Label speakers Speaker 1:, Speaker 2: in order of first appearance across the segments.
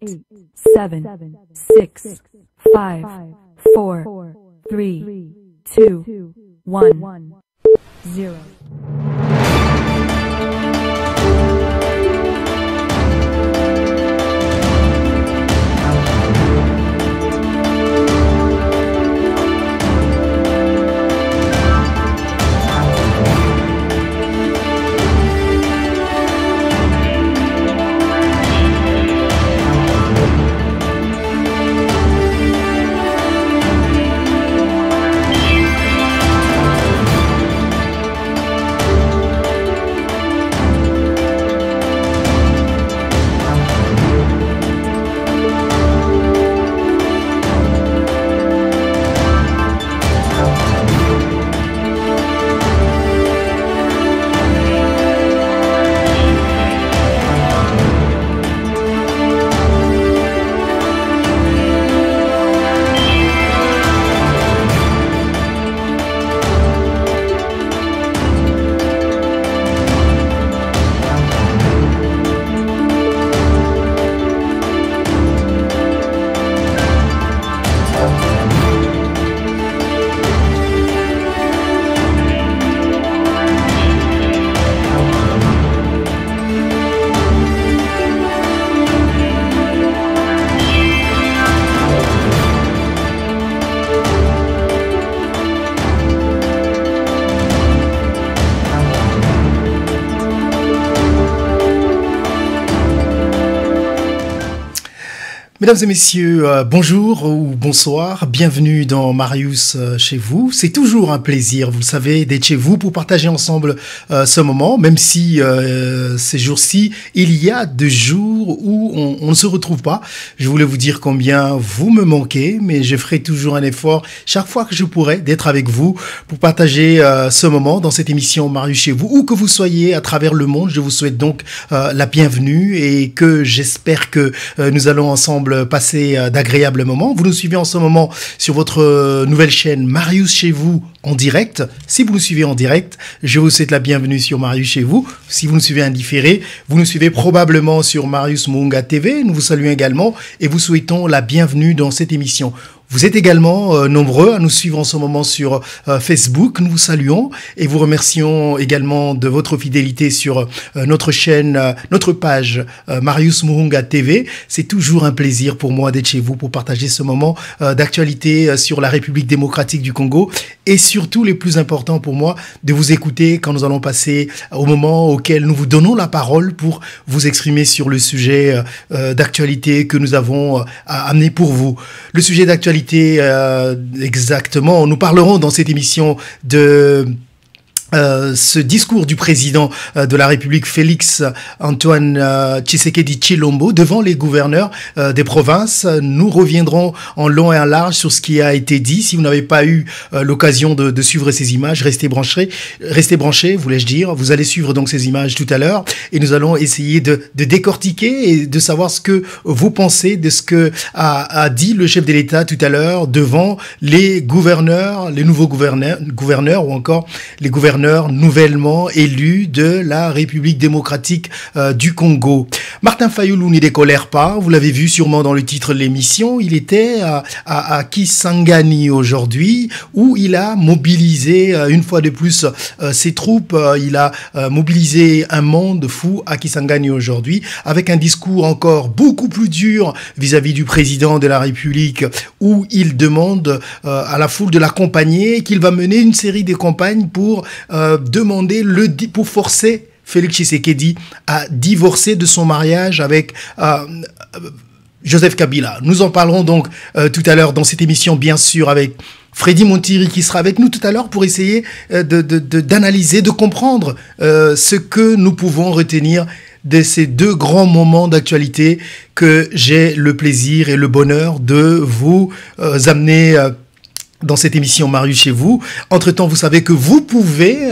Speaker 1: 7, 6, 5, 4, 3, 2, 1, 0.
Speaker 2: Mesdames et messieurs, bonjour ou bonsoir, bienvenue dans Marius chez vous. C'est toujours un plaisir, vous le savez, d'être chez vous pour partager ensemble ce moment, même si ces jours-ci, il y a des jours où on ne se retrouve pas. Je voulais vous dire combien vous me manquez, mais je ferai toujours un effort chaque fois que je pourrai d'être avec vous pour partager ce moment dans cette émission Marius chez vous, où que vous soyez à travers le monde. Je vous souhaite donc la bienvenue et que j'espère que nous allons ensemble passer d'agréables moments. Vous nous suivez en ce moment sur votre nouvelle chaîne Marius chez vous en direct. Si vous nous suivez en direct, je vous souhaite la bienvenue sur Marius chez vous. Si vous nous suivez en différé, vous nous suivez probablement sur Marius Muhunga TV. Nous vous saluons également et vous souhaitons la bienvenue dans cette émission. Vous êtes également nombreux à nous suivre en ce moment sur Facebook. Nous vous saluons et vous remercions également de votre fidélité sur notre chaîne, notre page Marius Muhunga TV. C'est toujours un plaisir pour moi d'être chez vous pour partager ce moment d'actualité sur la République démocratique du Congo et surtout, les plus importants pour moi, de vous écouter quand nous allons passer au moment auquel nous vous donnons la parole pour vous exprimer sur le sujet d'actualité que nous avons amené pour vous. Le sujet d'actualité exactement, nous parlerons dans cette émission de ce discours du président de la République, Félix Antoine Tshisekedi Tshilombo, devant les gouverneurs des provinces. Nous reviendrons en long et en large sur ce qui a été dit. Si vous n'avez pas eu l'occasion de suivre ces images, restez branchés, voulais-je dire. Vous allez suivre donc ces images tout à l'heure et nous allons essayer de décortiquer et de savoir ce que vous pensez de ce que a dit le chef de l'État tout à l'heure devant les gouverneurs, les nouveaux gouverneurs ou encore les gouverneurs nouvellement élus de la République démocratique du Congo. Martin Fayulu n'y décolère pas, vous l'avez vu sûrement dans le titre de l'émission, il était à Kisangani aujourd'hui où il a mobilisé une fois de plus ses troupes, il a mobilisé un monde fou à Kisangani aujourd'hui avec un discours encore beaucoup plus dur vis-à-vis du président de la République où il demande à la foule de l'accompagner, qu'il va mener une série de campagnes pour pour forcer Félix Tshisekedi à divorcer de son mariage avec Joseph Kabila. Nous en parlerons donc tout à l'heure dans cette émission, bien sûr, avec Freddy Montiri qui sera avec nous tout à l'heure pour essayer d'analyser, de comprendre ce que nous pouvons retenir de ces deux grands moments d'actualité que j'ai le plaisir et le bonheur de vous amener dans cette émission Marius chez vous. Entre-temps, vous savez que vous pouvez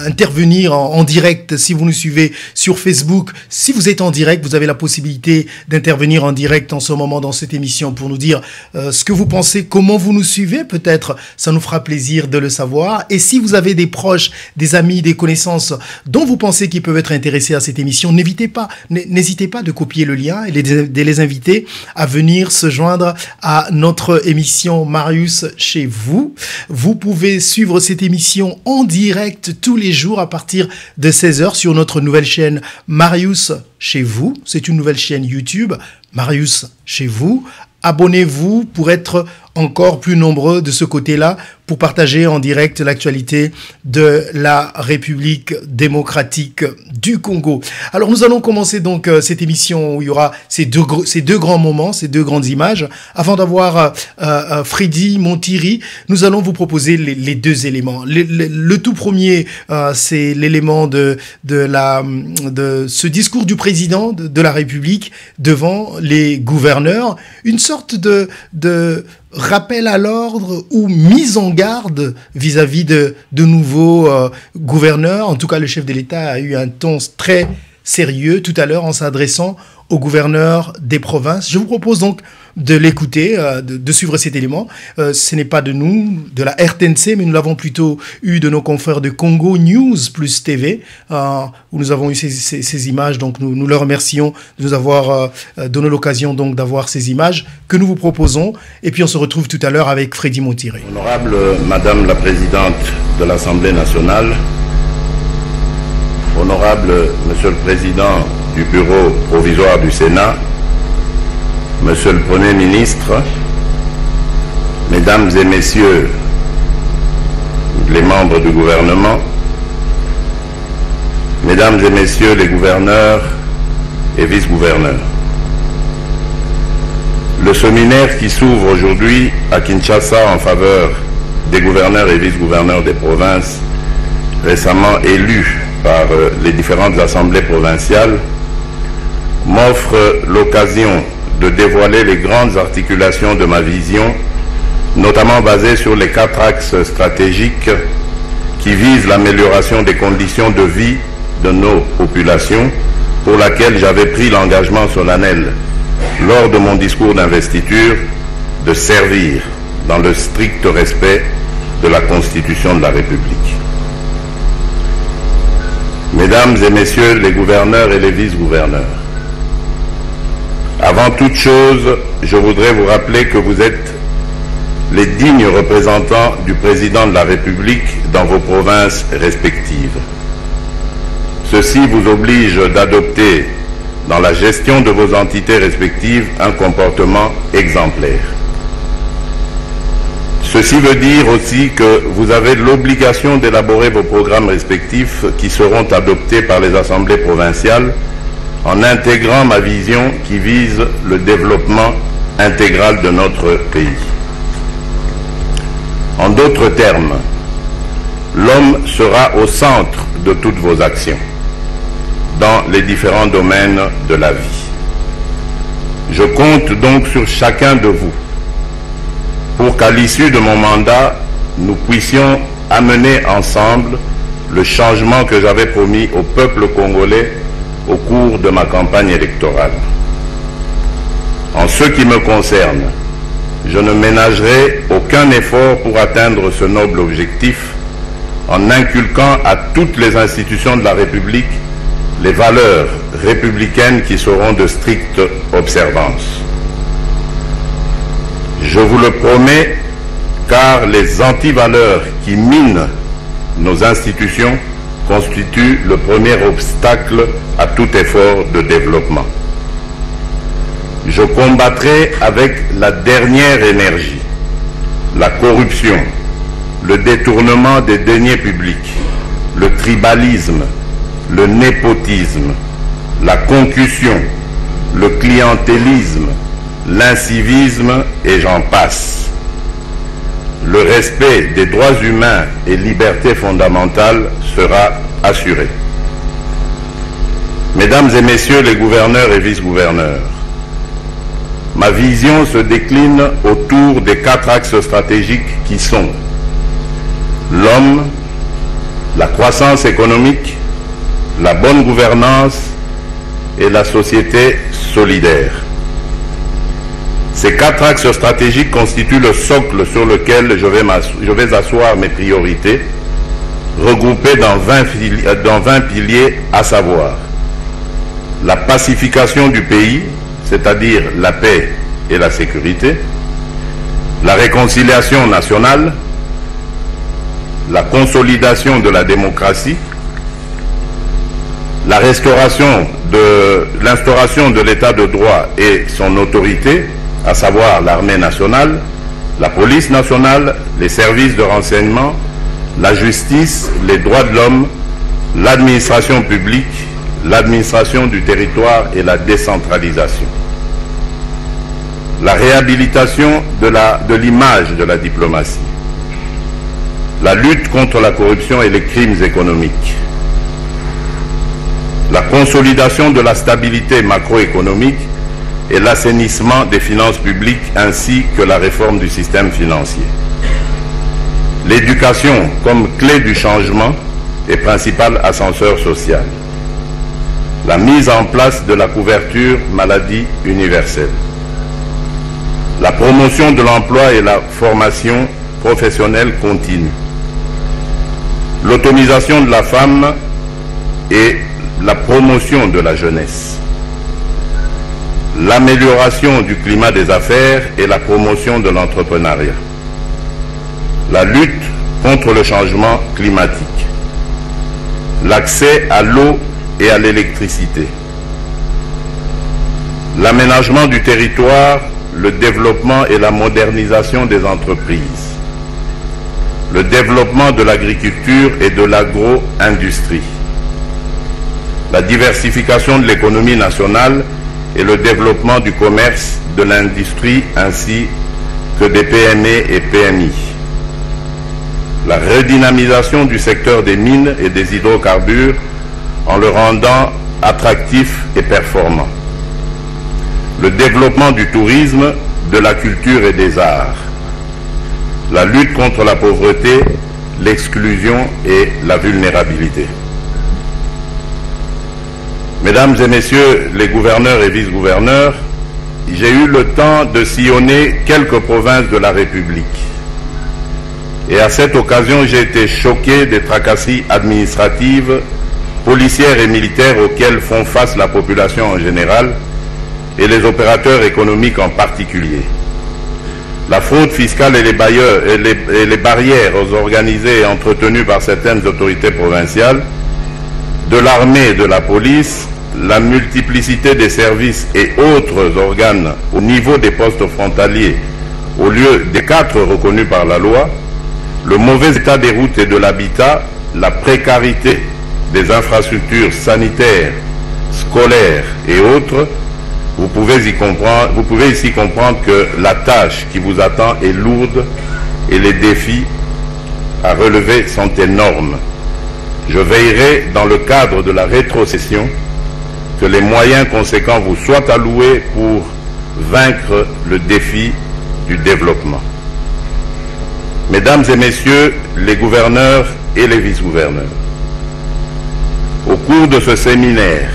Speaker 2: intervenir en direct si vous nous suivez sur Facebook. Si vous êtes en direct, vous avez la possibilité d'intervenir en direct en ce moment dans cette émission pour nous dire ce que vous pensez, comment vous nous suivez. Peut-être ça nous fera plaisir de le savoir. Et si vous avez des proches, des amis, des connaissances dont vous pensez qu'ils peuvent être intéressés à cette émission, n'hésitez pas de copier le lien et de les inviter à venir se joindre à notre émission Marius chez vous. Vous pouvez suivre cette émission en direct tous les jours à partir de 16h sur notre nouvelle chaîne Marius chez vous. C'est une nouvelle chaîne YouTube, Marius chez vous. Abonnez-vous pour être encore plus nombreux de ce côté-là pour partager en direct l'actualité de la République démocratique du Congo. Alors nous allons commencer donc cette émission où il y aura ces deux grands moments, ces deux grandes images. Avant d'avoir Freddy Montiri, nous allons vous proposer les deux éléments. Le tout premier, c'est l'élément de ce discours du président de la République devant les gouverneurs, une sorte de rappel à l'ordre ou mise en garde vis-à-vis de nouveaux gouverneurs. En tout cas, le chef de l'État a eu un ton très sérieux tout à l'heure en s'adressant aux gouverneurs des provinces. Je vous propose donc de l'écouter, de suivre cet élément. Ce n'est pas de nous, de la RTNC, mais nous l'avons plutôt eu de nos confrères de Congo News Plus TV, où nous avons eu ces images. Donc nous leur remercions de nous avoir donné l'occasion donc d'avoir ces images que nous vous proposons. Et puis on se retrouve tout à l'heure avec Freddy Montiri.
Speaker 3: Honorable Madame la Présidente de l'Assemblée nationale, honorable Monsieur le Président du Bureau provisoire du Sénat, Monsieur le Premier ministre, Mesdames et Messieurs les membres du gouvernement, Mesdames et Messieurs les gouverneurs et vice-gouverneurs. Le séminaire qui s'ouvre aujourd'hui à Kinshasa en faveur des gouverneurs et vice-gouverneurs des provinces récemment élus par les différentes assemblées provinciales m'offre l'occasion de dévoiler les grandes articulations de ma vision, notamment basée sur les 4 axes stratégiques qui visent l'amélioration des conditions de vie de nos populations, pour laquelle j'avais pris l'engagement solennel lors de mon discours d'investiture de servir dans le strict respect de la Constitution de la République. Mesdames et Messieurs les gouverneurs et les vice-gouverneurs, avant toute chose, je voudrais vous rappeler que vous êtes les dignes représentants du président de la République dans vos provinces respectives. Ceci vous oblige d'adopter dans la gestion de vos entités respectives un comportement exemplaire. Ceci veut dire aussi que vous avez l'obligation d'élaborer vos programmes respectifs qui seront adoptés par les assemblées provinciales en intégrant ma vision qui vise le développement intégral de notre pays. En d'autres termes, l'homme sera au centre de toutes vos actions, dans les différents domaines de la vie. Je compte donc sur chacun de vous pour qu'à l'issue de mon mandat, nous puissions amener ensemble le changement que j'avais promis au peuple congolais au cours de ma campagne électorale. En ce qui me concerne, je ne ménagerai aucun effort pour atteindre ce noble objectif en inculquant à toutes les institutions de la République les valeurs républicaines qui seront de stricte observance. Je vous le promets, car les antivaleurs qui minent nos institutions constitue le premier obstacle à tout effort de développement. Je combattrai avec la dernière énergie la corruption, le détournement des deniers publics, le tribalisme, le népotisme, la concussion, le clientélisme, l'incivisme et j'en passe. Le respect des droits humains et libertés fondamentales sera assuré. Mesdames et Messieurs les gouverneurs et vice-gouverneurs, ma vision se décline autour des 4 axes stratégiques qui sont l'homme, la croissance économique, la bonne gouvernance et la société solidaire. Ces 4 axes stratégiques constituent le socle sur lequel je vais asseoir mes priorités, regroupées dans 20 piliers, à savoir la pacification du pays, c'est-à-dire la paix et la sécurité, la réconciliation nationale, la consolidation de la démocratie, l'instauration de l'état de droit et son autorité, à savoir l'armée nationale, la police nationale, les services de renseignement, la justice, les droits de l'homme, l'administration publique, l'administration du territoire et la décentralisation. La réhabilitation de l'image de la diplomatie, la lutte contre la corruption et les crimes économiques, la consolidation de la stabilité macroéconomique et l'assainissement des finances publiques ainsi que la réforme du système financier. L'éducation comme clé du changement et principal ascenseur social. La mise en place de la couverture maladie universelle. La promotion de l'emploi et la formation professionnelle continue. L'autonomisation de la femme et la promotion de la jeunesse. L'amélioration du climat des affaires et la promotion de l'entrepreneuriat. La lutte contre le changement climatique. L'accès à l'eau et à l'électricité. L'aménagement du territoire, le développement et la modernisation des entreprises. Le développement de l'agriculture et de l'agro-industrie. La diversification de l'économie nationale et le développement du commerce, de l'industrie ainsi que des PME et PMI. La redynamisation du secteur des mines et des hydrocarbures en le rendant attractif et performant. Le développement du tourisme, de la culture et des arts. La lutte contre la pauvreté, l'exclusion et la vulnérabilité. Mesdames et messieurs les gouverneurs et vice-gouverneurs, j'ai eu le temps de sillonner quelques provinces de la République. Et à cette occasion, j'ai été choqué des tracasseries administratives, policières et militaires auxquelles font face la population en général et les opérateurs économiques en particulier. La fraude fiscale et les barrières organisées et entretenues par certaines autorités provinciales, de l'armée et de la police, la multiplicité des services et autres organes au niveau des postes frontaliers au lieu des 4 reconnus par la loi, le mauvais état des routes et de l'habitat, la précarité des infrastructures sanitaires, scolaires et autres, vous pouvez ici comprendre que la tâche qui vous attend est lourde et les défis à relever sont énormes. Je veillerai, dans le cadre de la rétrocession, que les moyens conséquents vous soient alloués pour vaincre le défi du développement. Mesdames et messieurs les gouverneurs et les vice-gouverneurs, au cours de ce séminaire,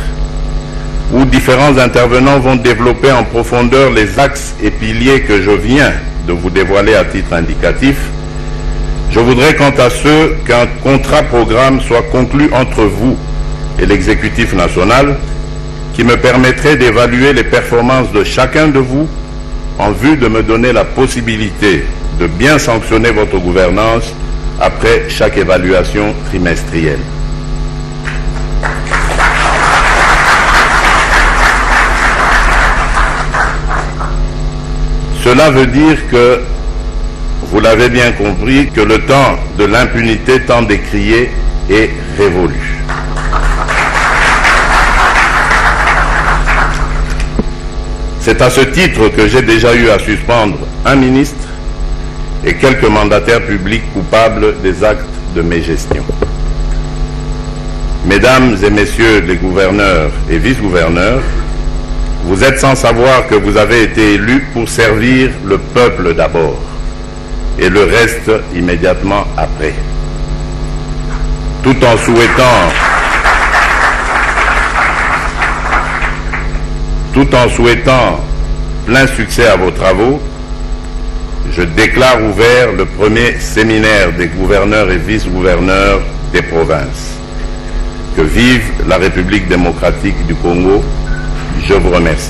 Speaker 3: où différents intervenants vont développer en profondeur les axes et piliers que je viens de vous dévoiler à titre indicatif, je voudrais quant à ceux qu'un contrat-programme soit conclu entre vous et l'exécutif national qui me permettrait d'évaluer les performances de chacun de vous en vue de me donner la possibilité de bien sanctionner votre gouvernance après chaque évaluation trimestrielle. Cela veut dire que, vous l'avez bien compris, que le temps de l'impunité tant décrié est révolu. C'est à ce titre que j'ai déjà eu à suspendre un ministre et quelques mandataires publics coupables des actes de mégestion. Mesdames et messieurs les gouverneurs et vice-gouverneurs, Vous êtes sans savoir que vous avez été élu pour servir le peuple d'abord et le reste immédiatement après. Tout en souhaitant plein succès à vos travaux, je déclare ouvert le premier séminaire des gouverneurs et vice-gouverneurs des provinces. Que vive la République démocratique du Congo. Je vous remercie.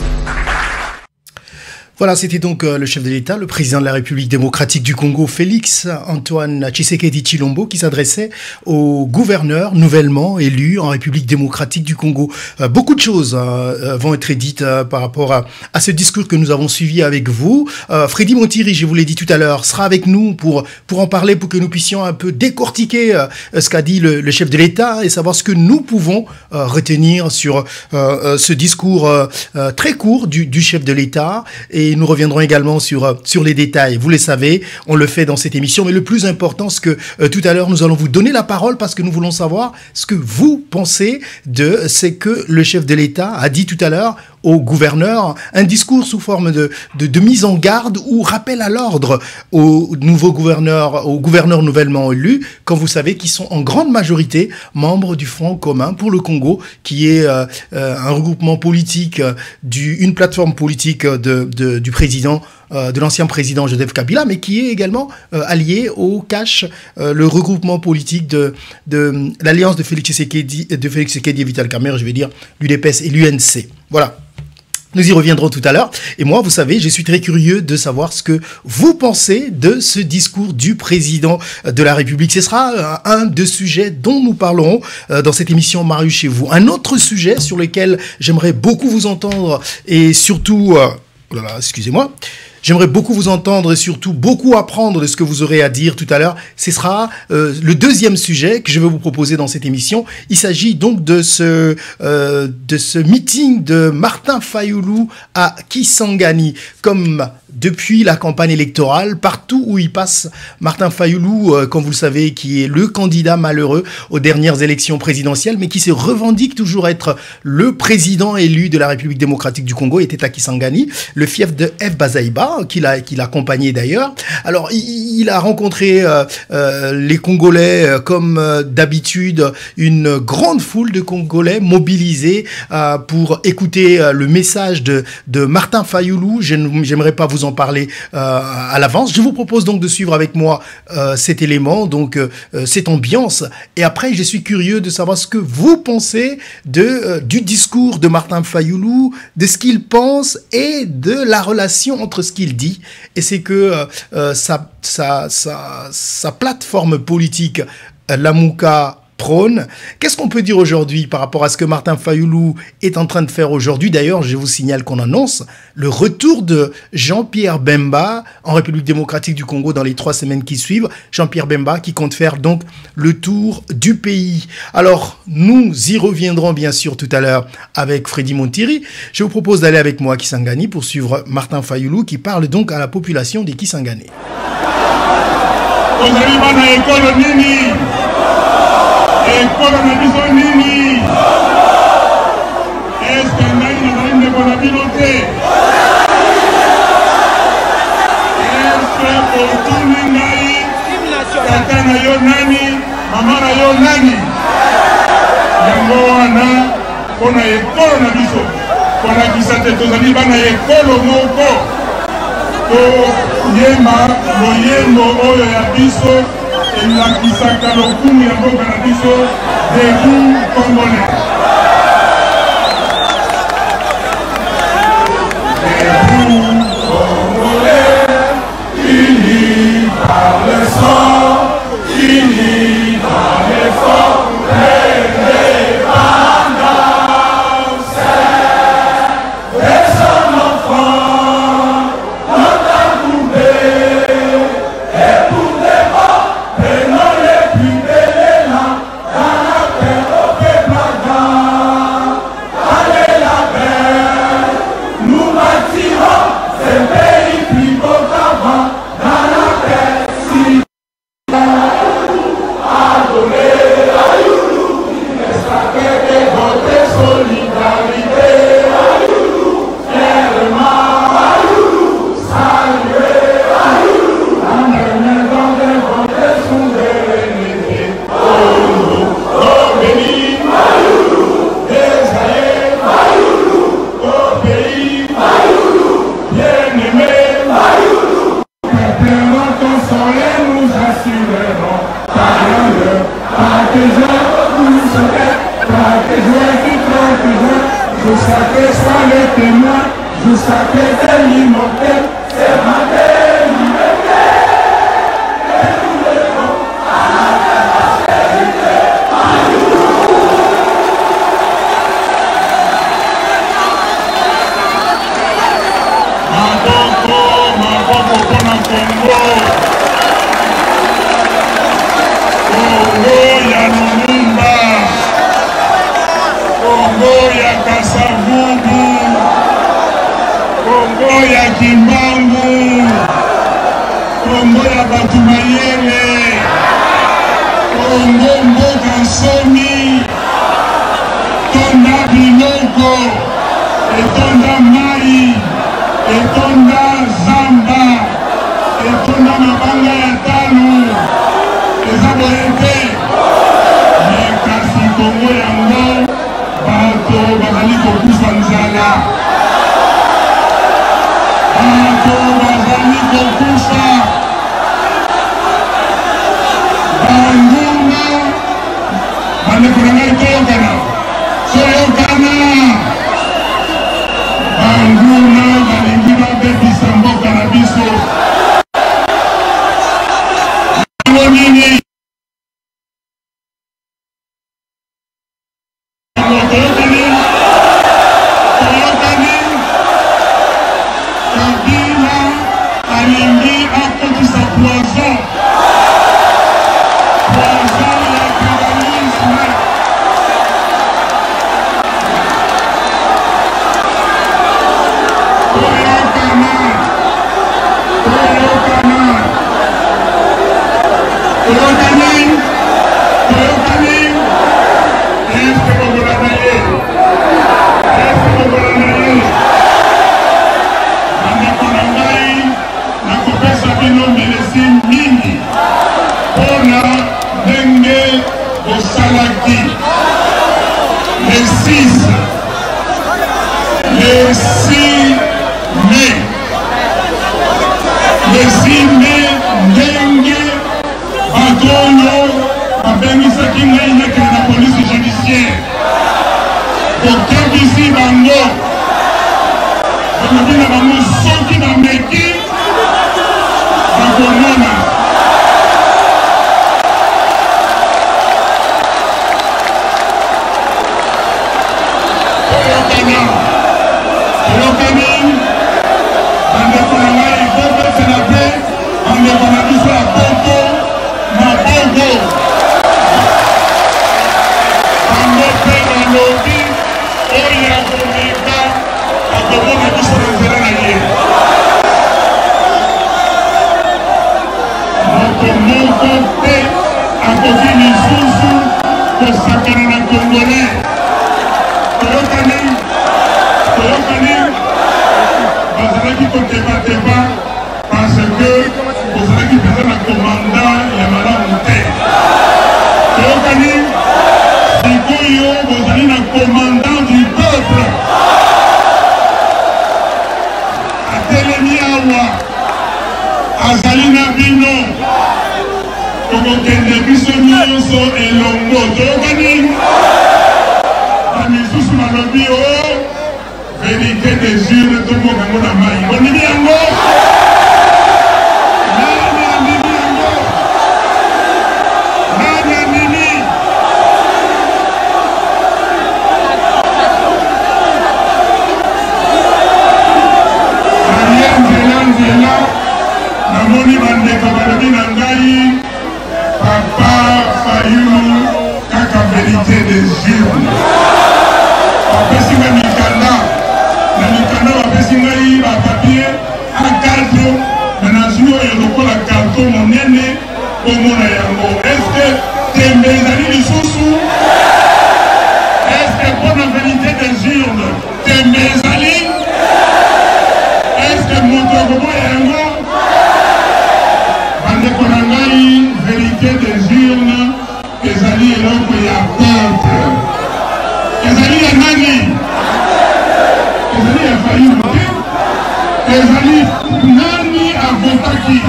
Speaker 2: Voilà, c'était donc le chef de l'État, le président de la République démocratique du Congo, Félix Antoine Tshisekedi Tshilombo, qui s'adressait aux gouverneurs nouvellement élus en République démocratique du Congo. Beaucoup de choses vont être dites par rapport à ce discours que nous avons suivi avec vous. Freddy Montiri, je vous l'ai dit tout à l'heure, sera avec nous pour en parler, pour que nous puissions un peu décortiquer ce qu'a dit le chef de l'État et savoir ce que nous pouvons retenir sur ce discours très court du chef de l'État. Et nous reviendrons également sur les détails. Vous le savez, on le fait dans cette émission, mais le plus important, c'est que tout à l'heure, nous allons vous donner la parole parce que nous voulons savoir ce que vous pensez de ce que le chef de l'État a dit tout à l'heure au gouverneur, un discours sous forme de mise en garde ou rappel à l'ordre aux nouveaux gouverneurs, aux gouverneurs nouvellement élus, quand vous savez qu'ils sont en grande majorité membres du Front commun pour le Congo, qui est un regroupement politique, une plateforme politique du président, de l'ancien président Joseph Kabila, mais qui est également allié au CACH, le regroupement politique de l'alliance de Félix Tshisekedi et Vital Kamerhe, je vais dire l'UDPS et l'UNC. Voilà. Nous y reviendrons tout à l'heure. Et moi, vous savez, je suis très curieux de savoir ce que vous pensez de ce discours du président de la République. Ce sera un des sujets dont nous parlerons dans cette émission Marius chez vous. Un autre sujet sur lequel j'aimerais beaucoup vous entendre et surtout... oh là là, excusez-moi. J'aimerais beaucoup vous entendre et surtout beaucoup apprendre de ce que vous aurez à dire tout à l'heure. Ce sera le deuxième sujet que je vais vous proposer dans cette émission. Il s'agit donc de ce meeting de Martin Fayulu à Kisangani. Comme depuis la campagne électorale, partout où il passe, Martin Fayulu, comme vous le savez, qui est le candidat malheureux aux dernières élections présidentielles, mais qui se revendique toujours être le président élu de la République démocratique du Congo, était à Kisangani, le fief de F. Bazaïba, qu'il accompagnait d'ailleurs. Alors, il a rencontré les Congolais, comme d'habitude, une grande foule de Congolais mobilisés pour écouter le message de Martin Fayulu. J'aimerais pas vous en parler à l'avance. Je vous propose donc de suivre avec moi cet élément, donc cette ambiance. Et après, je suis curieux de savoir ce que vous pensez du discours de Martin Fayulu, de ce qu'il pense et de la relation entre ce qu'il dit et c'est que sa plateforme politique, Lamuka prône. Qu'est-ce qu'on peut dire aujourd'hui par rapport à ce que Martin Fayulu est en train de faire aujourd'hui? D'ailleurs, je vous signale qu'on annonce le retour de Jean-Pierre Bemba en République démocratique du Congo dans les 3 semaines qui suivent. Jean-Pierre Bemba qui compte faire donc le tour du pays. Alors, nous y reviendrons bien sûr tout à l'heure avec Freddy Montiri. Je vous propose d'aller avec moi à Kisangani pour suivre Martin Fayulu qui parle donc à la population des Kisanganais.
Speaker 4: Ekolo na biso nini? Est-ce que ngai nazali ndeko na bino te? Est-ce que otuni ngai tata na yo nani, mama na yo nani? Yango wana mpona ekolo na biso kolakisa te tozali bana ekolo moko toyemba loyembo oyo ya biso elakisaka lokumu ya mboka na biso debout congolais. Debout congolais, unis par le sang, unis par l'effort, l'indépendance des son enfants, notre poupée, et pour des morts, prenons les plus belles élan dans la terre au peuple. Vous sacré soit le témoin, vous sacré de l'immortel, c'est ma liberté. Et nous levons à la vérité. Maboko pona Congo. Congo ya Lumumba. Congo ya Kasavubu. Congo ya Kimbangu. Congo ya Batumayele. Congo mboka nsomi. Tonda biloko. Etonda mai. Etonda zamba. Etonda mabanga ya talo. Eza boyete. Kasi Congo yango bato bazali kokufa nzala. Bato bazali kokufa. Banguna bandeko na ngai toyokana. Toyokana. Banguna balingi babebisa mboka na biso. Yango nini? Kabila alingi akotisa poison. Poison ya tribalisme. Toyokana. Toyokana. Toyokani. Toyokani. Est-ce que vous l'avez? Est-ce que vous l'avez? Nakonangai, nakopesa bino melesi mingi. Pona ndenge osalaki. Le 6 mai. Le 6 mai, ndenge bato babengisaki ngai nakende na police judiciaire. Kokebisi bango. Balobi na bango soki bameki bakomona. Toyokani bandeko na ngai kopesela mpe bandeko na biso ya poto mabongo. Bango mpe balobi oyo ya komeka akomona biso na nzela na ye. Moto moko te akoki lisusu kosakana na Congolais. Toyokani bazalaki kotebateba parce que bozalaki mpenza na commandant ya malamu te. Toyokani sikoyo bozali na commandant du peuple. Atelemi awa azali na bino. Tokokende biso nyonso elongo. Toyokani bamisusu balobi o vérité des urnes tomona yango na mai. Bondimi yango? Nani andimi yango? Nani andimi? nzela namoni bandeko balobi na ngai papa Fayulu kaka vérité des urnes. Bapesi ngai mikanda na mikanda bapesi ngai bapapie a carton na nazwi oyo lokola carton monene komona yango. Est-ce que tembe ezali lisusu? Est-ce que mpona vérité des urnes tembe ezali? Est-ce que moto akoboya yango? Bandeko na ngai vérité des urnes ezali eloko ya peuple. Ezali ya nani? Ezali ya Fayulu te? Ezali nani avotaki?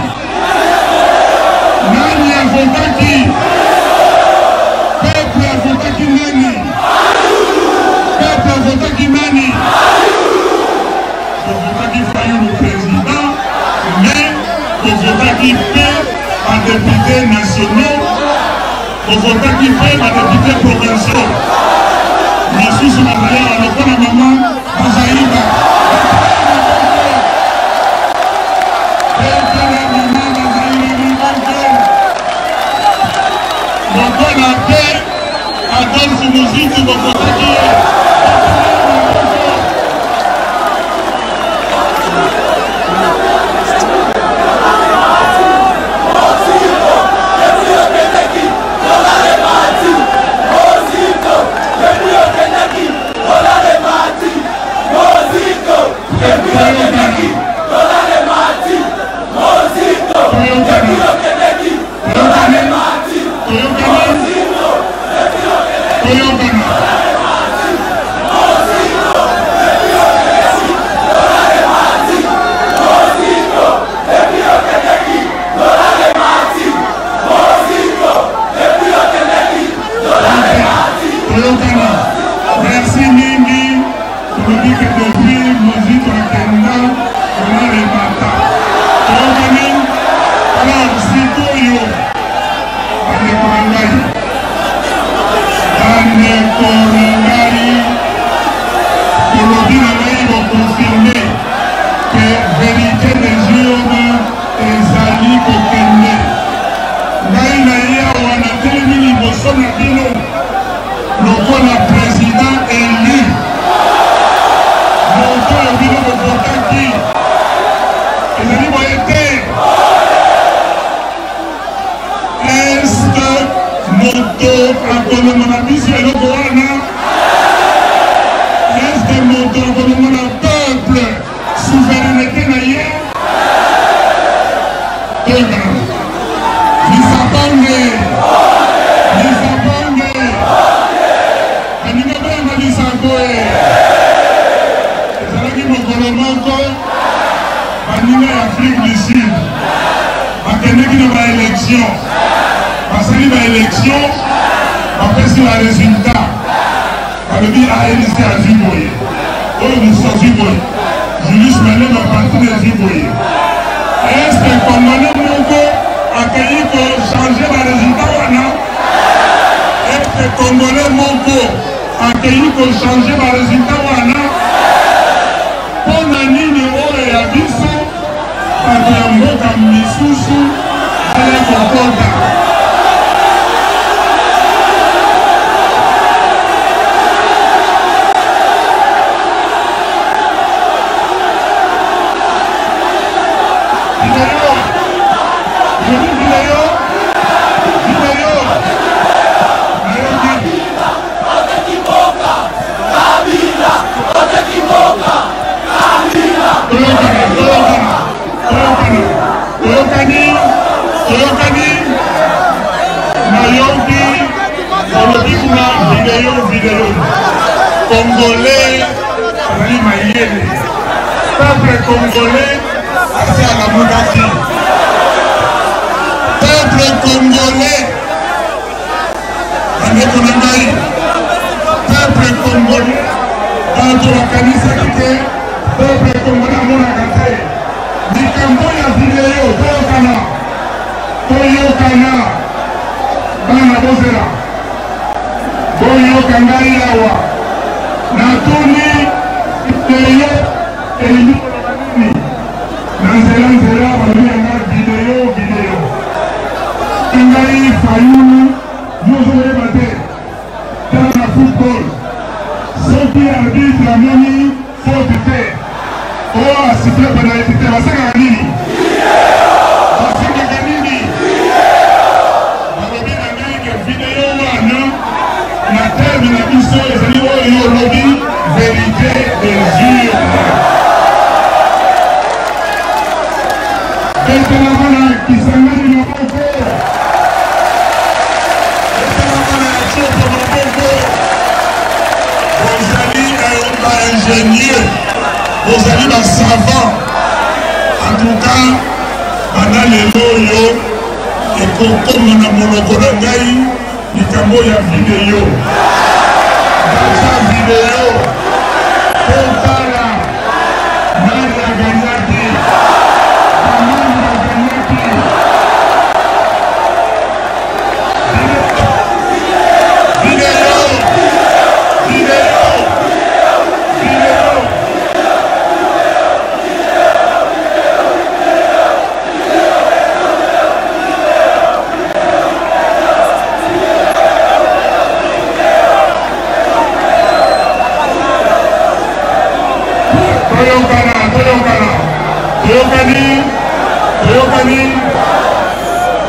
Speaker 4: Nani avotaki? Peuple avotaki nani? Peuple avotaki nani? votaki mpe badepute nationaux, bovotaki mpe badepute provinciaux. Misusu bazali awa lokola mama bazayiba. Lokola mpe Adolphe Muzitu bovotaki ye. Merci mingi, je me dis que depuis Mozito Akenda, on a les matas. Alors, Sikoyo, Ane Korangai, Kolobina Naï vont confirmer que vérité des urnes est Ali Kokende. Naï Naïa ou Anatelemi Liboso Nabino. Lokola président élu, lokola bino bovotaki, ezali boye te. Est moto akolonga na biso eloko wana? Est moto akolonga na peuple souveraineté na ye? Toyeba Lisabange, ezalaki mokolo moko baninga ya Afrique du Sud bakendeki na baélection, basali baélection, bapesi baresultat, balobi ANC azwi boye, oyo mosusu azwi boye, Julius Malema parti azwi boye. Est-ce congolais moko akei kochange baresultat wana? Est-ce congolais moko akei kochange baresultat wana? Mpona nini oyo ya biso bato ya mboka misusu ala kokota? Vidéo congolais azali mayele, peuple congolais asi alamukaki, peuple congolais bandeko na ngai, peuple congolais bato bakanisaki te peuple congolais amonaka te likambo ya video. Toyokana bana bozela boyoka ngai awa natuni video elingi nini na nzela baluyanga video ngai fayulu yozoyeba te tala na football soki arbitre amoni faute te oyo asifle penalty te basengaka nini? Basengaka nini? balobi na ngai ke video wana na terme na biso ezali oyo olobi vérité des urnes. Betelama na kisangani maboko, betelama na chopo maboko. Bozali ingénieur, bozali savant. En tout cas, bana lelo oyo ekokoma na monoko na ngai likambo ya video. Baza video potala nani aganyaki, banani aganyaki. toyokani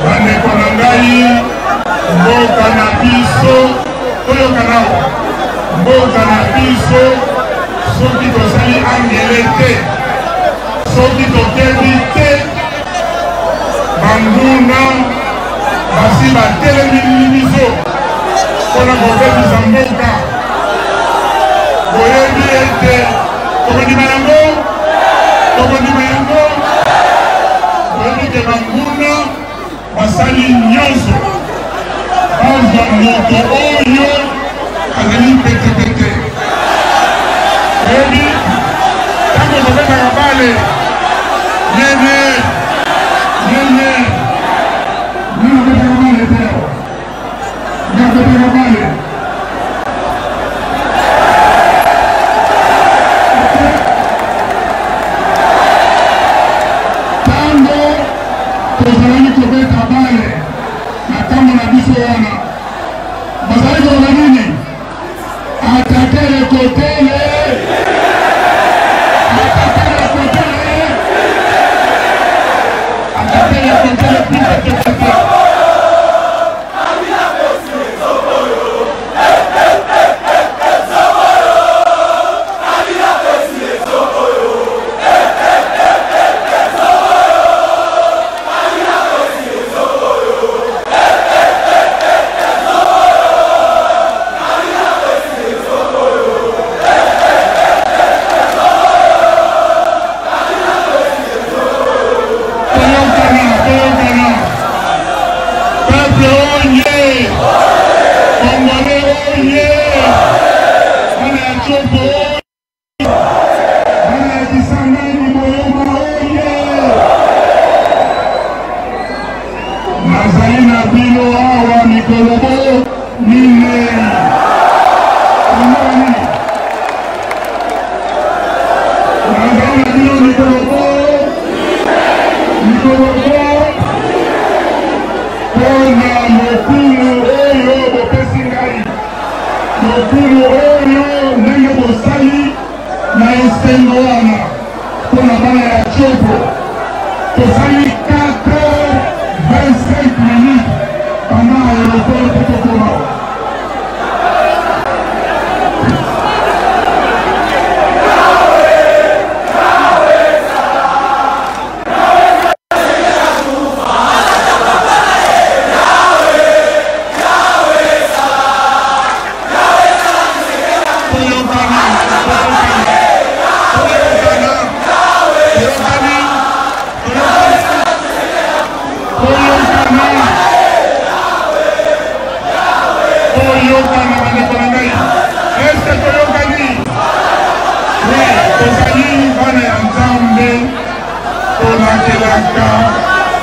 Speaker 4: bandeko na ngai mboka na biso toyokana mboka na biso soki tozali angele te soki tokebi te banguna basi batelemi biso mpona kobebisa mboka boyebi ete tokondima yango boyebi ke banguna basali nyonso bazwa moto oyo azali petepete boyebi ntango tobetaka bale nene tozalaki kobeta bale na ntango na biso wana bazali koloba nini atake ekotele nazali na bino awa mikolobo mine nazali na bino mikolobo mpona mokulu oyo bopesi ngai mokulu oyo ndenge bosali na esengo wana mpona bana ya copo tosali 4h25 minutes pendant l'aéroport de Tokoma.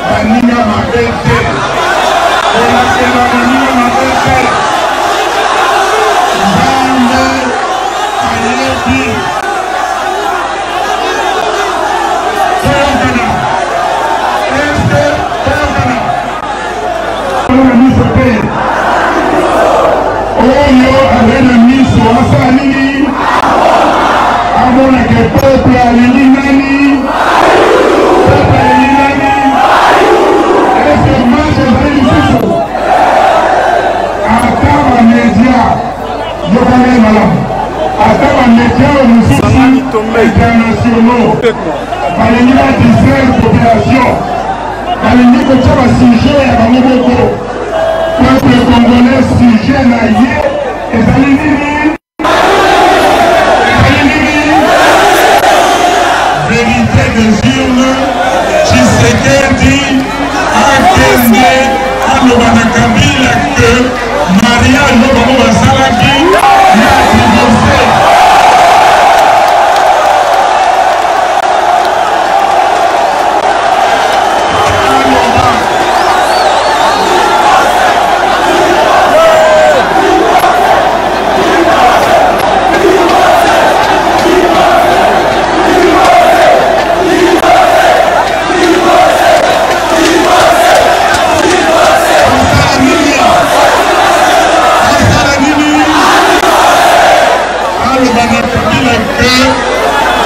Speaker 4: Baninga mabete olakela baninga mabete nzambe ayebi toyokana este toyokana na miso te oyo aza na miso asala nini amonake peuple alingi nani peuple alingi nani ata bamedia mosusu internationaux balingi badistraire population balingi kotia basujet ya bango moko peuple congolais sujet na ye ezali nini vérité des urnes Tshisekedi akende aloba na Kabila ke mariage oyo bango basalaki ya divorce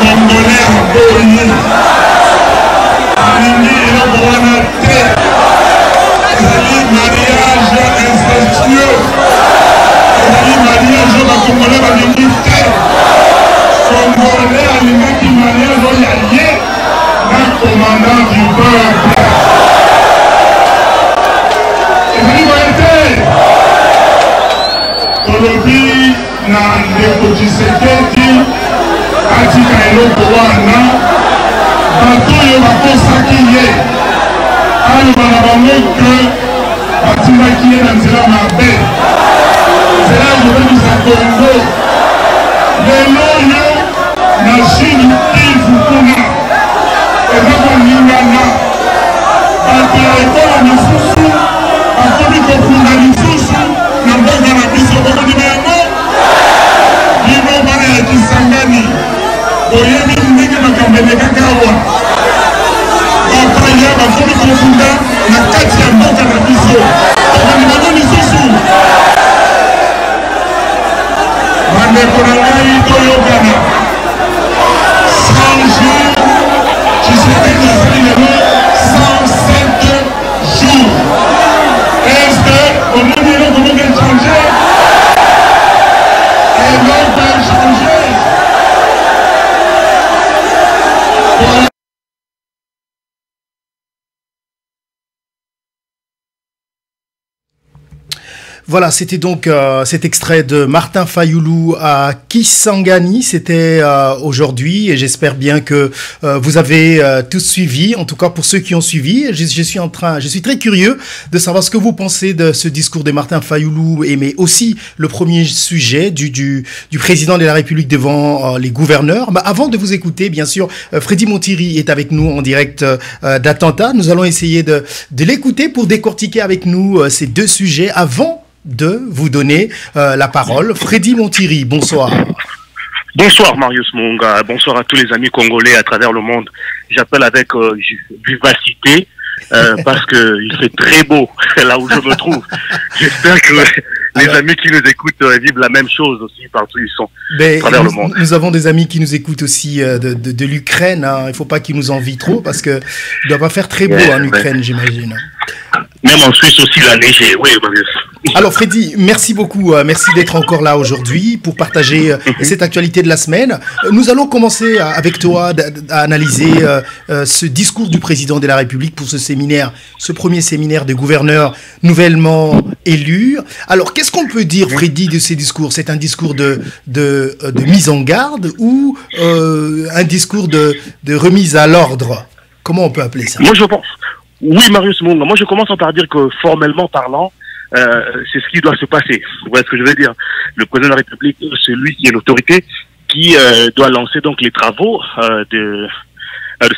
Speaker 4: congolais aboyi alingi eloko wana te ezali mariage incestueux ezali mariage oyo bacongolais balingi te congolais alingaki mariage oyo ya ye na commandant du peuple ezali boye te tolobi na ndeko Tshisekedi atika eloko wana bato oyo bakosaki ye aloba na bango ke batindaki ye na nzela mabe nzela ya kobebisa Kongo lelo oyo na Sud Kivu kuna eza koningana bato ya ekolo misusu bakomi kofunda lisusu na mboka na biso bokodima yango bino bana ya Kisangani boyebi ndenge makambo elekaka awa bapaya bakomi kofunda na kati ya mboka na biso bokodima yango lisusu bandeko na ngai toyokana 100 jours Tshisekedi azali lelo 107 jours est-ce que omoni eloko moko echange eloko echange
Speaker 2: Voilà, c'était donc cet extrait de Martin Fayulu à Kisangani. C'était aujourd'hui et j'espère bien que vous avez tous suivi. En tout cas, pour ceux qui ont suivi, je suis très curieux de savoir ce que vous pensez de ce discours de Martin Fayulu et mais aussi le premier sujet du président de la République devant les gouverneurs. Mais avant de vous écouter, bien sûr, Freddy Montiri est avec nous en direct d'Atlanta. Nous allons essayer de l'écouter pour décortiquer avec nous ces deux sujets avant de vous donner la parole. Freddy Montiri, bonsoir.
Speaker 5: Bonsoir Marius Munga, bonsoir à tous les amis congolais à travers le monde. J'appelle avec vivacité parce qu'il fait très beau là où je me trouve. J'espère que les amis qui nous écoutent vivent la même chose aussi partout où ils sont à travers le monde.
Speaker 2: Nous avons des amis qui nous écoutent aussi de l'Ukraine. Hein. Il ne faut pas qu'ils nous envient trop parce qu'il ne doit pas faire très beau en Ukraine, j'imagine.
Speaker 5: Même en Suisse aussi, la neige, oui, Marius.
Speaker 2: Alors Freddy, merci beaucoup, merci d'être encore là aujourd'hui pour partager cette actualité de la semaine. Nous allons commencer avec toi à analyser ce discours du président de la République pour ce séminaire, ce premier séminaire de gouverneurs nouvellement élus. Alors qu'est-ce qu'on peut dire, Freddy, de ces discours? C'est un discours de mise en garde ou un discours de remise à l'ordre? Comment on peut appeler ça?
Speaker 5: Moi je pense, oui Marius Munga, moi je commence par dire que formellement parlant, c'est ce qui doit se passer. Vous voyez ce que je veux dire? Le président de la République, celui qui est l'autorité, qui doit lancer donc les travaux de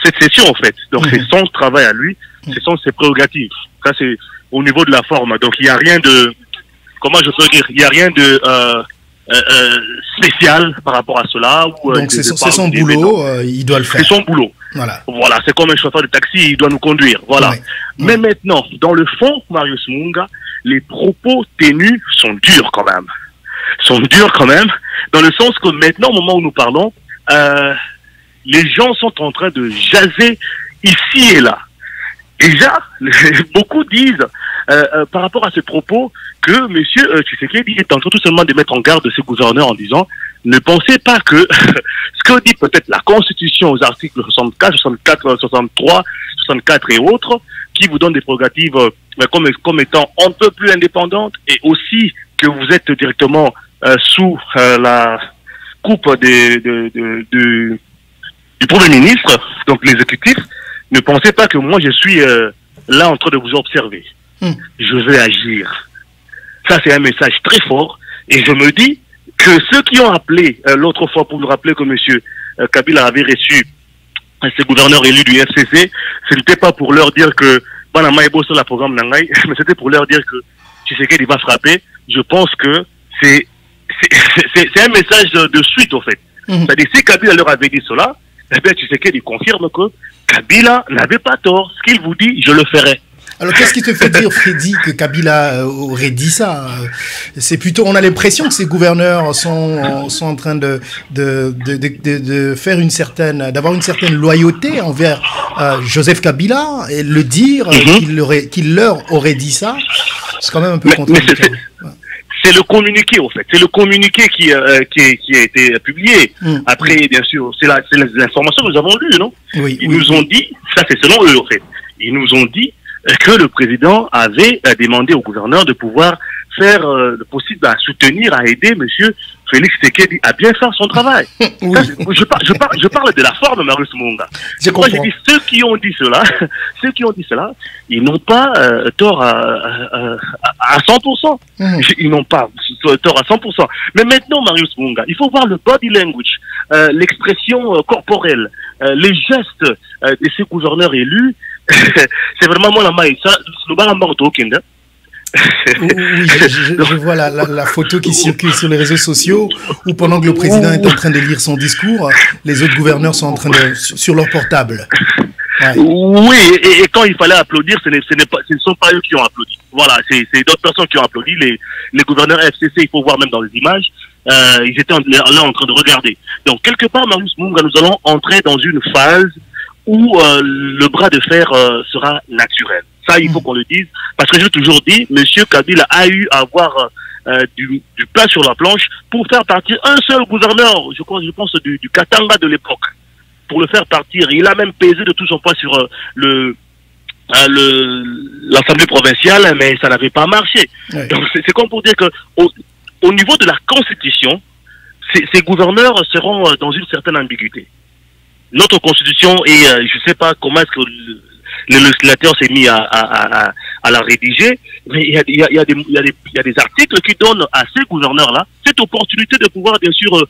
Speaker 5: cette session en fait. Donc c'est son travail à lui, ce sont ses prérogatives. Ça c'est au niveau de la forme. Donc il n'y a rien de, comment je peux dire, il n'y a rien de spécial par rapport à cela. Ou,
Speaker 2: donc c'est son boulot, il doit le faire.
Speaker 5: C'est son boulot. Voilà, c'est comme un chauffeur de taxi, il doit nous conduire. Voilà. Ouais. Mais maintenant, dans le fond, Marius Munga, les propos tenus sont durs quand même. Dans le sens que maintenant, au moment où nous parlons, les gens sont en train de jaser ici et là. Déjà, beaucoup disent, par rapport à ces propos, que M. Tshisekedi est en train tout simplement de mettre en garde ses gouverneurs en disant ne pensez pas que ce que dit peut-être la Constitution aux articles 64, 64, 63, 64 et autres, qui vous donnent des prérogatives comme étant un peu plus indépendantes et aussi que vous êtes directement sous la coupe du Premier ministre, donc l'exécutif, ne pensez pas que moi je suis là en train de vous observer. Je vais agir. Ça c'est un message très fort et je me dis que ceux qui ont appelé l'autre fois pour nous rappeler que M. Kabila avait reçu ces gouverneurs élus du FCC, ce n'était pas pour leur dire que sur la programme Nangaï, mais c'était pour leur dire que Tshisekedi va frapper. Je pense que c'est un message de suite, en fait. C'est-à-dire, si Kabila leur avait dit cela, eh bien, Tshisekedi confirme que Kabila n'avait pas tort. Ce qu'il vous dit, je le ferai.
Speaker 2: Alors, qu'est-ce qui te fait dire, Freddy, que Kabila aurait dit ça? C'est plutôt, on a l'impression que ces gouverneurs sont en train de faire d'avoir une certaine loyauté envers Joseph Kabila, et le dire qu'il leur aurait dit ça, c'est quand même un peu contradictoire.
Speaker 5: C'est le communiqué, en fait. C'est le communiqué qui a été publié. Après, bien sûr, c'est les informations que nous avons lues, non?
Speaker 2: Oui.
Speaker 5: Ils nous ont dit, ça c'est selon eux, en fait. Ils nous ont dit que le président avait demandé au gouverneur de pouvoir faire le possible à soutenir, à aider monsieur Félix Tshisekedi à bien faire son travail.
Speaker 2: Oui.
Speaker 5: Ça, je parle de la forme, Marius Munga. Moi, j'ai dit, ceux qui ont dit cela, ils n'ont pas tort à 100%. Ils n'ont pas tort à 100%. Mais maintenant, Marius Munga, il faut voir le body language, l'expression corporelle, les gestes de ces gouverneurs élus. C'est vraiment moi la maille. Ça, nous allons mort au Kenya.
Speaker 2: Oui, je vois la photo qui circule sur les réseaux sociaux où pendant que le président est en train de lire son discours, les autres gouverneurs sont en train sur leur portable. Ouais.
Speaker 5: Oui, et quand il fallait applaudir, ce ne sont pas eux qui ont applaudi. Voilà, c'est d'autres personnes qui ont applaudi. Les gouverneurs FCC, il faut voir même dans les images, ils étaient là en train de regarder. Donc quelque part, Marius Munga, nous allons entrer dans une phase où le bras de fer sera naturel. Ça, il faut qu'on le dise, parce que j'ai toujours dit, monsieur Kabila a eu à avoir du pain sur la planche pour faire partir un seul gouverneur, je pense du Katanga de l'époque, pour le faire partir. Il a même pesé de tout son poids sur l'Assemblée provinciale, mais ça n'avait pas marché. Ouais. Donc c'est comme pour dire que au niveau de la Constitution, ces gouverneurs seront dans une certaine ambiguïté. Notre Constitution, et je ne sais pas comment est-ce que le législateur s'est mis à la rédiger, mais il y a des articles qui donnent à ces gouverneurs-là cette opportunité de pouvoir, bien sûr,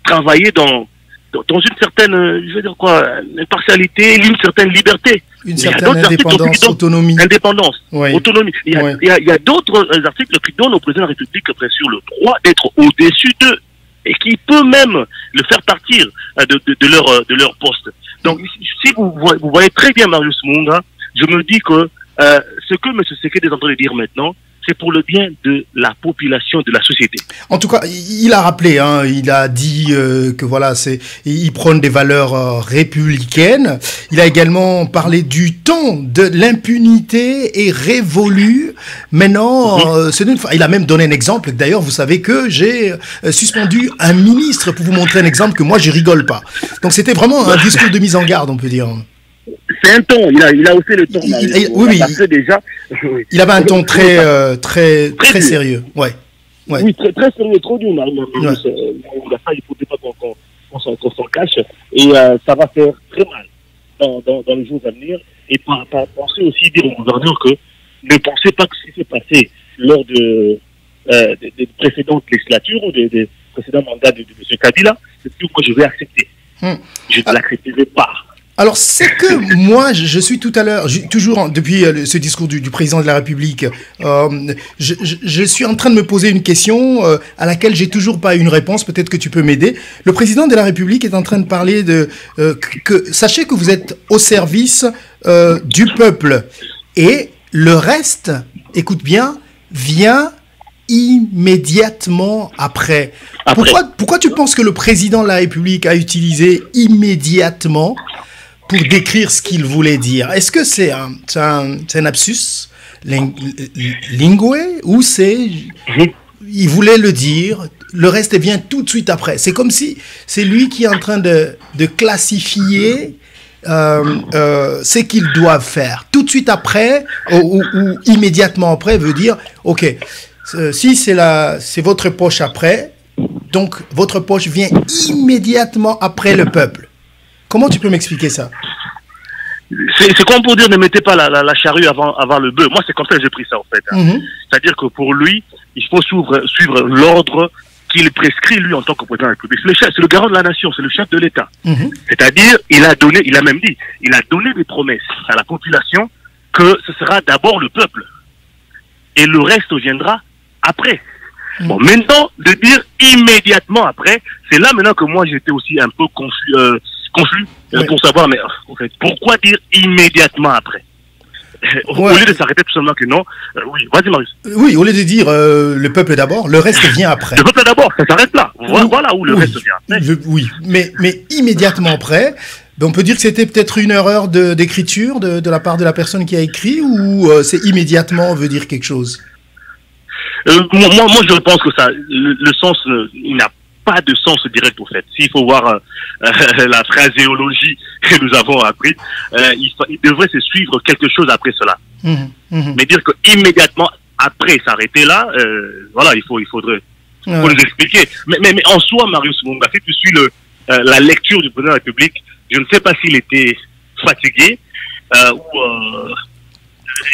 Speaker 5: travailler dans une certaine, je veux dire quoi, impartialité, une certaine liberté.
Speaker 2: Une certaine indépendance, autonomie.
Speaker 5: Indépendance,
Speaker 2: ouais.
Speaker 5: Autonomie. Il y a d'autres articles qui donnent au président de la République, bien sûr, le droit d'être au-dessus d'eux, et qui peut même le faire partir de leur poste. Donc, si vous voyez très bien Marius Munga, je me dis que ce que M. Tshisekedi est en train de dire maintenant, c'est pour le bien de la population, de la société.
Speaker 2: En tout cas, il a rappelé, hein, il a dit que voilà, il prône des valeurs républicaines. Il a également parlé du temps de l'impunité est révolu. Maintenant, il a même donné un exemple. D'ailleurs, vous savez que j'ai suspendu un ministre pour vous montrer un exemple que moi, je rigole pas. Donc, c'était vraiment un discours de mise en garde, on peut dire.
Speaker 5: C'est un ton, il a haussé le ton.
Speaker 2: Il avait un ton très sérieux. Ouais.
Speaker 5: Oui, très sérieux, trop dur. Il ne faudrait pas qu'on s'en cache. Et ça va faire très mal dans les jours à venir. Et pensez aussi dire au gouverneur que ne pensez pas que ce qui s'est passé lors des précédentes législatures ou des précédents mandats de M. Kabila, c'est ce que moi je vais accepter. Je ne l'accepterai pas.
Speaker 2: Alors, c'est que moi, je suis tout à l'heure, toujours depuis ce discours du président de la République, je suis en train de me poser une question à laquelle j'ai toujours pas une réponse. Peut-être que tu peux m'aider. Le président de la République est en train de parler sachez que vous êtes au service du peuple et le reste, écoute bien, vient immédiatement après. Pourquoi tu penses que le président de la République a utilisé immédiatement pour décrire ce qu'il voulait dire? Est-ce que c'est un lapsus lingué ou il voulait le dire, le reste vient tout de suite après? C'est comme si c'est lui qui est en train de classifier ce qu'ils doivent faire. Tout de suite après ou immédiatement après veut dire, ok, si c'est votre poche après, donc votre poche vient immédiatement après le peuple. Comment tu peux m'expliquer ça?
Speaker 5: C'est comme pour dire ne mettez pas la charrue avant le bœuf. Moi, c'est comme ça que j'ai pris ça, en fait. C'est-à-dire que pour lui, il faut suivre l'ordre qu'il prescrit, lui, en tant que président de la République. C'est le garant de la nation, c'est le chef de l'État. C'est-à-dire, il a donné des promesses à la population que ce sera d'abord le peuple. Et le reste viendra après. Bon, maintenant, de dire immédiatement après, c'est là maintenant que moi, j'étais aussi un peu confus pour savoir, mais en fait, pourquoi dire immédiatement après? Au lieu de s'arrêter tout simplement que non. Oui, vas-y Marius.
Speaker 2: Oui, au lieu de dire le peuple d'abord, le reste vient après.
Speaker 5: Le peuple d'abord, ça s'arrête là. Voilà où le reste vient après.
Speaker 2: Oui, mais immédiatement après, on peut dire que c'était peut-être une erreur d'écriture de la part de la personne qui a écrit, ou c'est immédiatement veut dire quelque chose?
Speaker 5: Moi, je pense que ça, le sens, il n'a pas de sens direct au fait. S'il faut voir la phraséologie que nous avons appris, il devrait se suivre quelque chose après cela. Mais dire que immédiatement après s'arrêter là, voilà, il faudrait nous expliquer. Mais en soi, Marius Munga, si tu suis la lecture du président de la République, je ne sais pas s'il était fatigué ou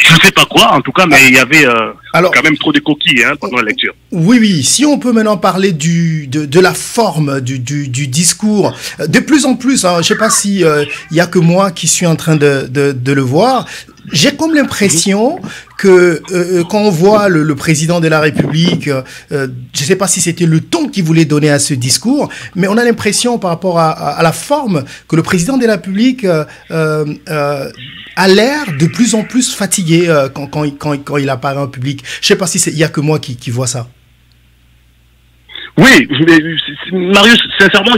Speaker 5: je ne sais pas quoi, en tout cas, mais il y avait quand même trop de coquilles pendant la lecture.
Speaker 2: Oui, si on peut maintenant parler de la forme du discours, de plus en plus, je ne sais pas si il y a que moi qui suis en train de le voir, j'ai comme l'impression que quand on voit le président de la République, je ne sais pas si c'était le ton qu'il voulait donner à ce discours, mais on a l'impression par rapport à la forme que le président de la République a l'air de plus en plus fatigué quand il apparaît en public. Je ne sais pas si il y a que moi qui vois ça.
Speaker 5: Oui, mais, Marius, sincèrement,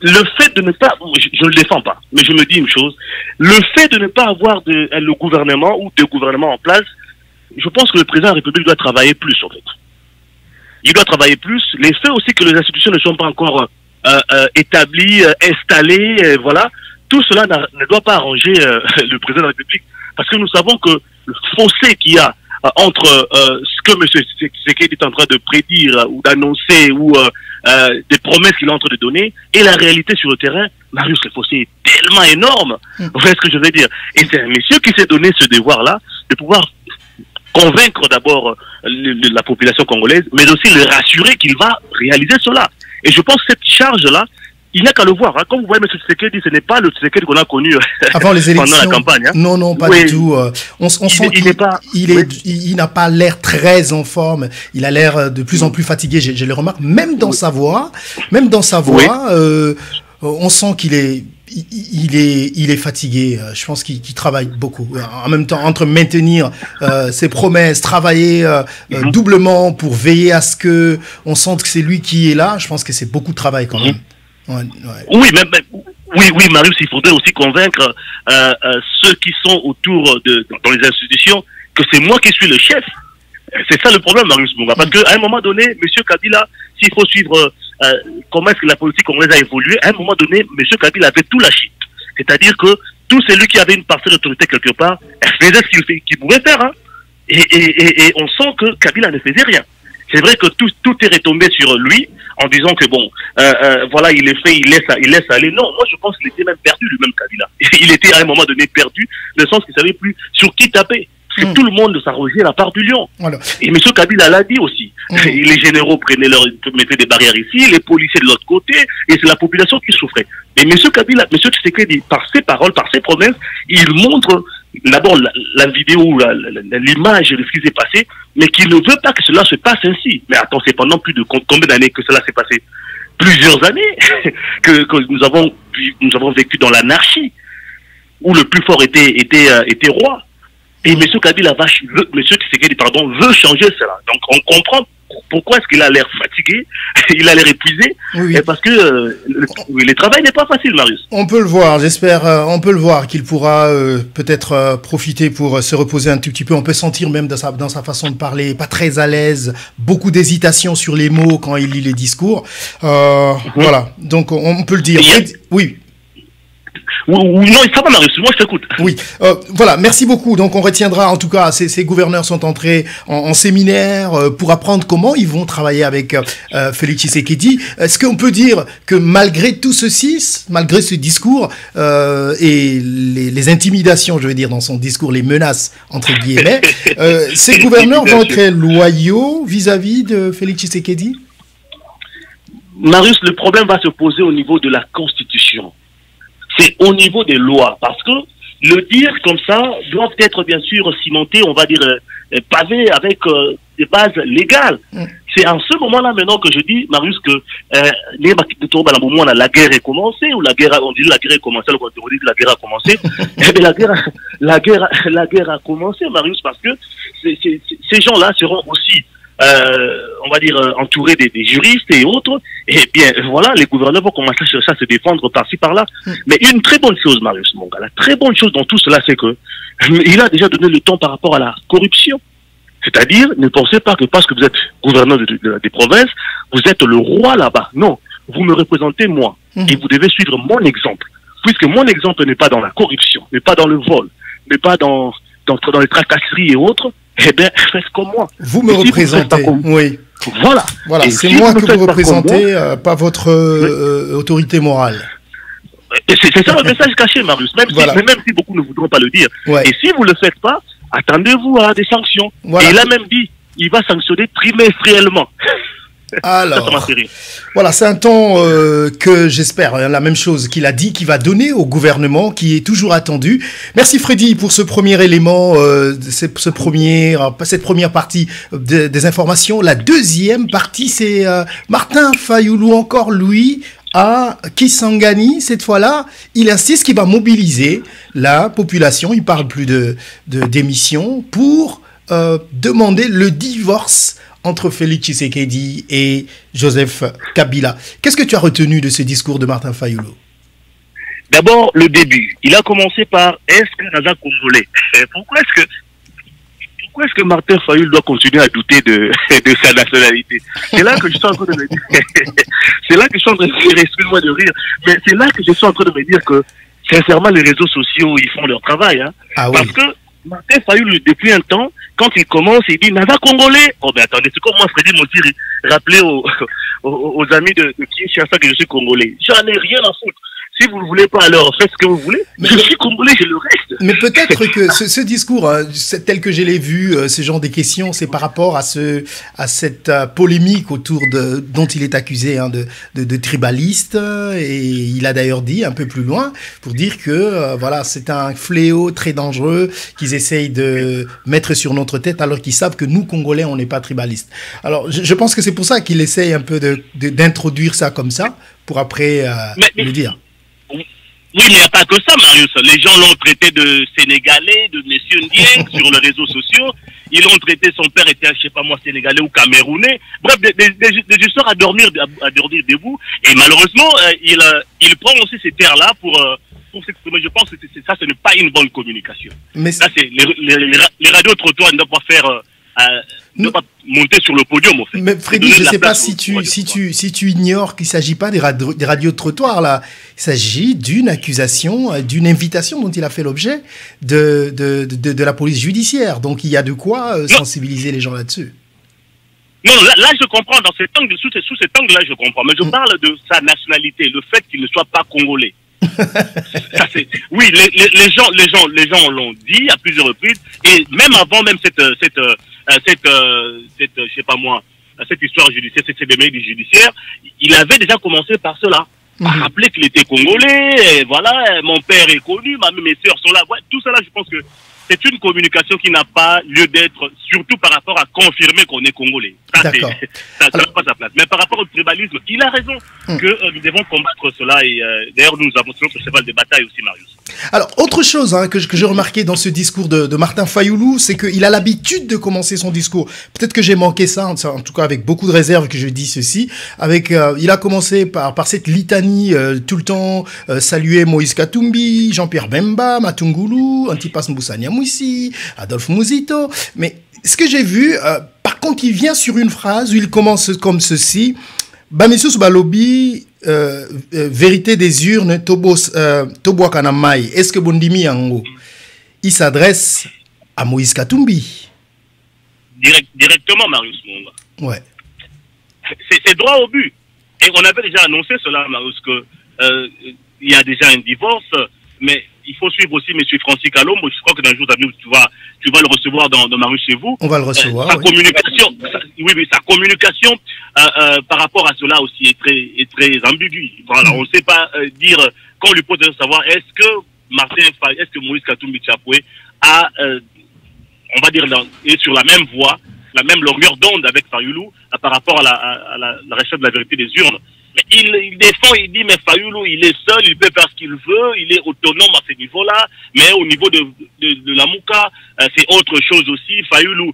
Speaker 5: le fait de ne pas, je ne le défends pas, mais je me dis une chose, le fait de ne pas avoir le gouvernement ou des gouvernements en place, je pense que le président de la République doit travailler plus, en fait. Il doit travailler plus. Les faits aussi que les institutions ne sont pas encore établies, installées, voilà. Tout cela ne doit pas arranger le président de la République, parce que nous savons que le fossé qu'il y a entre ce que M. Tshisekedi est en train de prédire ou d'annoncer ou des promesses qu'il est en train de donner et la réalité sur le terrain, Marius, le fossé est tellement énorme. Vous voyez ce que je veux dire? Et c'est un monsieur qui s'est donné ce devoir-là de pouvoir convaincre d'abord la population congolaise, mais aussi le rassurer qu'il va réaliser cela. Et je pense que cette charge-là, il n'y a qu'à le voir. Comme vous voyez, M. Tshisekedi, ce n'est pas le Tshisekedi qu'on a connu
Speaker 2: avant les élections,
Speaker 5: pendant la campagne.
Speaker 2: Non, pas du tout. On sent qu'il n'a pas l'air très en forme. Il a l'air de plus en plus fatigué, je le remarque. Même dans sa voix, on sent qu'il est fatigué. Je pense qu'il travaille beaucoup. En même temps, entre maintenir ses promesses, travailler doublement pour veiller à ce que on sente que c'est lui qui est là, je pense que c'est beaucoup de travail quand même.
Speaker 5: Oui, oui, Marius, il faudrait aussi convaincre ceux qui sont autour dans les institutions que c'est moi qui suis le chef. C'est ça le problème, Marius Munga. Parce qu'à un moment donné, M. Kabila, s'il faut suivre comment est-ce que la politique congolaise a évolué, à un moment donné, M. Kabila avait tout lâché. C'est-à-dire que tout celui qui avait une parcelle d'autorité quelque part, elle faisait ce qu'il pouvait faire. Et on sent que Kabila ne faisait rien. C'est vrai que tout est retombé sur lui en disant que bon, voilà, il est fait, il laisse aller. Non, moi je pense qu'il était même perdu lui-même, Kabila. Il était à un moment donné perdu, dans le sens qu'il ne savait plus sur qui taper. Parce que tout le monde s'arrogeait la part du lion. Voilà. Et M. Kabila l'a dit aussi. Les généraux mettaient des barrières ici, les policiers de l'autre côté, et c'est la population qui souffrait. Mais M. Kabila, M. Tshisekedi, par ses paroles, par ses promesses, il montre d'abord la vidéo, l'image de ce qui s'est passé, mais qu'il ne veut pas que cela se passe ainsi. Mais attends, c'est pendant plus de combien d'années que cela s'est passé? Plusieurs années que nous avons vécu dans l'anarchie, où le plus fort était roi. Et M. Kabila M. Tshisekedi, veut changer cela. Donc on comprend pourquoi est-ce qu'il a l'air fatigué, il a l'air épuisé, et parce que le travail n'est pas facile, Marius.
Speaker 2: On peut le voir, j'espère, on peut le voir qu'il pourra peut-être profiter pour se reposer un tout petit peu. On peut sentir même dans sa façon de parler, pas très à l'aise, beaucoup d'hésitation sur les mots quand il lit les discours. Voilà, donc on peut le dire. Oui.
Speaker 5: Non, ça va, Marius, moi je t'écoute.
Speaker 2: Oui, voilà, merci beaucoup. Donc on retiendra, en tout cas, ces gouverneurs sont entrés en séminaire pour apprendre comment ils vont travailler avec Félix Tshisekedi. Est-ce qu'on peut dire que malgré tout ceci, malgré ce discours et les intimidations, je veux dire, dans son discours, les menaces, entre guillemets, ces gouverneurs vont être loyaux vis-à-vis de Félix Tshisekedi?
Speaker 5: Marius, le problème va se poser au niveau de la Constitution. C'est au niveau des lois, parce que le dire comme ça doit être bien sûr cimenté, on va dire pavé avec des bases légales. c'est en ce moment-là maintenant que je dis, Marius, que la guerre est commencée, ou la guerre, on dit la guerre est commencée, on dit la guerre a commencé. Eh bien, la guerre a commencé, Marius, parce que ces gens-là seront aussi, on va dire, entourés des juristes et autres. Et bien, voilà, les gouverneurs vont commencer à se défendre par-ci, par-là. Mais une très bonne chose, Marius, mon gars, la très bonne chose dans tout cela, c'est que il a déjà donné le temps par rapport à la corruption. C'est-à-dire, ne pensez pas que parce que vous êtes gouverneur des provinces, vous êtes le roi là-bas. Non, vous me représentez moi. Et vous devez suivre mon exemple. Puisque mon exemple n'est pas dans la corruption, n'est pas dans le vol, n'est pas dans les tracasseries et autres, eh bien, faites comme moi.
Speaker 2: Vous me représentez, oui.
Speaker 5: Voilà.
Speaker 2: Voilà, c'est moi que vous représentez, pas votre autorité morale.
Speaker 5: C'est ça le message caché, Marius, même si beaucoup ne voudront pas le dire. Ouais. Et si vous ne le faites pas, attendez-vous à des sanctions. Voilà. Et il a même dit, il va sanctionner trimestriellement.
Speaker 2: Alors, voilà, c'est un temps que j'espère, la même chose qu'il a dit, qu'il va donner au gouvernement, qui est toujours attendu. Merci Freddy pour ce premier élément, cette première partie des informations. La deuxième partie, c'est Martin Fayoulou, encore lui, à Kisangani. Cette fois-là, il insiste qu'il va mobiliser la population, il parle plus d'émissions, pour demander le divorce entre Félix Tshisekedi et Joseph Kabila. Qu'est-ce que tu as retenu de ce discours de Martin Fayoulou?
Speaker 5: D'abord, le début. Il a commencé par « Est-ce que Naza Congolais ?» Pourquoi est-ce que Martin Fayoulou doit continuer à douter de sa nationalité? C'est là que je suis en train de me dire... c'est là que je suis en train de me dire, excuse-moi de rire, mais c'est là que je suis en train de me dire que, sincèrement, les réseaux sociaux, ils font leur travail. Hein. Ah, oui. Parce que Martin Fayoulou, depuis un temps, quand il commence, il dit Naza Congolais. Oh, mais attendez, c'est comme moi, Freddy Montiri, rappeler aux amis de Kinshasa que je suis Congolais. J'en ai rien à foutre. Si vous ne voulez pas, alors faites ce que vous voulez. Mais je suis Congolais, j'ai le reste.
Speaker 2: Mais peut-être que ce discours, tel que je l'ai vu, ce genre de questions, c'est par rapport à cette polémique autour dont il est accusé de tribaliste. Et il a d'ailleurs dit un peu plus loin pour dire que voilà, c'est un fléau très dangereux qu'ils essayent de mettre sur notre tête alors qu'ils savent que nous, Congolais, on n'est pas tribalistes. Alors, je pense que c'est pour ça qu'il essaye un peu d'introduire ça comme ça pour après le dire.
Speaker 5: Oui, mais il n'y a pas que ça, Marius. Les gens l'ont traité de Sénégalais, de Monsieur Ndieng sur les réseaux sociaux. Ils l'ont traité, son père était, je sais pas moi, Sénégalais ou Camerounais. Bref, des histoires à dormir debout. Et malheureusement, il prend aussi ces terres-là pour s'exprimer. Je pense que ça, ce n'est pas une bonne communication. Mais là, c'est les radios-trottoirs ne doivent pas faire... ne pas monter sur le podium, en fait.
Speaker 2: Mais Freddy, je ne sais pas si tu ignores qu'il ne s'agit pas des radios de trottoir, là. Il s'agit d'une accusation, d'une invitation dont il a fait l'objet de la police judiciaire. Donc, il y a de quoi sensibiliser les gens là-dessus.
Speaker 5: Non, là, je comprends. Dans cet angle, sous cet angle-là, je comprends. Mais je parle de sa nationalité, le fait qu'il ne soit pas congolais. Oui, les gens l'ont dit à plusieurs reprises, et même avant même cette je sais pas moi, cette histoire judiciaire, cette démêlée judiciaire, il avait déjà commencé par cela, à rappeler qu'il était congolais, et voilà, mon père est connu, mes sœurs sont là, ouais, tout cela, je pense que c'est une communication qui n'a pas lieu d'être, surtout par rapport à confirmer qu'on est congolais. Ça n'a pas sa place. Mais par rapport au tribalisme, il a raison que nous devons combattre cela. Et d'ailleurs, nous avons notre cheval de bataille aussi, Marius.
Speaker 2: Alors, autre chose que j'ai remarqué dans ce discours de Martin Fayoulou, c'est qu'il a l'habitude de commencer son discours. Peut-être que j'ai manqué ça, en tout cas avec beaucoup de réserve que je dis ceci. Il a commencé par cette litanie tout le temps, saluer Moïse Katumbi, Jean-Pierre Bemba, Matungulu, Antipas Mboussania Moussi, Adolphe Mouzito. Mais ce que j'ai vu, par contre, il vient sur une phrase où il commence comme ceci. Bamissous Balobi, vérité des urnes, Tobo Kanamai. Est-ce que Bondimi Yango? Il s'adresse à Moïse Katumbi.
Speaker 5: Directement, Marius Monga.
Speaker 2: Ouais.
Speaker 5: C'est droit au but. Et on avait déjà annoncé cela, Marius, que il y a déjà un divorce, mais il faut suivre aussi M. Francis Kalombo. Je crois que dans le jour d'avenir, tu vas le recevoir dans Marius chez vous.
Speaker 2: On va le recevoir.
Speaker 5: Sa communication, sa communication par rapport à cela aussi est très ambiguë. Voilà, on ne sait pas dire, quand on lui pose de savoir, est-ce que Moïse Katumbi Tchapoué a, on va dire, est sur la même voie la même longueur d'onde avec Fayoulou par rapport à la recherche de la vérité des urnes. Mais il défend, il dit, mais Fayoulou, il est seul, il peut faire ce qu'il veut, il est autonome à ce niveau-là, mais au niveau de la Mouka, c'est autre chose aussi. Fayoulou,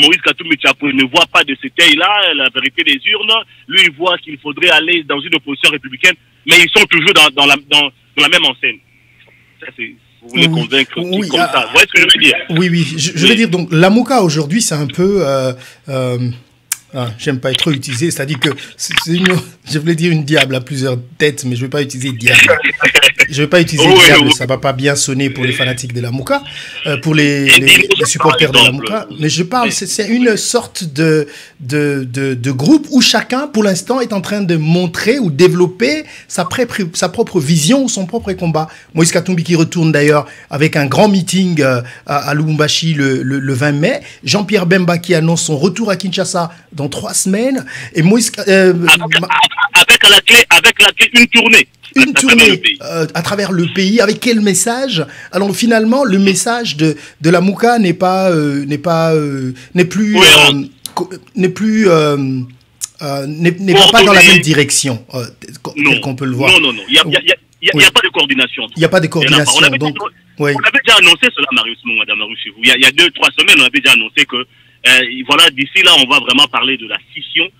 Speaker 5: Moïse Katumbi Tchapoué ne voit pas de ce taille-là, la vérité des urnes. Lui, il voit qu'il faudrait aller dans une opposition républicaine, mais ils sont toujours dans la même enseigne. Ça, c'est... Vous voulez convaincre comme ça. Vous voyez ce que je veux dire?
Speaker 2: Oui. Je veux dire, donc, la Mouka aujourd'hui, c'est un peu... j'aime pas être utilisé, c'est-à-dire que je voulais dire une diable à plusieurs têtes, mais je vais pas utiliser diable. Je vais pas utiliser diable, ça va pas bien sonner pour les fanatiques de la Mouka, pour les supporters de la Mouka. Mais je parle, c'est une sorte de groupe où chacun, pour l'instant, est en train de montrer ou développer sa propre vision ou son propre combat. Moïse Katumbi qui retourne d'ailleurs avec un grand meeting à Lubumbashi le 20 mai. Jean-Pierre Bemba qui annonce son retour à Kinshasa dans 3 semaines. Et Moïse...
Speaker 5: avec la clé, une tournée.
Speaker 2: À travers le pays. Avec quel message? Alors finalement, le message de la Mouka n'est pas pas dans la même direction qu'on peut le voir.
Speaker 5: Non. Il n'y a pas de coordination.
Speaker 2: Il n'y a pas de coordination.
Speaker 5: On avait déjà annoncé cela, Marius Mouada, chez vous. Il y a 2-3 semaines, on avait déjà annoncé que voilà, d'ici là, on va vraiment parler de la scission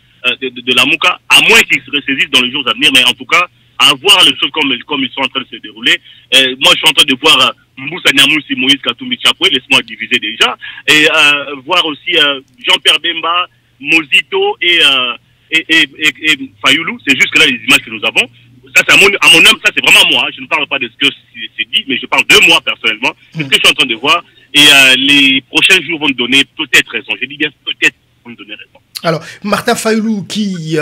Speaker 5: de la Mouka, à moins qu'ils se ressaisissent dans les jours à venir, mais en tout cas, à voir les choses comme ils sont en train de se dérouler. Moi, je suis en train de voir Mboussa Niamoussi, Moïse Katumbi Tchapoué, laisse-moi diviser déjà, et voir aussi Jean-Pierre Bemba, Mozito et Fayoulou. C'est juste que là, les images que nous avons, ça, c'est à mon âme, ça, c'est vraiment moi. Je ne parle pas de ce que c'est dit, mais je parle de moi, personnellement. C'est ce que je suis en train de voir. Et les prochains jours vont nous donner peut-être raison. Je dis bien peut-être vont nous donner raison.
Speaker 2: Alors, Martin Fayoulou qui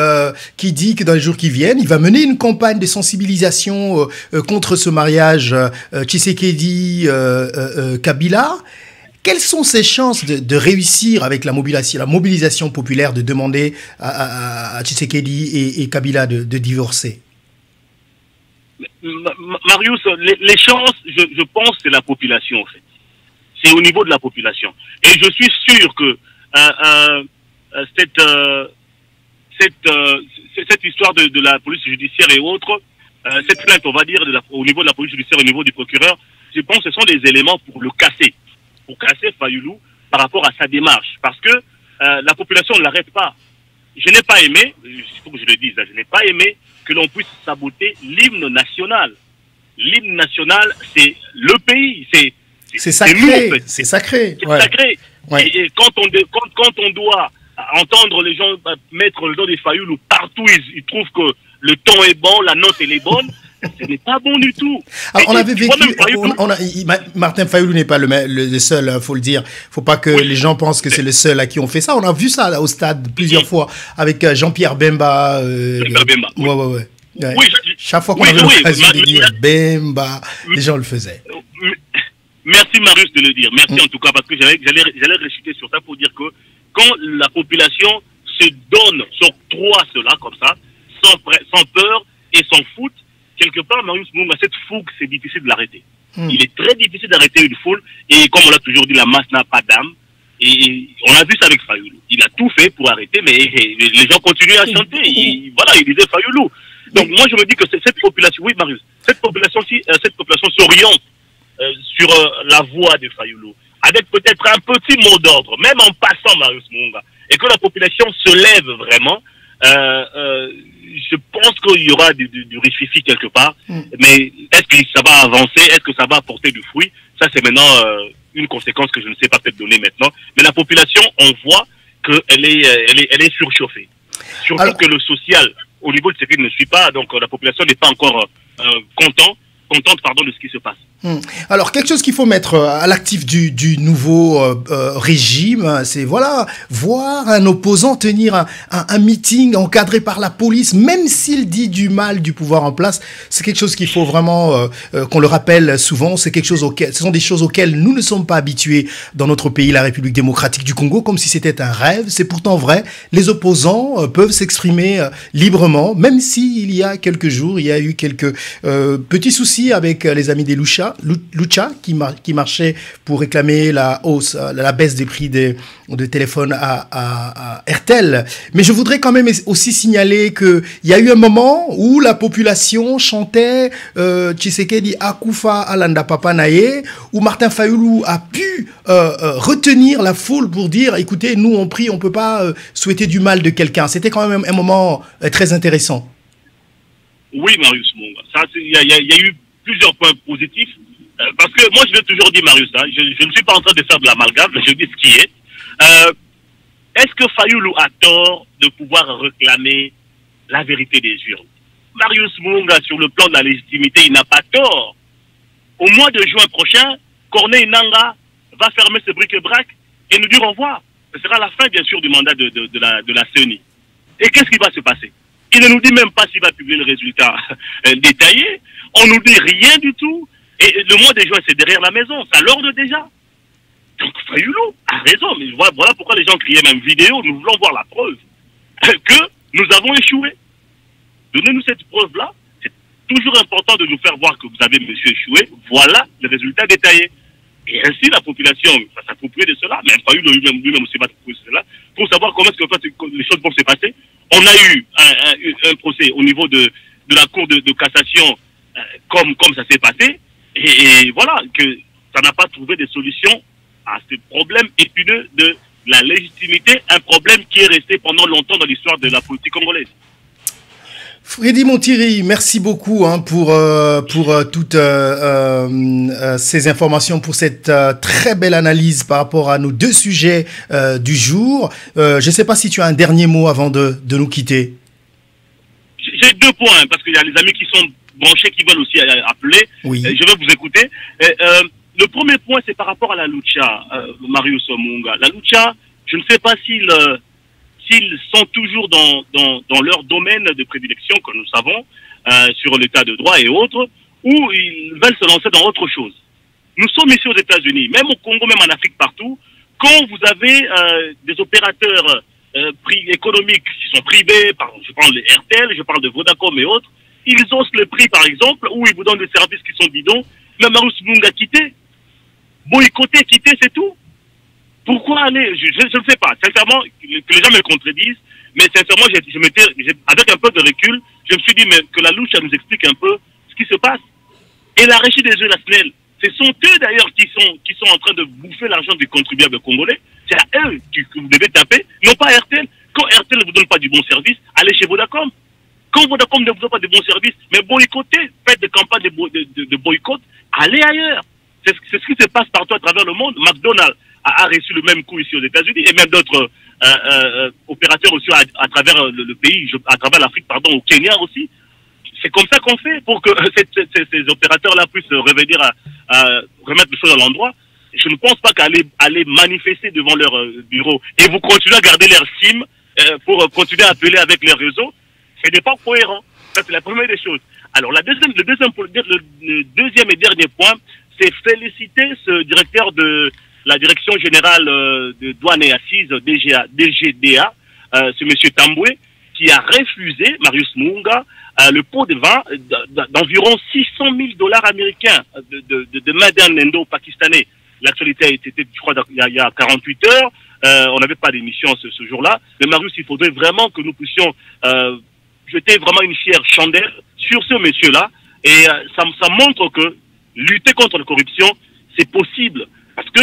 Speaker 2: dit que dans les jours qui viennent, il va mener une campagne de sensibilisation contre ce mariage Tshisekedi-Kabila. Quelles sont ses chances de réussir avec la mobilisation populaire, de demander à Tshisekedi et Kabila de divorcer?
Speaker 5: Marius, les chances, je pense, c'est la population, en fait. C'est au niveau de la population. Et je suis sûr que cette histoire de la police judiciaire et autres, cette plainte, on va dire, au niveau de la police judiciaire, au niveau du procureur, je pense que ce sont des éléments pour le casser. Pour casser Fayoulou par rapport à sa démarche. Parce que la population ne l'arrête pas. Je n'ai pas aimé, il faut que je le dise, je n'ai pas aimé que l'on puisse saboter l'hymne national. L'hymne national, c'est le pays,
Speaker 2: c'est sacré,
Speaker 5: nous, en fait.
Speaker 2: C'est sacré.
Speaker 5: C'est sacré. Ouais. Et quand on doit entendre les gens mettre le nom des Fayoulou partout, ils trouvent que le ton est bon, la note elle est bonne. Ce n'est pas bon du tout.
Speaker 2: Alors, on avait vécu. Martin Fayoulou n'est pas le seul, hein, faut le dire. Faut pas que les gens pensent que c'est le seul à qui on fait ça. On a vu ça là, au stade plusieurs fois avec Jean-Pierre Bemba.
Speaker 5: Bemba.
Speaker 2: Ouais.
Speaker 5: Oui,
Speaker 2: chaque fois qu'on avait l'occasion de dire Bemba, les gens le faisaient.
Speaker 5: Merci Marius de le dire. Merci en tout cas, parce que j'allais réciter sur ça pour dire que quand la population se donne, s'octroie cela comme ça, sans peur et sans foot, quelque part, Marius Munga, cette fougue, c'est difficile de l'arrêter. Il est très difficile d'arrêter une foule, et comme on l'a toujours dit, la masse n'a pas d'âme, et on a vu ça avec Fayoulou. Il a tout fait pour arrêter, mais les gens continuent à chanter. Il disait Fayoulou. Donc moi, je me dis que cette population, oui Marius, cette population s'oriente sur la voie de Fayoulou, avec peut-être un petit mot d'ordre, même en passant Marius Munga, et que la population se lève vraiment. Je pense qu'il y aura du rififi quelque part, mais est-ce que ça va avancer, est-ce que ça va apporter du fruit? Ça, c'est maintenant une conséquence que je ne sais pas peut-être donner maintenant. Mais la population, on voit qu'elle est surchauffée. Surtout que le social, au niveau de ce qui ne suit pas, donc la population n'est pas encore contente de ce qui se passe.
Speaker 2: Alors, quelque chose qu'il faut mettre à l'actif du nouveau régime, c'est voir un opposant tenir un meeting encadré par la police, même s'il dit du mal du pouvoir en place. C'est quelque chose qu'il faut vraiment qu'on le rappelle souvent. C'est quelque chose ce sont des choses auxquelles nous ne sommes pas habitués dans notre pays, la République démocratique du Congo, comme si c'était un rêve. C'est pourtant vrai. Les opposants peuvent s'exprimer librement, même s'il y a quelques jours, il y a eu quelques petits soucis avec les amis des Loucha. Lucha qui marchait pour réclamer la hausse, la baisse des prix de téléphone à RTL. Mais je voudrais quand même aussi signaler qu'il y a eu un moment où la population chantait Tshisekedi Akufa Alanda Papa Naye, où Martin Fayoulou a pu retenir la foule pour dire, écoutez, nous on prie, on peut pas souhaiter du mal de quelqu'un. C'était quand même un moment très intéressant. Oui,
Speaker 5: Marius Munga. Il y a eu plusieurs points positifs. Parce que moi, je vais toujours dire, Marius, hein, je ne suis pas en train de faire de l'amalgame, je dis ce qui est. Est-ce que Fayoulou a tort de pouvoir réclamer la vérité des urnes? Marius Munga, sur le plan de la légitimité, il n'a pas tort. Au mois de juin prochain, Corneille Nangaa va fermer ce bric-et-brac et nous dire au revoir. Ce sera la fin, bien sûr, du mandat de la CENI. Et qu'est-ce qui va se passer? Il ne nous dit même pas s'il va publier le résultat détaillé. On ne nous dit rien du tout. Et le mois de juin, c'est derrière la maison. Ça l'ordre déjà. Donc Fayoulou a raison. Mais voilà pourquoi les gens criaient même vidéo. Nous voulons voir la preuve que nous avons échoué. Donnez-nous cette preuve-là. C'est toujours important de nous faire voir que vous avez, monsieur, échoué. Voilà le résultat détaillé. Et ainsi, la population va s'approprier de cela. Même Fayoulou lui-même aussi va s'approprier de cela. Pour savoir comment est-ce que les choses vont se passer. On a eu un procès au niveau de la Cour de cassation comme ça s'est passé. Et voilà, que ça n'a pas trouvé de solution à ce problème épineux de la légitimité, un problème qui est resté pendant longtemps dans l'histoire de la politique congolaise.
Speaker 2: Freddy Montiri, merci beaucoup pour toutes ces informations, pour cette très belle analyse par rapport à nos deux sujets du jour. Je ne sais pas si tu as un dernier mot avant de nous quitter.
Speaker 5: J'ai deux points, parce qu'il y a les amis qui sont branchés, qui veulent aussi appeler. Oui. Je vais vous écouter. Le premier point, c'est par rapport à la Lucha, Marius Munga. La Lucha, je ne sais pas s'ils sont toujours dans leur domaine de prédilection, que nous savons, sur l'état de droit et autres, ou ils veulent se lancer dans autre chose. Nous sommes ici aux États-Unis, même au Congo, même en Afrique, partout. Quand vous avez des opérateurs économiques qui sont privés, je parle de RTL, je parle de Vodacom et autres, ils osent le prix, par exemple, ou ils vous donnent des services qui sont bidons. Mais Marius Munga, quitter, boycotter, quitter, c'est tout. Pourquoi aller? Je ne sais pas. Sincèrement, que les gens me contredisent, mais sincèrement, avec un peu de recul, je me suis dit mais que la louche, ça nous explique un peu ce qui se passe. Et la régie des œufs, la SNEL, ce sont eux d'ailleurs qui sont en train de bouffer l'argent du contribuable congolais. C'est à eux que vous devez taper, non pas RTL. Quand RTL ne vous donne pas du bon service, allez chez Vodacom. Quand Vodacom ne vous donne pas de bons services, mais boycottez, faites des campagnes de boycott, allez ailleurs. C'est ce qui se passe partout à travers le monde. McDonald's a reçu le même coup ici aux États-Unis et même d'autres opérateurs aussi à travers le pays, à travers l'Afrique, pardon, au Kenya aussi. C'est comme ça qu'on fait pour que ces opérateurs-là puissent revenir à remettre les choses à l'endroit. Je ne pense pas qu'aller manifester devant leur bureau et vous continuez à garder leur SIM pour continuer à appeler avec leurs réseaux, ce n'est pas cohérent. Ça, c'est la première des choses. Alors, le deuxième et dernier point, c'est féliciter ce directeur de la Direction Générale de Douane et Assises, DGDA, ce monsieur Tamboué, qui a refusé, Marius Munga, le pot de vin d'environ 600 000 $ américains de Madan indo-pakistanais. L'actualité a été, je crois, il y a 48 heures. On n'avait pas d'émission ce jour-là. Mais Marius, il faudrait vraiment que nous puissions jeter vraiment une fière chandelle sur ce monsieur-là. Et ça montre que lutter contre la corruption, c'est possible. Parce que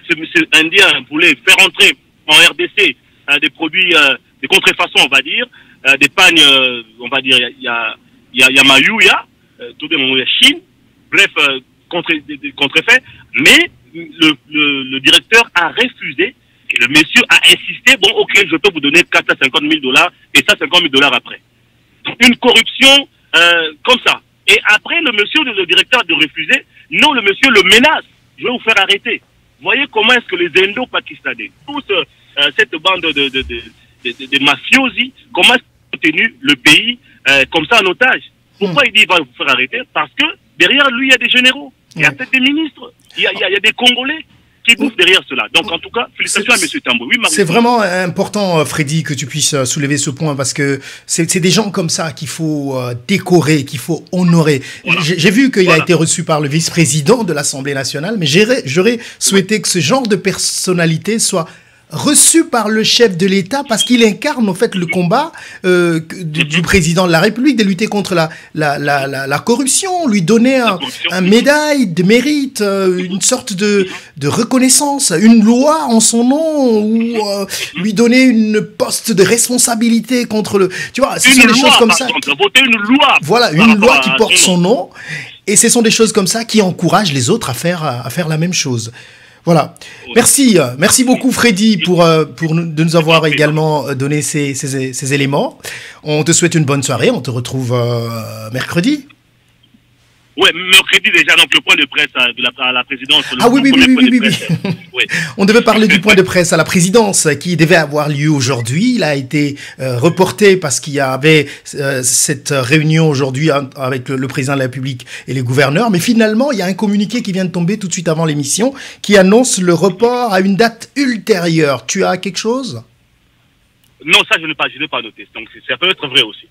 Speaker 5: ce monsieur indien voulait faire entrer en RDC des produits de contrefaçon, on va dire, des pagnes, on va dire, il y a Mayuya, tout de même Chine, bref, contrefaits, mais le directeur a refusé et le monsieur a insisté, bon ok, je peux vous donner 450 000 $ et ça 50 000 $ après. Une corruption comme ça. Et après, le directeur de refuser, non, le monsieur le menace. Je vais vous faire arrêter. Voyez comment est-ce que les Indo-Pakistanais, toute cette bande de mafiosi, comment est-ce qu'ils ont tenu le pays comme ça en otage. Pourquoi il dit qu'il va vous faire arrêter? Parce que derrière lui, il y a des généraux, il y a peut-être des ministres, il y a des Congolais qui bouffe derrière cela. Donc, en tout cas, félicitations à M. Tambo. Oui,
Speaker 2: c'est vraiment important, Freddy, que tu puisses soulever ce point parce que c'est des gens comme ça qu'il faut décorer, qu'il faut honorer. Voilà. J'ai vu qu'il a été reçu par le vice-président de l'Assemblée nationale, mais j'aurais souhaité que ce genre de personnalité soit reçu par le chef de l'État parce qu'il incarne en fait le combat du président de la République de lutter contre la corruption, lui donner un médaille de mérite, une sorte de reconnaissance, une loi en son nom ou lui donner une poste de responsabilité contre le... Tu vois, ce sont des choses comme ça.
Speaker 5: Voter une loi.
Speaker 2: Voilà, une loi qui porte son nom et ce sont des choses comme ça qui encouragent les autres à faire la même chose. Voilà. Merci beaucoup Freddy de nous avoir également donné ces éléments. On te souhaite une bonne soirée. On te retrouve mercredi.
Speaker 5: Oui, mercredi déjà, donc le point de presse de la présidence.
Speaker 2: Ah oui. Oui. On devait parler du point de presse à la présidence qui devait avoir lieu aujourd'hui. Il a été reporté parce qu'il y avait cette réunion aujourd'hui avec le président de la République et les gouverneurs. Mais finalement, il y a un communiqué qui vient de tomber tout de suite avant l'émission qui annonce le report à une date ultérieure. Tu as quelque chose?
Speaker 5: Non, ça je n'ai pas noté. Donc ça peut être vrai aussi.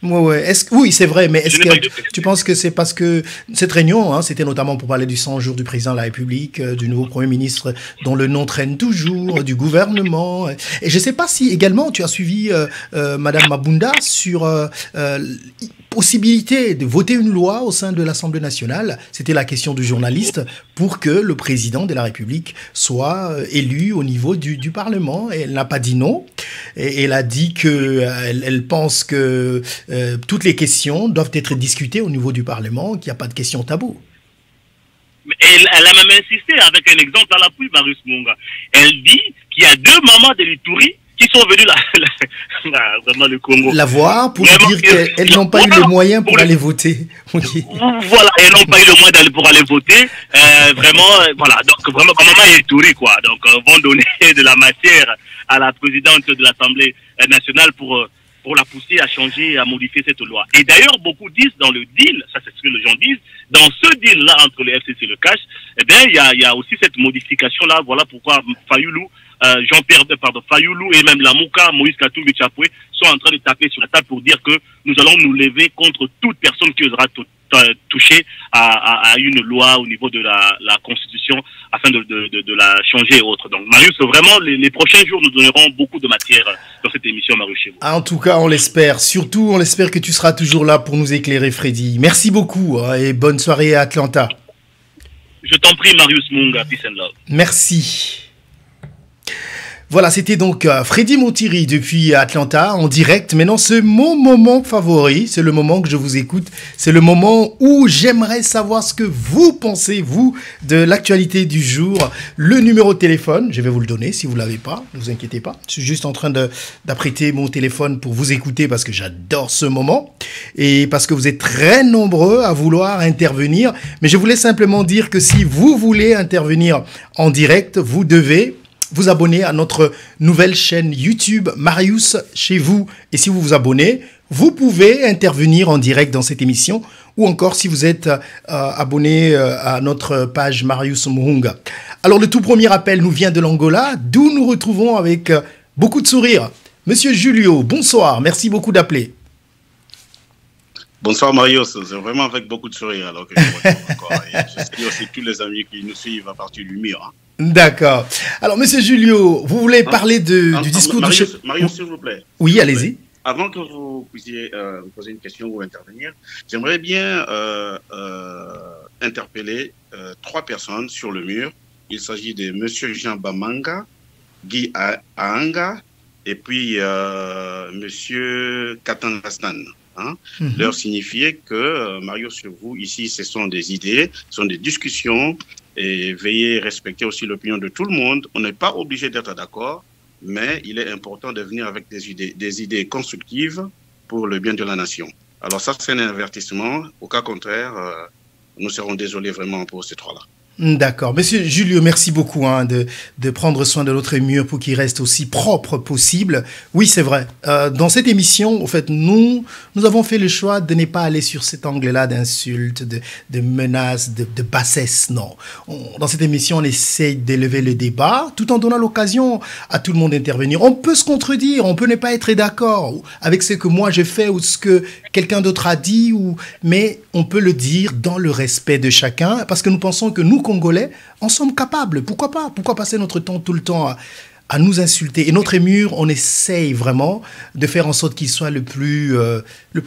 Speaker 2: Ouais. Oui, c'est vrai, mais est-ce que tu penses que c'est parce que cette réunion, c'était notamment pour parler du 100 jours du président de la République, du nouveau Premier ministre dont le nom traîne toujours, du gouvernement. Et je ne sais pas si également tu as suivi Madame Mabunda sur possibilité de voter une loi au sein de l'Assemblée nationale. C'était la question du journaliste pour que le président de la République soit élu au niveau du Parlement. Et elle n'a pas dit non. Et elle a dit qu'elle pense que toutes les questions doivent être discutées au niveau du Parlement, qu'il n'y a pas de questions taboues.
Speaker 5: Elle a même insisté avec un exemple à l'appui, Marius Munga. Elle dit qu'il y a 2 mamans de l'Ituri qui sont venus vraiment le Congo.
Speaker 2: La voir pour vraiment, dire qu'elles n'ont pas eu les moyens pour aller voter. Okay.
Speaker 5: Voilà, elles n'ont pas eu le moyen pour aller voter. Vraiment, voilà. Donc, vraiment, maman est Ituri, quoi. Donc, vont donner de la matière à la présidente de l'Assemblée nationale pour la pousser à changer, à modifier cette loi. Et d'ailleurs, beaucoup disent dans le deal, ça c'est ce que les gens disent, dans ce deal-là entre le FCC et le CACH, eh bien, il y a aussi cette modification-là. Voilà pourquoi Fayoulou, Fayoulou et même Lamouka, Moïse Katumbi Chapoué sont en train de taper sur la table pour dire que nous allons nous lever contre toute personne qui osera toucher à une loi au niveau de la Constitution afin de la changer et autres. Donc Marius, vraiment, les prochains jours nous donneront beaucoup de matière dans cette émission, Marius, chez vous.
Speaker 2: En tout cas, on l'espère. Surtout, on espère que tu seras toujours là pour nous éclairer, Freddy. Merci beaucoup et bonne soirée à Atlanta.
Speaker 5: Je t'en prie, Marius Munga. Peace and love.
Speaker 2: Merci. Voilà, c'était donc Freddy Montiri depuis Atlanta en direct. Maintenant, c'est mon moment favori. C'est le moment que je vous écoute. C'est le moment où j'aimerais savoir ce que vous pensez, vous, de l'actualité du jour. Le numéro de téléphone, je vais vous le donner si vous ne l'avez pas. Ne vous inquiétez pas. Je suis juste en train d'apprêter mon téléphone pour vous écouter parce que j'adore ce moment et parce que vous êtes très nombreux à vouloir intervenir. Mais je voulais simplement dire que si vous voulez intervenir en direct, vous devez vous abonner à notre nouvelle chaîne YouTube Marius chez vous. Et si vous vous abonnez, vous pouvez intervenir en direct dans cette émission ou encore si vous êtes abonné à notre page Marius Muhunga. Alors le tout premier appel nous vient de l'Angola, d'où nous retrouvons avec beaucoup de sourire. Monsieur Julio, bonsoir, merci beaucoup d'appeler.
Speaker 6: Bonsoir Marius, c'est vraiment avec beaucoup de sourire alors que je encore. Et je salue aussi tous les amis qui nous suivent à partir du mur.
Speaker 2: D'accord. Alors, Monsieur Julio, vous voulez parler du discours
Speaker 6: Marius,
Speaker 2: de...
Speaker 6: Marius, s'il vous plaît.
Speaker 2: Oui, allez-y.
Speaker 6: Avant que vous puissiez me poser une question ou intervenir, j'aimerais bien interpeller 3 personnes sur le mur. Il s'agit de Monsieur Jean Bamanga, Guy Aanga et puis Monsieur Katangastan. Leur signifier que, Marius, sur vous, ici, ce sont des idées, ce sont des discussions, et veillez à respecter aussi l'opinion de tout le monde. On n'est pas obligé d'être d'accord, mais il est important de venir avec des idées constructives pour le bien de la nation. Alors ça, c'est un avertissement. Au cas contraire, nous serons désolés vraiment pour ces 3-là.
Speaker 2: D'accord. Monsieur Julio, merci beaucoup de prendre soin de notre mur pour qu'il reste aussi propre possible. Oui, c'est vrai. Dans cette émission, en fait, nous avons fait le choix de ne pas aller sur cet angle-là d'insultes, de menaces, de bassesse. Non. Dans cette émission, on essaye d'élever le débat tout en donnant l'occasion à tout le monde d'intervenir. On peut se contredire, on peut ne pas être d'accord avec ce que moi j'ai fait ou ce que quelqu'un d'autre a dit, mais on peut le dire dans le respect de chacun parce que nous pensons que nous, Congolais, en sommes capables. Pourquoi pas? Pourquoi passer notre temps tout le temps à nous insulter? Et notre mur, on essaye vraiment de faire en sorte qu'il soit le plus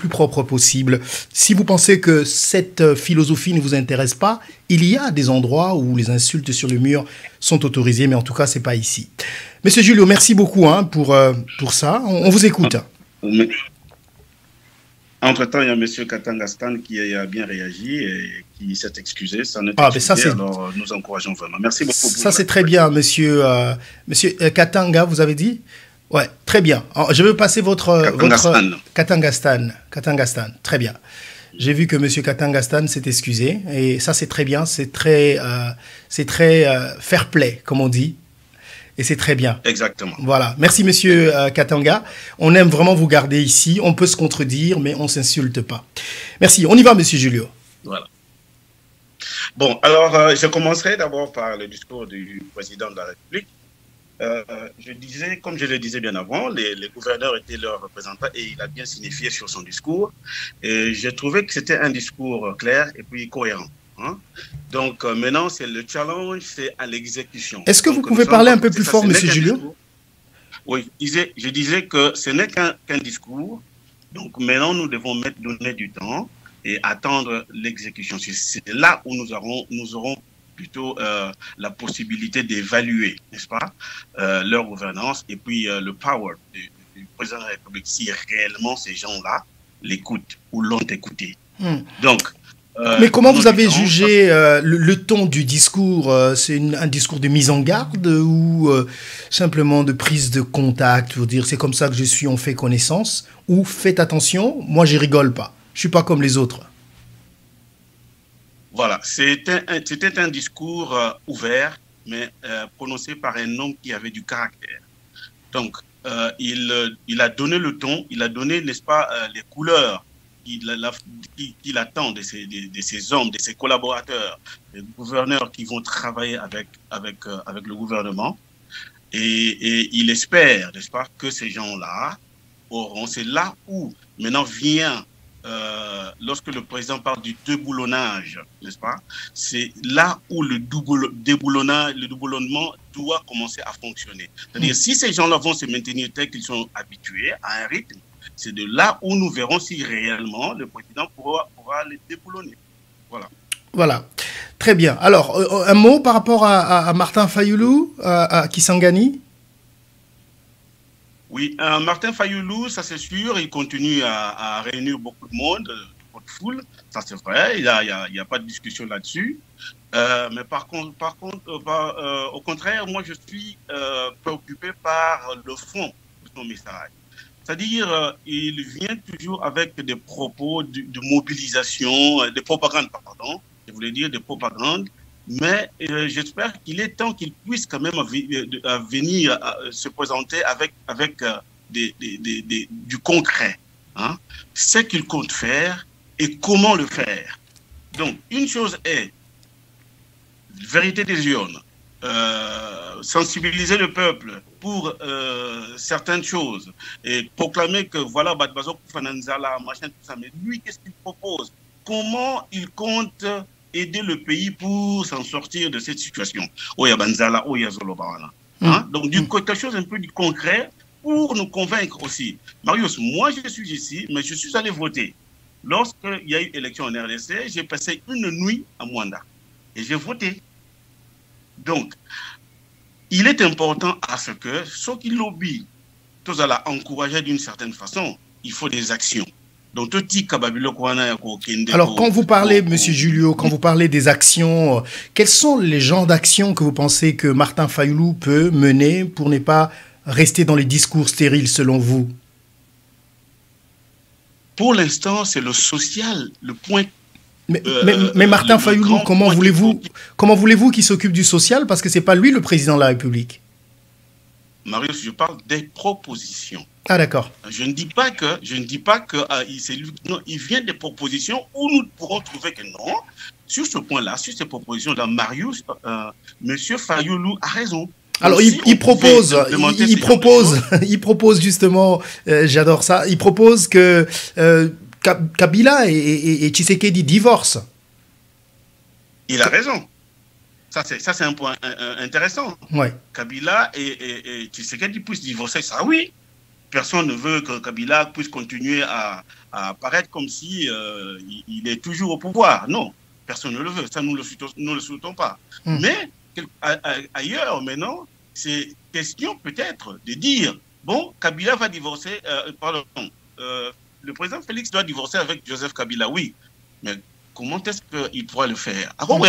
Speaker 2: propre possible. Si vous pensez que cette philosophie ne vous intéresse pas, il y a des endroits où les insultes sur le mur sont autorisées, mais en tout cas, c'est pas ici. Monsieur Julio, merci beaucoup pour ça. On vous écoute.
Speaker 6: Entre-temps, il y a M. Katanga Stan qui a bien réagi et qui s'est excusé. Alors, nous encourageons vraiment. Merci beaucoup.
Speaker 2: Ça, c'est très bien, monsieur Katanga, vous avez dit? Ouais, très bien. Alors, je vais passer Katanga Stan. Très bien. J'ai vu que M. Katanga Stan s'est excusé. Et ça, c'est très bien. C'est très fair play, comme on dit. Et c'est très bien.
Speaker 6: Exactement.
Speaker 2: Voilà. Merci, monsieur Katanga. On aime vraiment vous garder ici. On peut se contredire, mais on ne s'insulte pas. Merci. On y va, monsieur Julio.
Speaker 6: Voilà. Bon, alors, je commencerai d'abord par le discours du président de la République. Je disais, comme je le disais bien avant, les gouverneurs étaient leurs représentants et il a bien signifié sur son discours. Et j'ai trouvé que c'était un discours clair et puis cohérent. Donc maintenant, c'est le challenge, c'est à l'exécution.
Speaker 2: Est-ce que vous pouvez parler un peu plus fort, monsieur Julio?
Speaker 6: Oui, je disais que ce n'est qu'un discours. Donc maintenant, nous devons donner du temps et attendre l'exécution. C'est là où nous aurons plutôt la possibilité d'évaluer, n'est-ce pas, leur gouvernance et puis le power du président de la République, si réellement ces gens-là l'écoutent ou l'ont écouté. Donc,
Speaker 2: mais comment vous avez jugé le ton du discours? C'est un discours de mise en garde ou simplement de prise de contact? Pour dire c'est comme ça que je suis, on fait connaissance? Ou faites attention, moi je rigole pas, je suis pas comme les autres.
Speaker 6: Voilà, c'était un discours ouvert, mais prononcé par un homme qui avait du caractère. Donc, il a donné le ton, il a donné, n'est-ce pas, les couleurs qu'il attend de ces hommes, de ses collaborateurs, des gouverneurs qui vont travailler avec le gouvernement. Et il espère, n'est-ce pas, que ces gens-là auront. C'est là où maintenant vient, lorsque le président parle du déboulonnage, n'est-ce pas, c'est là où le déboulonnement doit commencer à fonctionner. C'est-à-dire, si ces gens-là vont se maintenir tels qu'ils sont habitués à un rythme, c'est de là où nous verrons si réellement le président pourra les déboulonner. Voilà.
Speaker 2: Voilà. Très bien. Alors, un mot par rapport à Martin Fayulu, à Kisangani?
Speaker 6: Oui, Martin Fayulu, ça c'est sûr, il continue à réunir beaucoup de monde, beaucoup de foule, ça c'est vrai, il n'y a pas de discussion là-dessus. Mais par contre, au contraire, moi je suis préoccupé par le fond de son message. C'est-à-dire, il vient toujours avec des propos de mobilisation, de propagande, pardon, je voulais dire de propagande, mais j'espère qu'il est temps qu'il puisse quand même venir se présenter avec du concret. Hein, ce qu'il compte faire et comment le faire. Donc, une chose est, vérité des urnes, sensibiliser le peuple pour certaines choses et proclamer que voilà, Badbazo Fananzala, machin, tout ça. Mais lui, qu'est-ce qu'il propose? Comment il compte aider le pays pour s'en sortir de cette situation? Oya Banzala, Oya Zolobana. Donc, quelque chose un peu du concret pour nous convaincre aussi. Marius, moi, je suis ici, mais je suis allé voter. Lorsqu'il y a eu élection en RDC, j'ai passé une nuit à Mwanda et j'ai voté. Donc, il est important à ce que ceux qui lobbyent, tous à la encourager d'une certaine façon, il faut des actions. Donc,
Speaker 2: alors, quand vous parlez, monsieur Julio, quand vous parlez des actions, quels sont les genres d'actions que vous pensez que Martin Fayulu peut mener pour ne pas rester dans les discours stériles selon vous?
Speaker 6: Pour l'instant, c'est le social, le point
Speaker 2: Mais Martin Fayoulou, comment voulez-vous qu'il s'occupe du social, parce que c'est pas lui le président de la République?
Speaker 6: Marius, je parle des propositions.
Speaker 2: Ah d'accord.
Speaker 6: Je ne dis pas que c'est lui. Non, il vient des propositions où nous pourrons trouver que non. Sur ce point-là, sur ces propositions-là, Marius, Monsieur Fayoulou a raison.
Speaker 2: Alors il propose justement, j'adore ça. Il propose que Kabila et Tshisekedi divorcent.
Speaker 6: Il a raison. Ça c'est un point intéressant.
Speaker 2: Ouais.
Speaker 6: Kabila et Tshisekedi puissent divorcer, ça oui. Personne ne veut que Kabila puisse continuer à apparaître comme si il est toujours au pouvoir. Non, personne ne le veut. Ça, nous ne le souhaitons pas. Mais ailleurs, maintenant, c'est question peut-être de dire, bon, Kabila va divorcer, le président Félix doit divorcer avec Joseph Kabila, oui. Mais comment est-ce qu'il pourra le faire? À quoi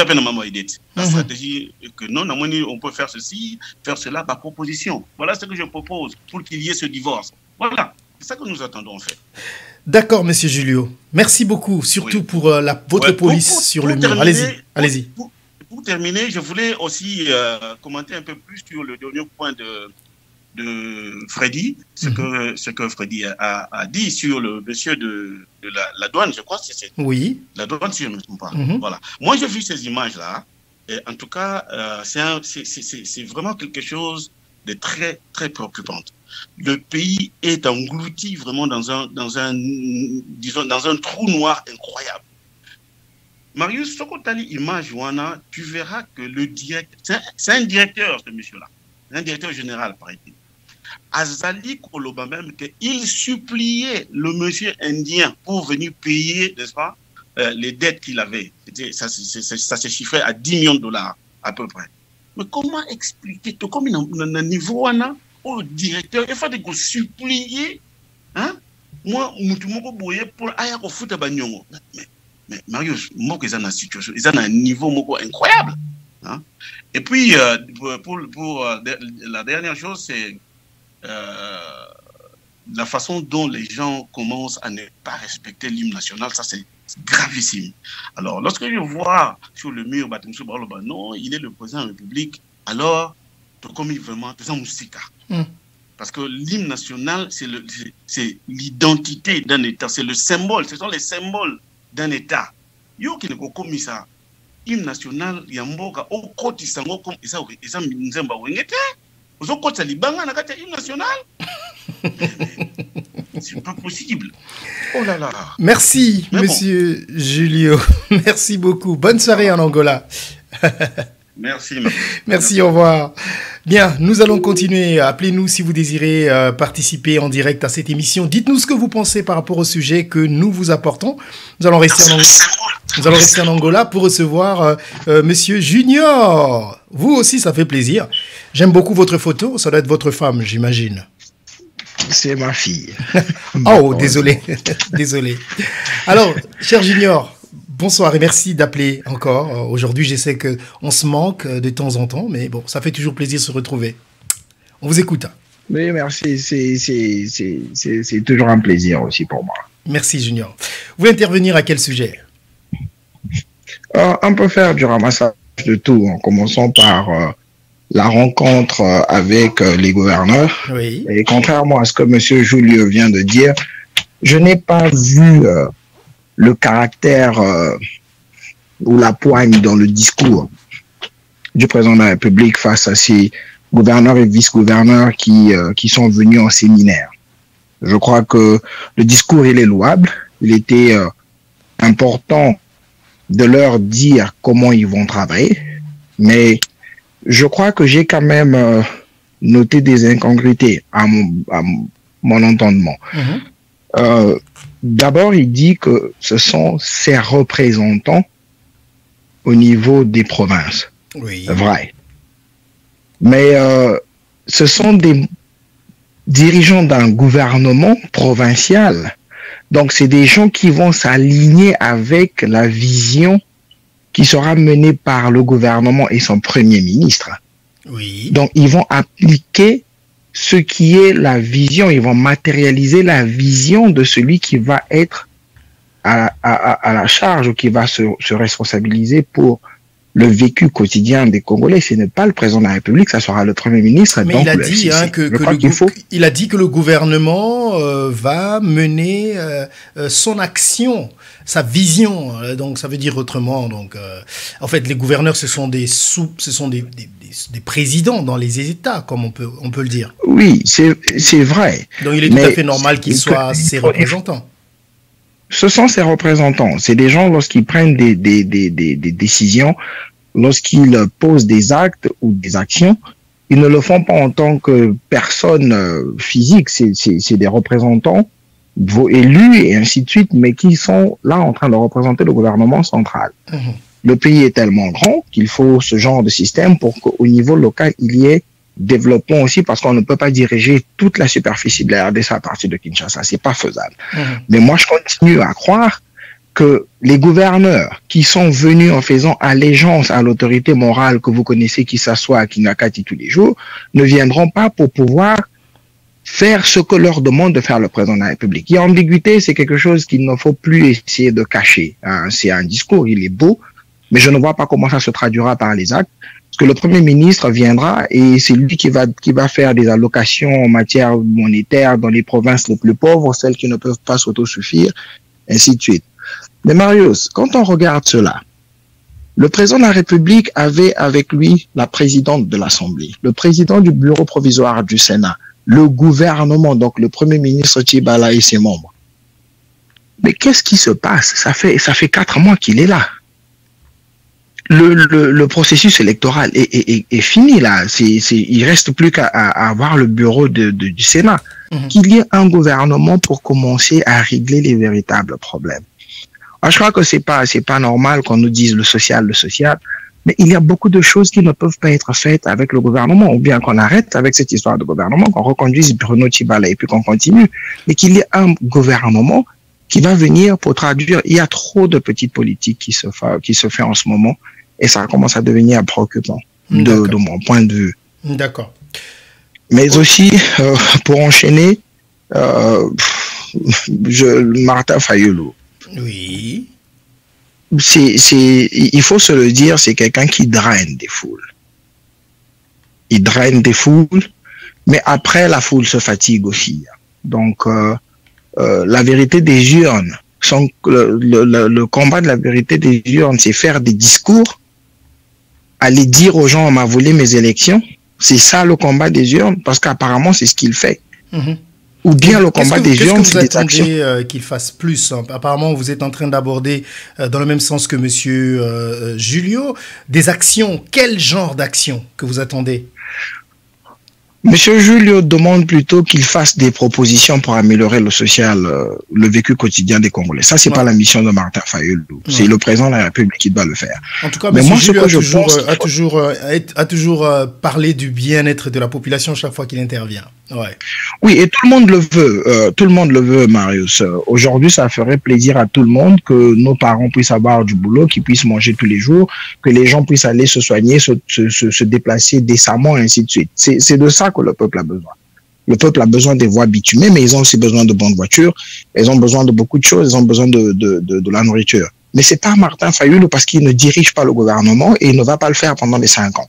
Speaker 6: la stratégie que non, on peut faire ceci, faire cela par proposition. Voilà ce que je propose pour qu'il y ait ce divorce. Voilà, c'est ça que nous attendons en fait.
Speaker 2: D'accord, Monsieur Julio. Merci beaucoup, surtout pour votre police sur le mur. Allez-y.
Speaker 6: Pour terminer, je voulais aussi commenter un peu plus sur le dernier point de Freddy, ce que Freddy a dit sur le monsieur de la douane, je crois que c'est
Speaker 2: oui.
Speaker 6: La douane, si je ne me trompe pas. Voilà. Moi, j'ai vu ces images-là, et en tout cas, c'est vraiment quelque chose de très, très préoccupant. Le pays est englouti vraiment dans un trou noir incroyable. Marius, ce qu'on t'a dit, image, Wana, tu verras que le directeur, c'est un directeur, ce monsieur-là, un directeur général, paraît-il. Azali Koloba même qu'il suppliait le monsieur indien pour venir payer, n'est-ce pas, les dettes qu'il avait. Ça se chiffrait à 10 millions de dollars à peu près. Mais comment expliquer, comme un niveau au directeur, il faut que supplier, hein? Moi, je suis pour aller au foot à Banyongo. Mais Marius, moi, ils ont une situation, ils ont un niveau incroyable. Hein? Et puis, pour la dernière chose, c'est la façon dont les gens commencent à ne pas respecter l'hymne national. Ça, c'est gravissime. Alors, lorsque je vois sur le mur, non, il est le président de la République, alors, comme il vraiment, c'est un moustika. Parce que l'hymne national, c'est l'identité d'un État, c'est le symbole, ce sont les symboles d'un État. Yo qui ne commis ça, l'hymne national, il y a un mot au côté sango comme ça, ça m'inzemba wengete. Aux autres côtés libanga na kata l'hymne national. C'est pas possible. Oh là là.
Speaker 2: Merci, Monsieur Julio. Merci beaucoup. Bonne soirée en Angola.
Speaker 6: Merci.
Speaker 2: Merci, au revoir. Bien, nous allons continuer. Appelez-nous si vous désirez participer en direct à cette émission. Dites-nous ce que vous pensez par rapport au sujet que nous vous apportons. Nous allons rester en Angola pour recevoir Monsieur Junior. Vous aussi, ça fait plaisir. J'aime beaucoup votre photo. Ça doit être votre femme, j'imagine.
Speaker 7: C'est ma fille.
Speaker 2: Oh, désolé. Désolé. Alors, cher Junior, bonsoir et merci d'appeler encore. Aujourd'hui, je sais qu'on se manque de temps en temps, mais bon, ça fait toujours plaisir de se retrouver. On vous écoute.
Speaker 7: Oui, merci. C'est toujours un plaisir aussi pour moi.
Speaker 2: Merci, Junior. Vous voulez intervenir à quel sujet?
Speaker 7: On peut faire du ramassage de tout, en commençant par la rencontre avec les gouverneurs.
Speaker 2: Oui.
Speaker 7: Et contrairement à ce que M. Julio vient de dire, je n'ai pas vu le caractère ou la poigne dans le discours du président de la République face à ces gouverneurs et vice-gouverneurs qui sont venus en séminaire. Je crois que le discours, il est louable. Il était important de leur dire comment ils vont travailler, mais je crois que j'ai quand même noté des incongruités à mon entendement. D'abord, il dit que ce sont ses représentants au niveau des provinces.
Speaker 2: Oui.
Speaker 7: Vrai. Mais ce sont des dirigeants d'un gouvernement provincial. Donc, c'est des gens qui vont s'aligner avec la vision qui sera menée par le gouvernement et son premier ministre.
Speaker 2: Oui.
Speaker 7: Donc, ils vont appliquer ce qui est la vision, ils vont matérialiser la vision de celui qui va être à la charge ou qui va se responsabiliser pour le vécu quotidien des Congolais, ce n'est pas le président de la République, ça sera le Premier ministre.
Speaker 2: Mais
Speaker 7: donc
Speaker 2: il a dit il a dit que le gouvernement va mener son action, sa vision. Donc ça veut dire autrement. Donc en fait, les gouverneurs, ce sont des présidents dans les États, comme on peut le dire.
Speaker 7: Oui, c'est vrai.
Speaker 2: Donc il est tout à fait normal qu'ils soient ses représentants.
Speaker 7: Ce sont ses représentants. C'est des gens, lorsqu'ils prennent des décisions, lorsqu'ils posent des actes ou des actions, ils ne le font pas en tant que personne physique. C'est des représentants élus et ainsi de suite, mais qui sont là en train de représenter le gouvernement central. Le pays est tellement grand qu'il faut ce genre de système pour qu'au niveau local, il y ait développement aussi, parce qu'on ne peut pas diriger toute la superficie de la RDC à partir de Kinshasa. C'est pas faisable. Mais moi, je continue à croire que les gouverneurs qui sont venus en faisant allégeance à l'autorité morale que vous connaissez, qui s'assoit à Kinakati tous les jours, ne viendront pas pour pouvoir faire ce que leur demande de faire le président de la République. Il y a ambiguïté, c'est quelque chose qu'il ne faut plus essayer de cacher. C'est un discours, il est beau, mais je ne vois pas comment ça se traduira par les actes. Parce que le Premier ministre viendra et c'est lui qui va faire des allocations en matière monétaire dans les provinces les plus pauvres, celles qui ne peuvent pas s'autosuffire, ainsi de suite. Mais Marius, quand on regarde cela, le président de la République avait avec lui la présidente de l'Assemblée, le président du bureau provisoire du Sénat, le gouvernement, donc le Premier ministre Tshibala et ses membres. Mais qu'est-ce qui se passe? Ça fait 4 mois qu'il est là. Le processus électoral est fini là. Il reste plus qu'à avoir le bureau du Sénat. Qu'il y ait un gouvernement pour commencer à régler les véritables problèmes. Alors, je crois que c'est pas normal qu'on nous dise le social, mais il y a beaucoup de choses qui ne peuvent pas être faites avec le gouvernement, ou bien qu'on arrête avec cette histoire de gouvernement, qu'on reconduise Bruno Tshibala et puis qu'on continue, mais qu'il y ait un gouvernement qui va venir pour traduire. Il y a trop de petites politiques qui se fait en ce moment. Et ça commence à devenir préoccupant de mon point de vue.
Speaker 2: D'accord.
Speaker 7: Mais aussi, pour enchaîner, Martin Fayulu.
Speaker 2: Oui.
Speaker 7: Il faut se le dire, c'est quelqu'un qui draine des foules. Il draine des foules, mais après, la foule se fatigue aussi. Donc, la vérité des urnes, le combat de la vérité des urnes, c'est faire des discours, aller dire aux gens, on m'a volé mes élections. C'est ça le combat des urnes, parce qu'apparemment, c'est ce qu'il fait. Ou bien le combat des urnes, c'est des actions.
Speaker 2: Qu'est-ce que vous attendez qu'il fasse plus? Apparemment, vous êtes en train d'aborder, dans le même sens que monsieur Julio, des actions. Quel genre d'actions que vous attendez?
Speaker 7: Monsieur Julio demande plutôt qu'il fasse des propositions pour améliorer le social, le vécu quotidien des Congolais. Ça, c'est pas la mission de Martin Fayulu. C'est le président de la République qui doit le faire.
Speaker 2: En tout cas, monsieur Julio a toujours parlé du bien-être de la population chaque fois qu'il intervient. Ouais.
Speaker 7: Oui, et tout le monde le veut. Tout le monde le veut, Marius. Aujourd'hui, ça ferait plaisir à tout le monde que nos parents puissent avoir du boulot, qu'ils puissent manger tous les jours, que les gens puissent aller se soigner, se déplacer décemment, et ainsi de suite. C'est de ça que le peuple a besoin. Le peuple a besoin des voies bitumées, mais ils ont aussi besoin de bonnes voitures. Ils ont besoin de beaucoup de choses. Ils ont besoin de la nourriture. Mais c'est pas Martin Fayulu parce qu'il ne dirige pas le gouvernement et il ne va pas le faire pendant les 5 ans.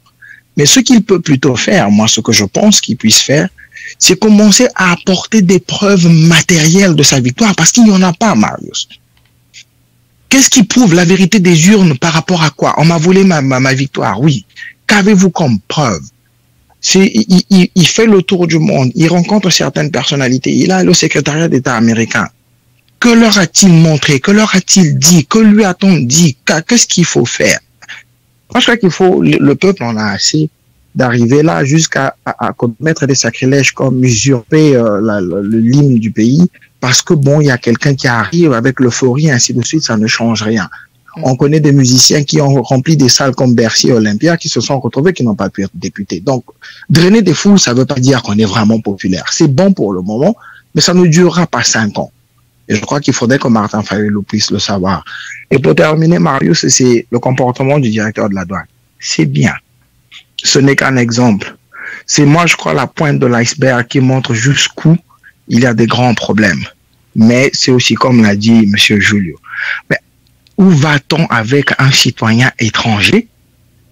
Speaker 7: Mais ce qu'il peut plutôt faire, moi, ce que je pense qu'il puisse faire, c'est commencer à apporter des preuves matérielles de sa victoire, parce qu'il n'y en a pas, Marius. Qu'est-ce qui prouve la vérité des urnes par rapport à quoi? On m'a volé ma victoire, oui. Qu'avez-vous comme preuve? Il fait le tour du monde, il rencontre certaines personnalités, il a le secrétariat d'État américain. Que leur a-t-il montré? Que leur a-t-il dit? Que lui a-t-on dit? Qu'est-ce qu'il faut faire? Moi, je crois qu'il faut, le peuple en a assez d'arriver là jusqu'à commettre des sacrilèges comme usurper l'hymne du pays, parce que bon, il y a quelqu'un qui arrive avec l'euphorie et ainsi de suite, ça ne change rien. On connaît des musiciens qui ont rempli des salles comme Bercy et Olympia, qui se sont retrouvés, qui n'ont pas pu être députés. Donc, drainer des foules, ça ne veut pas dire qu'on est vraiment populaire. C'est bon pour le moment, mais ça ne durera pas 5 ans. Et je crois qu'il faudrait que Martin Fayulu puisse le savoir. Et pour terminer, Marius, c'est le comportement du directeur de la douane. C'est bien. Ce n'est qu'un exemple. C'est moi, je crois, la pointe de l'iceberg qui montre jusqu'où il y a des grands problèmes. mais c'est aussi, comme l'a dit M. Julio, mais où va-t-on avec un citoyen étranger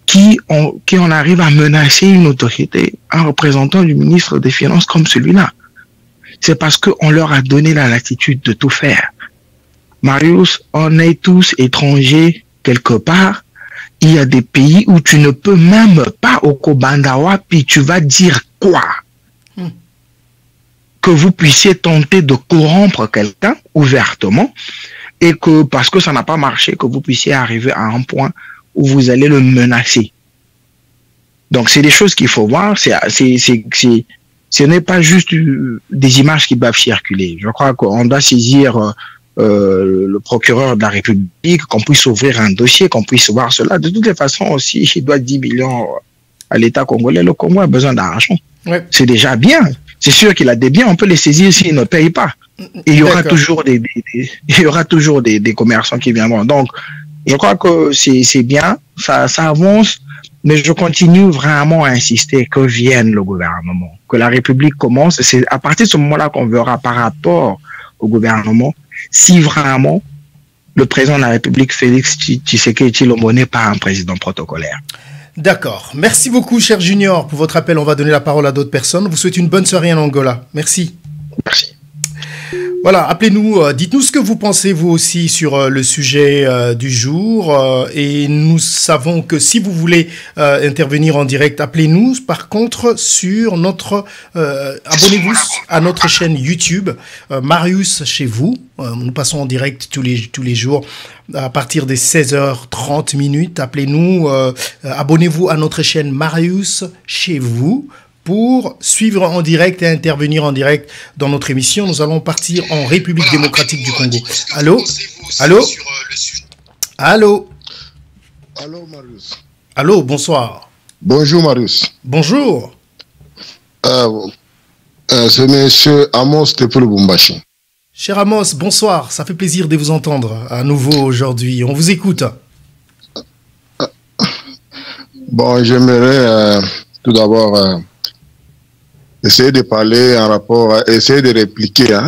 Speaker 7: qui on arrive à menacer une autorité, un représentant du ministre des Finances comme celui-là? C'est parce qu'on leur a donné la latitude de tout faire. Marius, on est tous étrangers quelque part. Il y a des pays où tu ne peux même pas au Kobandawa, puis tu vas dire quoi? Que vous puissiez tenter de corrompre quelqu'un ouvertement et que parce que ça n'a pas marché, que vous puissiez arriver à un point où vous allez le menacer. Donc c'est des choses qu'il faut voir. Ce n'est pas juste des images qui doivent circuler. Je crois qu'on doit saisir le procureur de la République, qu'on puisse ouvrir un dossier, qu'on puisse voir cela. De toutes les façons aussi, il doit 10 millions à l'État congolais. Le Congo a besoin d'argent. Ouais. C'est déjà bien. C'est sûr qu'il a des biens, on peut les saisir s'il ne paye pas. Et il y aura toujours des commerçants qui viendront. Donc, je crois que c'est bien, ça avance, mais je continue vraiment à insister que vienne le gouvernement, que la République commence. C'est à partir de ce moment-là qu'on verra par rapport au gouvernement si vraiment le président de la République, Félix Tshisekedi Tshilombo, n'est pas un président protocolaire.
Speaker 2: D'accord. Merci beaucoup, cher Junior, pour votre appel. On va donner la parole à d'autres personnes. Vous souhaitez une bonne soirée en Angola. Merci.
Speaker 7: Merci.
Speaker 2: Voilà, appelez-nous, dites-nous ce que vous pensez vous aussi sur le sujet du jour et nous savons que si vous voulez intervenir en direct, appelez-nous. Par contre, sur notre abonnez-vous à notre chaîne YouTube Marius chez vous. Nous passons en direct tous les jours à partir des 16h30 minutes. Appelez-nous, abonnez-vous à notre chaîne Marius chez vous pour suivre en direct et intervenir en direct dans notre émission. Nous allons partir en République démocratique du Congo. Allô? Allô? Allô?
Speaker 8: Allô, Marius.
Speaker 2: Allô, bonsoir.
Speaker 8: Bonjour, Marius.
Speaker 2: Bonjour.
Speaker 8: C'est monsieur Amos de Lubumbashi.
Speaker 2: Cher Amos, bonsoir. Ça fait plaisir de vous entendre à nouveau aujourd'hui. On vous écoute.
Speaker 8: Bon, j'aimerais tout d'abord essayer de parler en rapport, essayer de répliquer,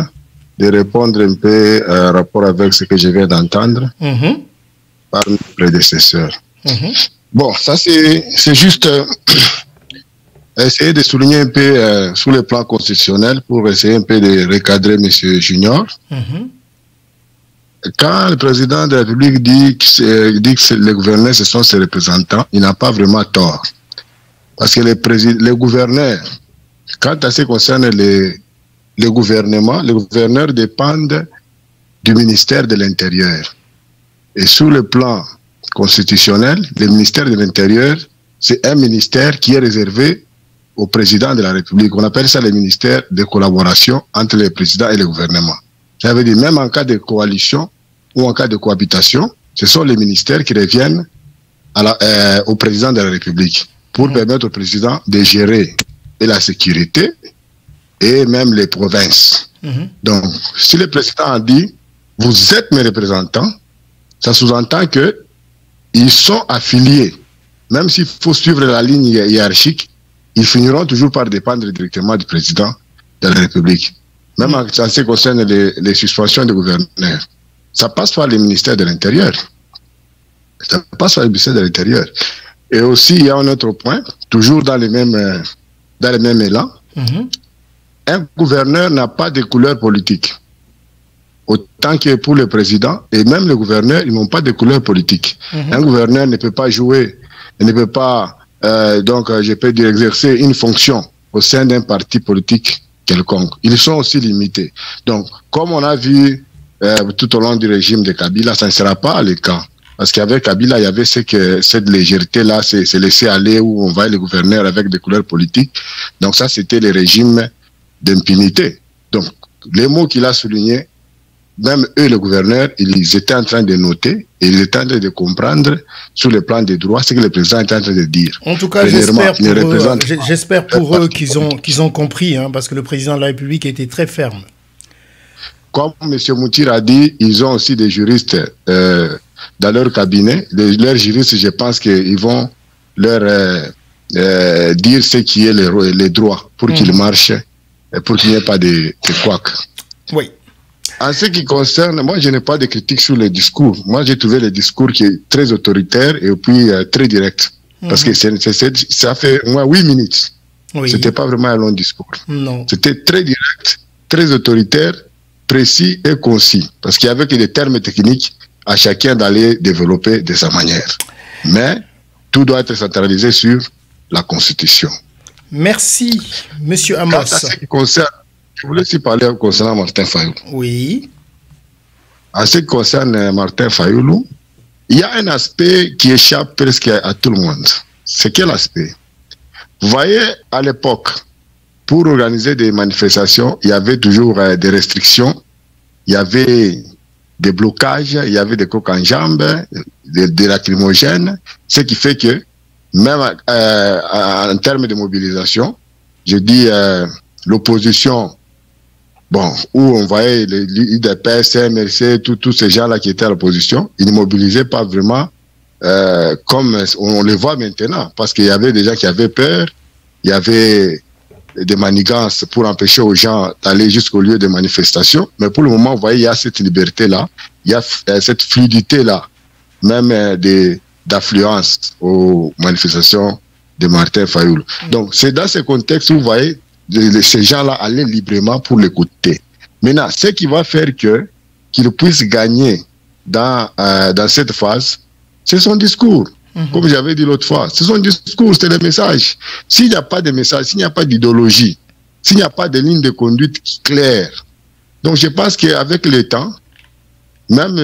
Speaker 8: de répondre un peu en rapport avec ce que je viens d'entendre par mes prédécesseurs. Bon, ça c'est juste essayer de souligner un peu sur le plan constitutionnel pour essayer un peu de recadrer M. Junior. Quand le président de la République dit que les gouverneurs, ce sont ses représentants, il n'a pas vraiment tort. Parce que les gouverneurs, quand à ce qui concerne le gouvernement, les gouverneurs dépendent du ministère de l'Intérieur. Et sur le plan constitutionnel, le ministère de l'Intérieur, c'est un ministère qui est réservé au président de la République. On appelle ça le ministère de collaboration entre le président et le gouvernement. Ça veut dire même en cas de coalition ou en cas de cohabitation, ce sont les ministères qui reviennent au président de la République pour permettre au président de gérer et la sécurité et même les provinces. Donc, si le président a dit « vous êtes mes représentants », ça sous-entend qu'ils sont affiliés. Même s'il faut suivre la ligne hiérarchique, ils finiront toujours par dépendre directement du président de la République. Même en ce qui concerne les suspensions des gouverneurs. Ça passe par le ministère de l'Intérieur. Ça passe par le ministère de l'Intérieur. Et aussi, il y a un autre point, toujours dans le même élan. Un gouverneur n'a pas de couleur politique. Autant que pour le président, et même le gouverneur, ils n'ont pas de couleur politique. Un gouverneur ne peut pas jouer, ne peut pas, je peux dire, exercer une fonction au sein d'un parti politique quelconque. Ils sont aussi limités. Donc, comme on a vu tout au long du régime de Kabila, ça ne sera pas le cas. Parce qu'avec Kabila, il y avait cette légèreté-là, c'est laisser aller où on va les gouverneurs avec des couleurs politiques. Donc ça, c'était le régime d'impunité. Donc, les mots qu'il a soulignés, même eux, les gouverneurs, ils étaient en train de noter et ils étaient en train de comprendre sur le plan des droits ce que le président est en train de dire.
Speaker 2: En tout cas, j'espère pour eux qu'ils ont compris, parce que le président de la République a été très ferme.
Speaker 8: Comme M. Moutir a dit, ils ont aussi des juristes dans leur cabinet. Leurs juristes, je pense qu'ils vont leur dire ce qui est les droits pour qu'ils marchent et pour qu'il n'y ait pas de couacs.
Speaker 2: Oui.
Speaker 8: En ce qui concerne, moi, je n'ai pas de critique sur les discours. Moi, j'ai trouvé le discours qui est très autoritaire et puis très direct. Parce que ça fait au moins 8 minutes.
Speaker 2: Oui.
Speaker 8: C'était pas vraiment un long discours.
Speaker 2: Non.
Speaker 8: C'était très direct, très autoritaire, précis et concis. Parce qu'il y avait que des termes techniques à chacun d'aller développer de sa manière. Mais tout doit être centralisé sur la Constitution.
Speaker 2: Merci, Monsieur Amos.
Speaker 8: Quant à ce qui concerne, je voulais aussi parler concernant Martin Fayoulou.
Speaker 2: Oui.
Speaker 8: En ce qui concerne Martin Fayoulou, il y a un aspect qui échappe presque à tout le monde. C'est quel aspect? Vous voyez, à l'époque, pour organiser des manifestations, il y avait toujours des restrictions, il y avait des blocages, il y avait des coques en jambes, des lacrymogènes, ce qui fait que, même en termes de mobilisation, je dis l'opposition, bon, où on voyait l'UDPS, MRC, tous ces gens-là qui étaient à l'opposition, ils ne mobilisaient pas vraiment comme on le voit maintenant, parce qu'il y avait des gens qui avaient peur, il y avait des manigances pour empêcher aux gens d'aller jusqu'au lieu de manifestation, mais pour le moment, vous voyez, il y a cette liberté-là, il y a cette fluidité-là, même d'affluence aux manifestations de Martin Fayoulou. Donc, c'est dans ce contexte où vous voyez, ces gens-là allaient librement pour l'écouter. Maintenant, ce qui va faire qu'il puisse gagner dans cette phase, c'est son discours. Comme j'avais dit l'autre fois, c'est son discours, c'est le message. S'il n'y a pas de message, s'il n'y a pas d'idéologie, s'il n'y a pas de ligne de conduite claire, donc je pense qu'avec le temps, même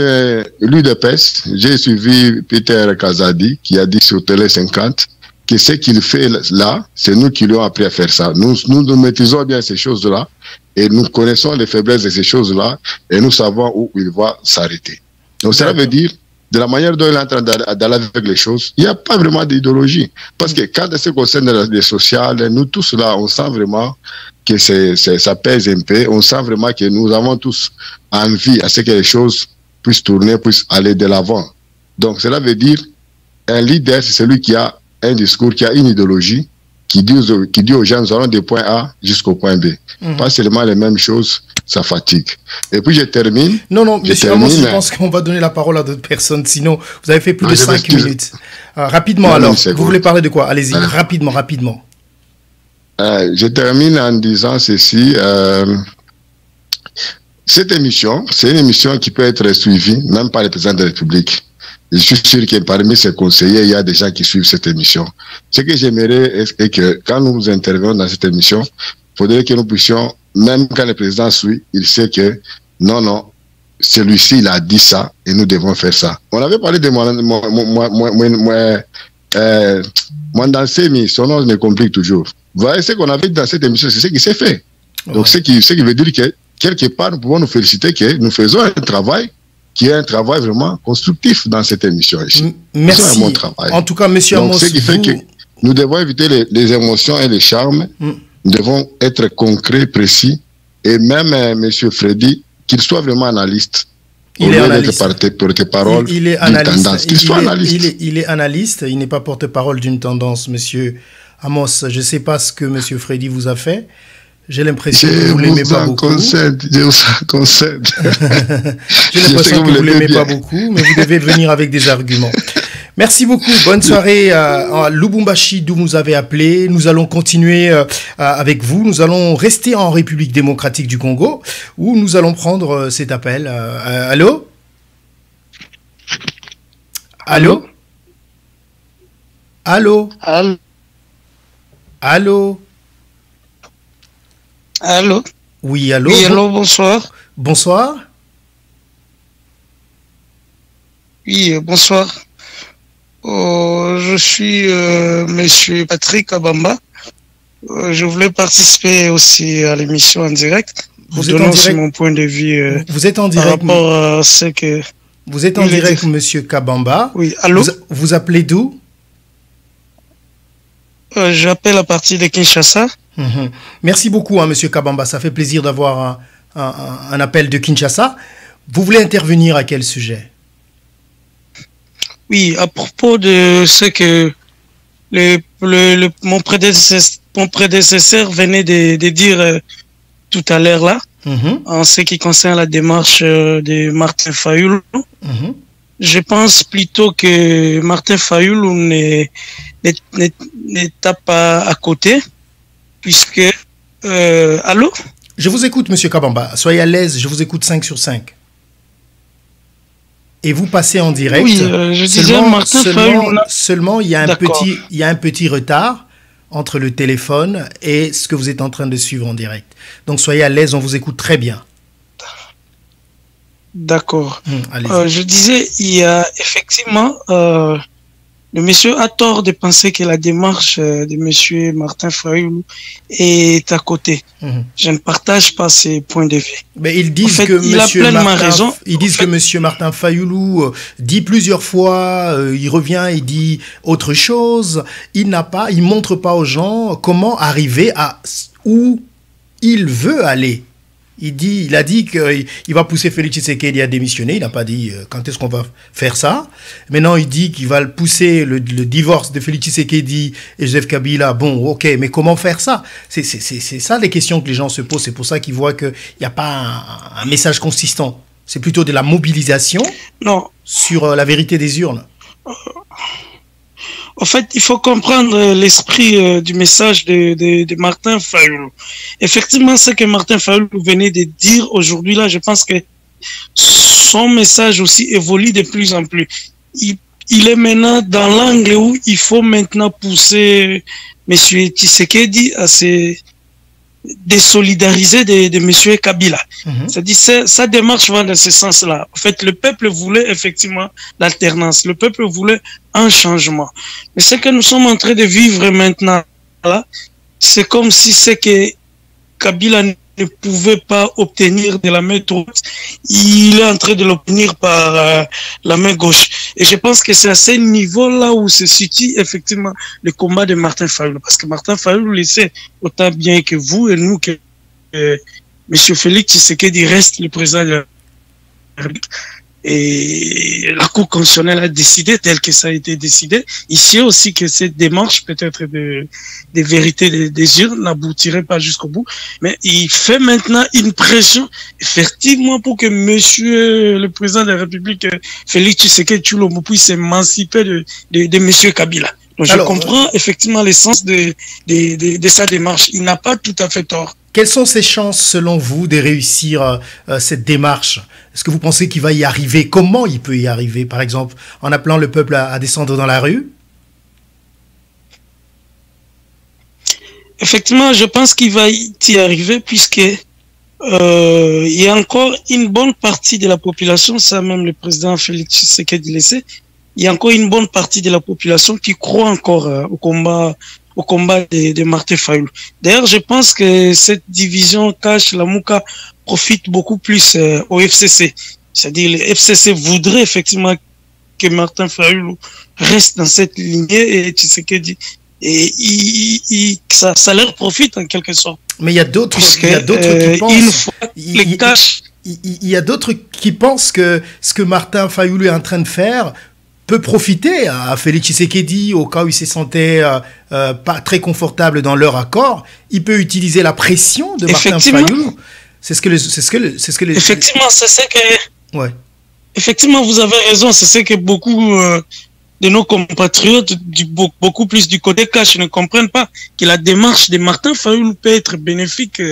Speaker 8: l'UDPS, j'ai suivi Peter Kazadi qui a dit sur Télé 50 que ce qu'il fait là, c'est nous qui lui avons appris à faire ça. Nous maîtrisons bien ces choses-là et nous connaissons les faiblesses de ces choses-là et nous savons où il va s'arrêter. Donc cela veut dire, de la manière dont il est en train d'aller avec les choses, il n'y a pas vraiment d'idéologie. Parce que quand ça concerne les sociales, nous tous là, on sent vraiment que ça pèse un peu. On sent vraiment que nous avons tous envie à ce que les choses puissent tourner, puissent aller de l'avant. Donc cela veut dire, un leader, c'est celui qui a un discours, qui a une idéologie, qui dit aux gens, nous allons des points A jusqu'au point B. Pas seulement les mêmes choses, ça fatigue. Et puis je termine.
Speaker 2: Non, monsieur Amos, je pense qu'on va donner la parole à d'autres personnes, sinon vous avez fait plus de 5 minutes. Rapidement alors, vous voulez parler de quoi? Allez-y, rapidement.
Speaker 8: Je termine en disant ceci. Cette émission, c'est une émission qui peut être suivie, même par le président de la République. Je suis sûr que parmi ses conseillers, il y a des gens qui suivent cette émission. Ce que j'aimerais est que quand nous intervenons dans cette émission, il faudrait que nous puissions, même quand le président suit, il sait que non, celui-ci, il a dit ça et nous devons faire ça. On avait parlé de moi dans ces mais son nom me complique toujours. Vous voyez, ce qu'on avait dit dans cette émission, c'est ce qui s'est fait. Donc, ce qui veut dire que, quelque part, nous pouvons nous féliciter que nous faisons un travail qui est un travail vraiment constructif dans cette émission ici.
Speaker 2: Merci.
Speaker 8: C'est un bon travail.
Speaker 2: En tout cas, monsieur Amos,
Speaker 8: ce qui fait que nous devons éviter les émotions et les charmes. Nous devons être concrets, précis. Et même monsieur Freddy, qu'il soit vraiment analyste.
Speaker 2: Il est analyste.
Speaker 8: Porte-parole
Speaker 2: il est analyste. Il est analyste. Il n'est pas porte-parole d'une tendance, monsieur Amos. Je ne sais pas ce que monsieur Freddy vous a fait. J'ai l'impression que vous ne l'aimez pas beaucoup.
Speaker 8: Je vous en concède.
Speaker 2: J'ai l'impression que vous ne l'aimez pas beaucoup, mais vous devez venir avec des arguments. Merci beaucoup. Bonne soirée à Lubumbashi, d'où vous avez appelé. Nous allons continuer avec vous. Nous allons rester en République démocratique du Congo, où nous allons prendre cet appel. Allô? Allô? Allô? Allô?
Speaker 9: Allô?
Speaker 2: Oui, allô?
Speaker 9: Oui, allô, bonsoir.
Speaker 2: Bonsoir.
Speaker 9: Oui, bonsoir. Je suis monsieur Patrick Kabamba. Je voulais participer aussi à l'émission en direct.
Speaker 2: Vous êtes en direct.
Speaker 9: Aussi mon point de vue
Speaker 2: vous êtes en direct.
Speaker 9: Par rapport à ce que...
Speaker 2: Vous êtes en direct, monsieur Kabamba.
Speaker 9: Oui, allô?
Speaker 2: Vous appelez d'où?
Speaker 9: J'appelle à partir de Kinshasa.
Speaker 2: Merci beaucoup, monsieur Kabamba. Ça fait plaisir d'avoir un appel de Kinshasa. Vous voulez intervenir à quel sujet?
Speaker 9: Oui, à propos de ce que mon prédécesseur venait de dire tout à l'heure là. en ce qui concerne la démarche de Martin Fayulu. Je pense plutôt que Martin Fayulu n'est pas à côté, puisque... allô?
Speaker 2: Je vous écoute, Monsieur Kabamba. Soyez à l'aise, je vous écoute 5 sur 5. Et vous passez en direct.
Speaker 9: Oui, je disais Martin Fayulu.
Speaker 2: Seulement, il y a un petit retard entre le téléphone et ce que vous êtes en train de suivre en direct. Donc, soyez à l'aise, on vous écoute très bien.
Speaker 9: D'accord. Je disais, il y a effectivement... le monsieur a tort de penser que la démarche de monsieur Martin Fayulu est à côté. Je ne partage pas ces points de vue.
Speaker 2: Mais ils disent que monsieur Martin Fayulu dit plusieurs fois, il revient et dit autre chose. Il montre pas aux gens comment arriver à où il veut aller. Il a dit qu'il va pousser Félix Tshisekedi à démissionner. Il n'a pas dit quand est-ce qu'on va faire ça. Maintenant, il dit qu'il va pousser le divorce de Félix Tshisekedi et Joseph Kabila. Bon, ok, mais comment faire ça? C'est ça les questions que les gens se posent. C'est pour ça qu'ils voient qu'il n'y a pas un message consistant. C'est plutôt de la mobilisation sur la vérité des urnes.
Speaker 9: En fait, il faut comprendre l'esprit du message de Martin Fayulu. Effectivement, ce que Martin Fayulu venait de dire aujourd'hui, là, je pense que son message aussi évolue de plus en plus. Il est maintenant dans l'angle où il faut maintenant pousser M. Tshisekedi à se désolidariser de M. Kabila. C'est-à-dire, sa démarche va dans ce sens-là. En fait, le peuple voulait effectivement l'alternance. Le peuple voulait un changement. Mais ce que nous sommes en train de vivre maintenant, là, c'est comme si ce que Kabila ne pouvait pas obtenir de la main droite, il est en train de l'obtenir par la main gauche. Et je pense que c'est à ce niveau-là où se situe effectivement le combat de Martin Fayulu. Parce que Martin Fayulu le sait autant bien que vous et nous que M. Félix Tshisekedi reste le président de la République. Et la Cour constitutionnelle a décidé, tel que ça a été décidé. Ici aussi que cette démarche, peut-être de vérité des urnes, n'aboutirait pas jusqu'au bout. Mais il fait maintenant une pression, effectivement, pour que monsieur le président de la République, Félix Tshisekedi Tshilombo, puisse s'émanciper de monsieur Kabila. Donc, je comprends effectivement l'essence de sa démarche. Il n'a pas tout à fait tort.
Speaker 2: Quelles sont ses chances, selon vous, de réussir cette démarche? Est-ce que vous pensez qu'il va y arriver? Comment il peut y arriver? Par exemple, en appelant le peuple à descendre dans la rue?
Speaker 9: Effectivement, je pense qu'il va y arriver puisque il y a encore une bonne partie de la population, ça même le président Félix Tshisekedi le sait, il y a encore une bonne partie de la population qui croit encore au combat de Martin Fayulu. D'ailleurs, je pense que cette division cache la Mouka profite beaucoup plus au FCC. C'est-à-dire, le FCC voudrait effectivement que Martin Fayulu reste dans cette lignée et Tshisekedi. Et ça leur profite en quelque sorte.
Speaker 2: Mais il y a d'autres qui pensent. Il y a d'autres qui pensent que ce que Martin Fayulu est en train de faire peut profiter à Félix Tshisekedi au cas où il se sentait pas très confortable dans leur accord. Il peut utiliser la pression de Martin Fayulu.
Speaker 9: Effectivement, c'est ce que...
Speaker 2: Ouais.
Speaker 9: Effectivement, vous avez raison. C'est ce que beaucoup de nos compatriotes, beaucoup plus du côté cash, ne comprennent pas, que la démarche de Martin Fayulu peut être bénéfique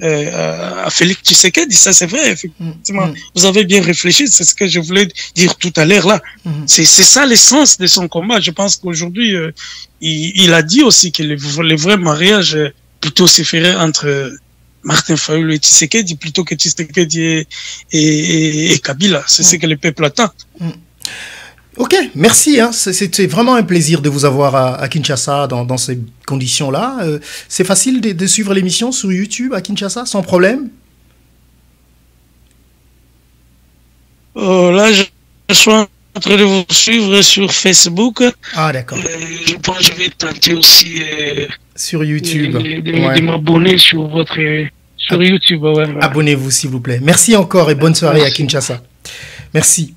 Speaker 9: à Félix Tshisekedi. Ça, c'est vrai, effectivement. Vous avez bien réfléchi, c'est ce que je voulais dire tout à l'heure là. C'est ça l'essence de son combat. Je pense qu'aujourd'hui, il a dit aussi que le vrai mariage plutôt se ferait entre Martin Fayulu et Tshisekedi plutôt que Tshisekedi et Kabila. C'est ce que le peuple attend.
Speaker 2: Ok, merci. C'était vraiment un plaisir de vous avoir à Kinshasa dans ces conditions-là. C'est facile de suivre l'émission sur YouTube à Kinshasa sans problème?
Speaker 9: Là, je suis en train de vous suivre sur Facebook.
Speaker 2: Ah, d'accord.
Speaker 9: Je pense que je vais tenter aussi
Speaker 2: sur YouTube
Speaker 9: de m'abonner sur votre YouTube. Ouais.
Speaker 2: Abonnez-vous, s'il vous plaît. Merci encore et bonne soirée à Kinshasa. Merci.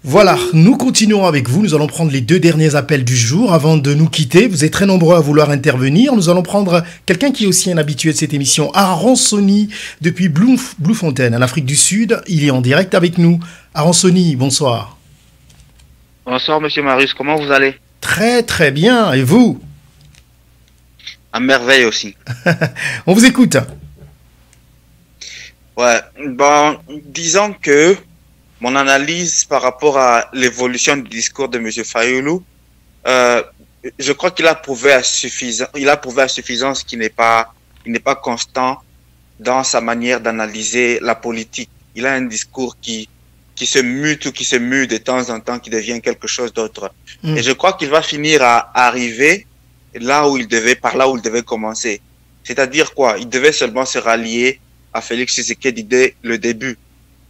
Speaker 2: Voilà, nous continuons avec vous. Nous allons prendre les 2 derniers appels du jour avant de nous quitter. Vous êtes très nombreux à vouloir intervenir. Nous allons prendre quelqu'un qui est aussi un habitué de cette émission, Aaron Sony, depuis Bloemfontein, en Afrique du Sud. Il est en direct avec nous. Aaron Sony, bonsoir.
Speaker 10: Bonsoir, monsieur Marius. Comment vous allez?
Speaker 2: Très, très bien. Et vous?
Speaker 10: À merveille aussi.
Speaker 2: On vous écoute.
Speaker 10: Ouais, bon, disons que mon analyse par rapport à l'évolution du discours de M. Fayulu, je crois qu'il a prouvé à suffisance qu'il n'est pas constant dans sa manière d'analyser la politique. Il a un discours qui se mute ou qui se mue de temps en temps, qui devient quelque chose d'autre. Et je crois qu'il va finir à arriver là où il devait commencer. C'est-à-dire quoi? Il devait seulement se rallier à Félix Tshisekedi dès le début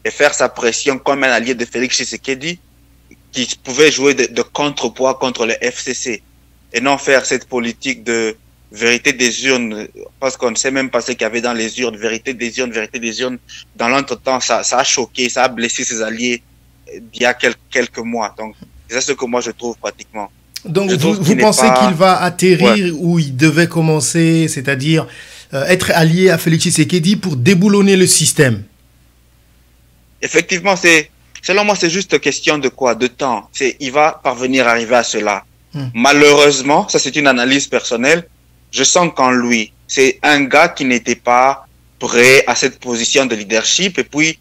Speaker 10: et faire sa pression comme un allié de Félix Tshisekedi qui pouvait jouer de contrepoids contre le FCC et non faire cette politique de vérité des urnes, parce qu'on ne sait même pas ce qu'il y avait dans les urnes, vérité des urnes. Dans l'entretemps, ça a choqué, ça a blessé ses alliés il y a quelques mois. Donc, c'est ce que moi je trouve pratiquement.
Speaker 2: Donc, vous pensez qu'il va atterrir où il devait commencer, c'est-à-dire être allié à Félix Tshisekedi pour déboulonner le système?
Speaker 10: Effectivement, selon moi, c'est juste question de quoi? De temps. Il va parvenir à arriver à cela. Malheureusement, ça c'est une analyse personnelle, je sens qu'en lui, c'est un gars qui n'était pas prêt à cette position de leadership. Et puis,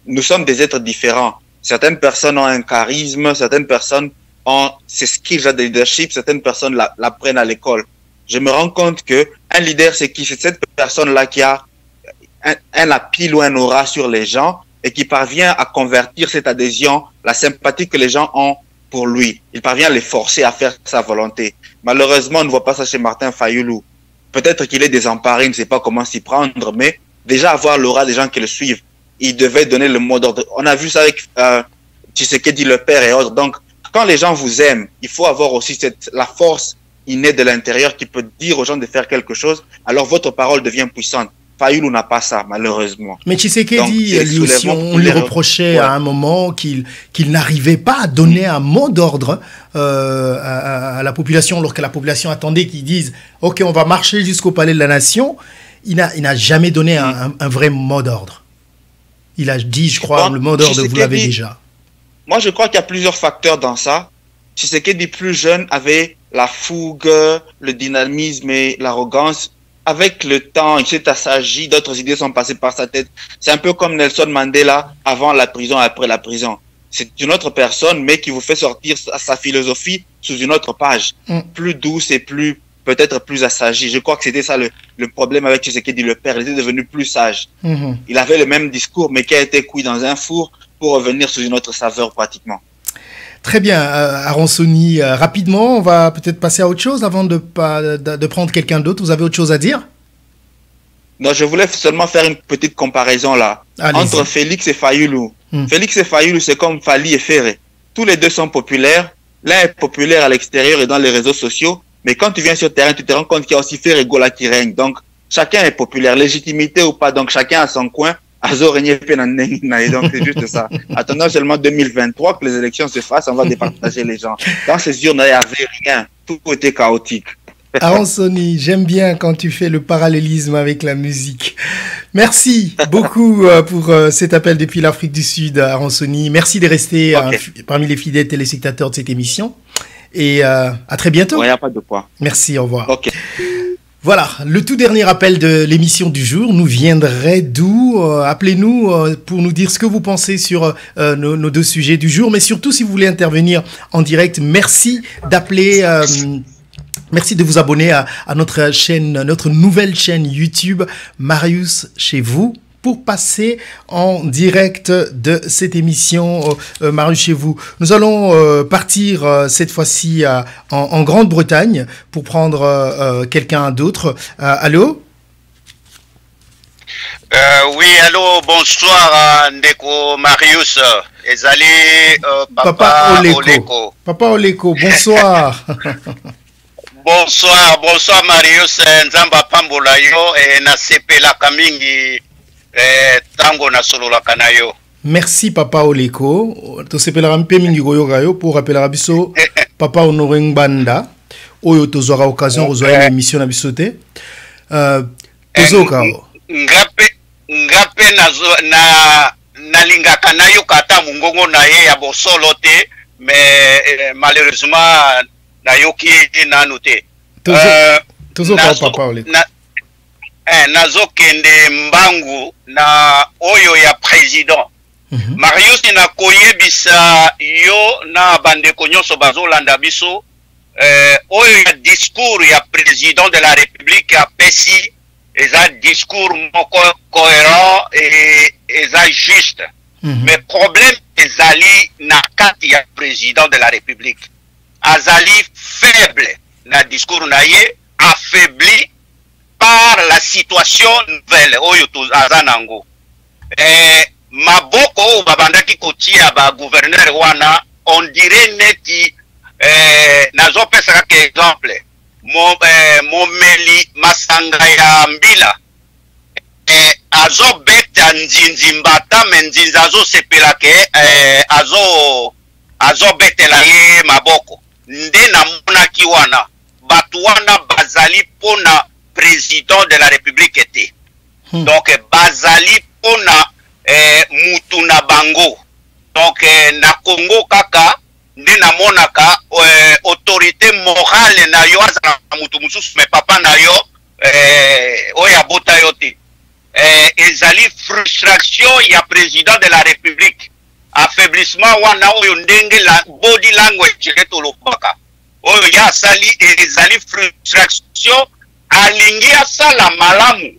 Speaker 10: nous sommes des êtres différents. Certaines personnes ont un charisme, certaines personnes ont ces skills de leadership, certaines personnes l'apprennent à l'école. Je me rends compte que un leader, c'est qui? C'est cette personne-là qui a un appui ou un aura sur les gens et qui parvient à convertir cette adhésion, la sympathie que les gens ont pour lui. Il parvient à les forcer à faire sa volonté. Malheureusement, on ne voit pas ça chez Martin Fayulu. Peut-être qu'il est désemparé, il ne sait pas comment s'y prendre, mais déjà avoir l'aura des gens qui le suivent, il devait donner le mot d'ordre. On a vu ça avec Tshisekedi le père et autres. Donc, quand les gens vous aiment, il faut avoir aussi la force innée de l'intérieur qui peut dire aux gens de faire quelque chose, alors votre parole devient puissante. Fayulu n'a pas ça, malheureusement.
Speaker 2: Mais Tshisekedi, lui aussi, on lui reprochait à un moment qu'il n'arrivait pas à donner un mot d'ordre à la population, alors que la population attendait qu'ils disent « Ok, on va marcher jusqu'au palais de la nation ». Il n'a jamais donné un vrai mot d'ordre. Il a dit, je crois, le mot d'ordre, vous l'avez déjà.
Speaker 10: Moi, je crois qu'il y a plusieurs facteurs dans ça. Tshisekedi, plus jeune, avait la fougue, le dynamisme et l'arrogance. Avec le temps, il s'est assagi, d'autres idées sont passées par sa tête. C'est un peu comme Nelson Mandela avant la prison et après la prison. C'est une autre personne, mais qui vous fait sortir sa philosophie sous une autre page. Plus douce et peut-être plus assagi. Je crois que c'était ça le problème avec Tshisekedi le père. Il était devenu plus sage. Il avait le même discours, mais qui a été cuit dans un four pour revenir sous une autre saveur pratiquement.
Speaker 2: Très bien, Aaron Sony, rapidement, on va peut-être passer à autre chose avant de prendre quelqu'un d'autre. Vous avez autre chose à dire?
Speaker 10: Non, je voulais seulement faire une petite comparaison là, entre Félix et Fayulu. Félix et Fayulu, c'est comme Fali et Ferré. Tous les deux sont populaires. L'un est populaire à l'extérieur et dans les réseaux sociaux, mais quand tu viens sur le terrain, tu te rends compte qu'il y a aussi Ferré Gola qui règne. Donc, chacun est populaire, légitimité ou pas, donc chacun a son coin. Donc c'est juste ça. Attendons seulement 2023 que les élections se fassent, on va départager les gens. Dans ces urnes, il n'y avait rien. Tout était chaotique.
Speaker 2: Aaron Sony, j'aime bien quand tu fais le parallélisme avec la musique. Merci beaucoup pour cet appel depuis l'Afrique du Sud, Aaron Sony. Merci de rester parmi les fidèles téléspectateurs de cette émission. Et à très bientôt.
Speaker 10: Il n'y a pas de quoi.
Speaker 2: Merci, au revoir. Voilà, le tout dernier appel de l'émission du jour nous viendrait d'où? Appelez-nous pour nous dire ce que vous pensez sur nos deux sujets du jour, mais surtout si vous voulez intervenir en direct, merci d'appeler, merci de vous abonner à notre chaîne, notre nouvelle chaîne YouTube Marius chez vous, pour passer en direct de cette émission Marius chez vous. Nous allons partir cette fois-ci en Grande-Bretagne pour prendre quelqu'un d'autre. Allô?
Speaker 11: Oui, allô, bonsoir Ndeko Marius. Ezali Papa Oleko.
Speaker 2: Papa Oleko, bonsoir.
Speaker 11: Bonsoir Marius, Nzamba Pambola yo na sepela kamingi tango na solola kanayo.
Speaker 2: Merci Papa Oleko. To sepelera mpe mingi koyoka pour rappeler biso Papa Honoré Ngbanda. Oyo tozora occasion kozwa émission na biso te. Tozoka.
Speaker 11: Ngape na lingaka na yo kata mungongo na ye ya bosolo te, mais malheureusement na yoki nanu te.
Speaker 2: Tozoka Papa Oleko.
Speaker 11: Nazokende mbangu na oyo ya président. Marius na koyebisa yo na bandeko nyonso bazolanda biso oyo ya discours ya président de la République a pesi eza discours moko cohérent et eza juste. Mais problème ezali na kati ya président de la République. Azali faible na discours na ye, affaibli par la situation nouvelle oyo azanango. Maboko babandaki kotia ba gouverneur wana, on dirait neti nazo pesa kaka exemple momeli masanga ya mbila azo beta nzinzi mbata menzinzi azo sepela ke azo betela ye maboko nde namonaki wana batu wana bazali pona président de la République était. Donc bazali pona mutu na bango. Donc na Congo kaka nde na monaka autorité morale na yo azala mutu mususu mais papa na yo oya bota yo te. Ezali frustration ya président de la République. Affaiblissement wana oyo ndenge la body language leto lopaka. Oyo ya sali ezali frustration alingi asala malamu.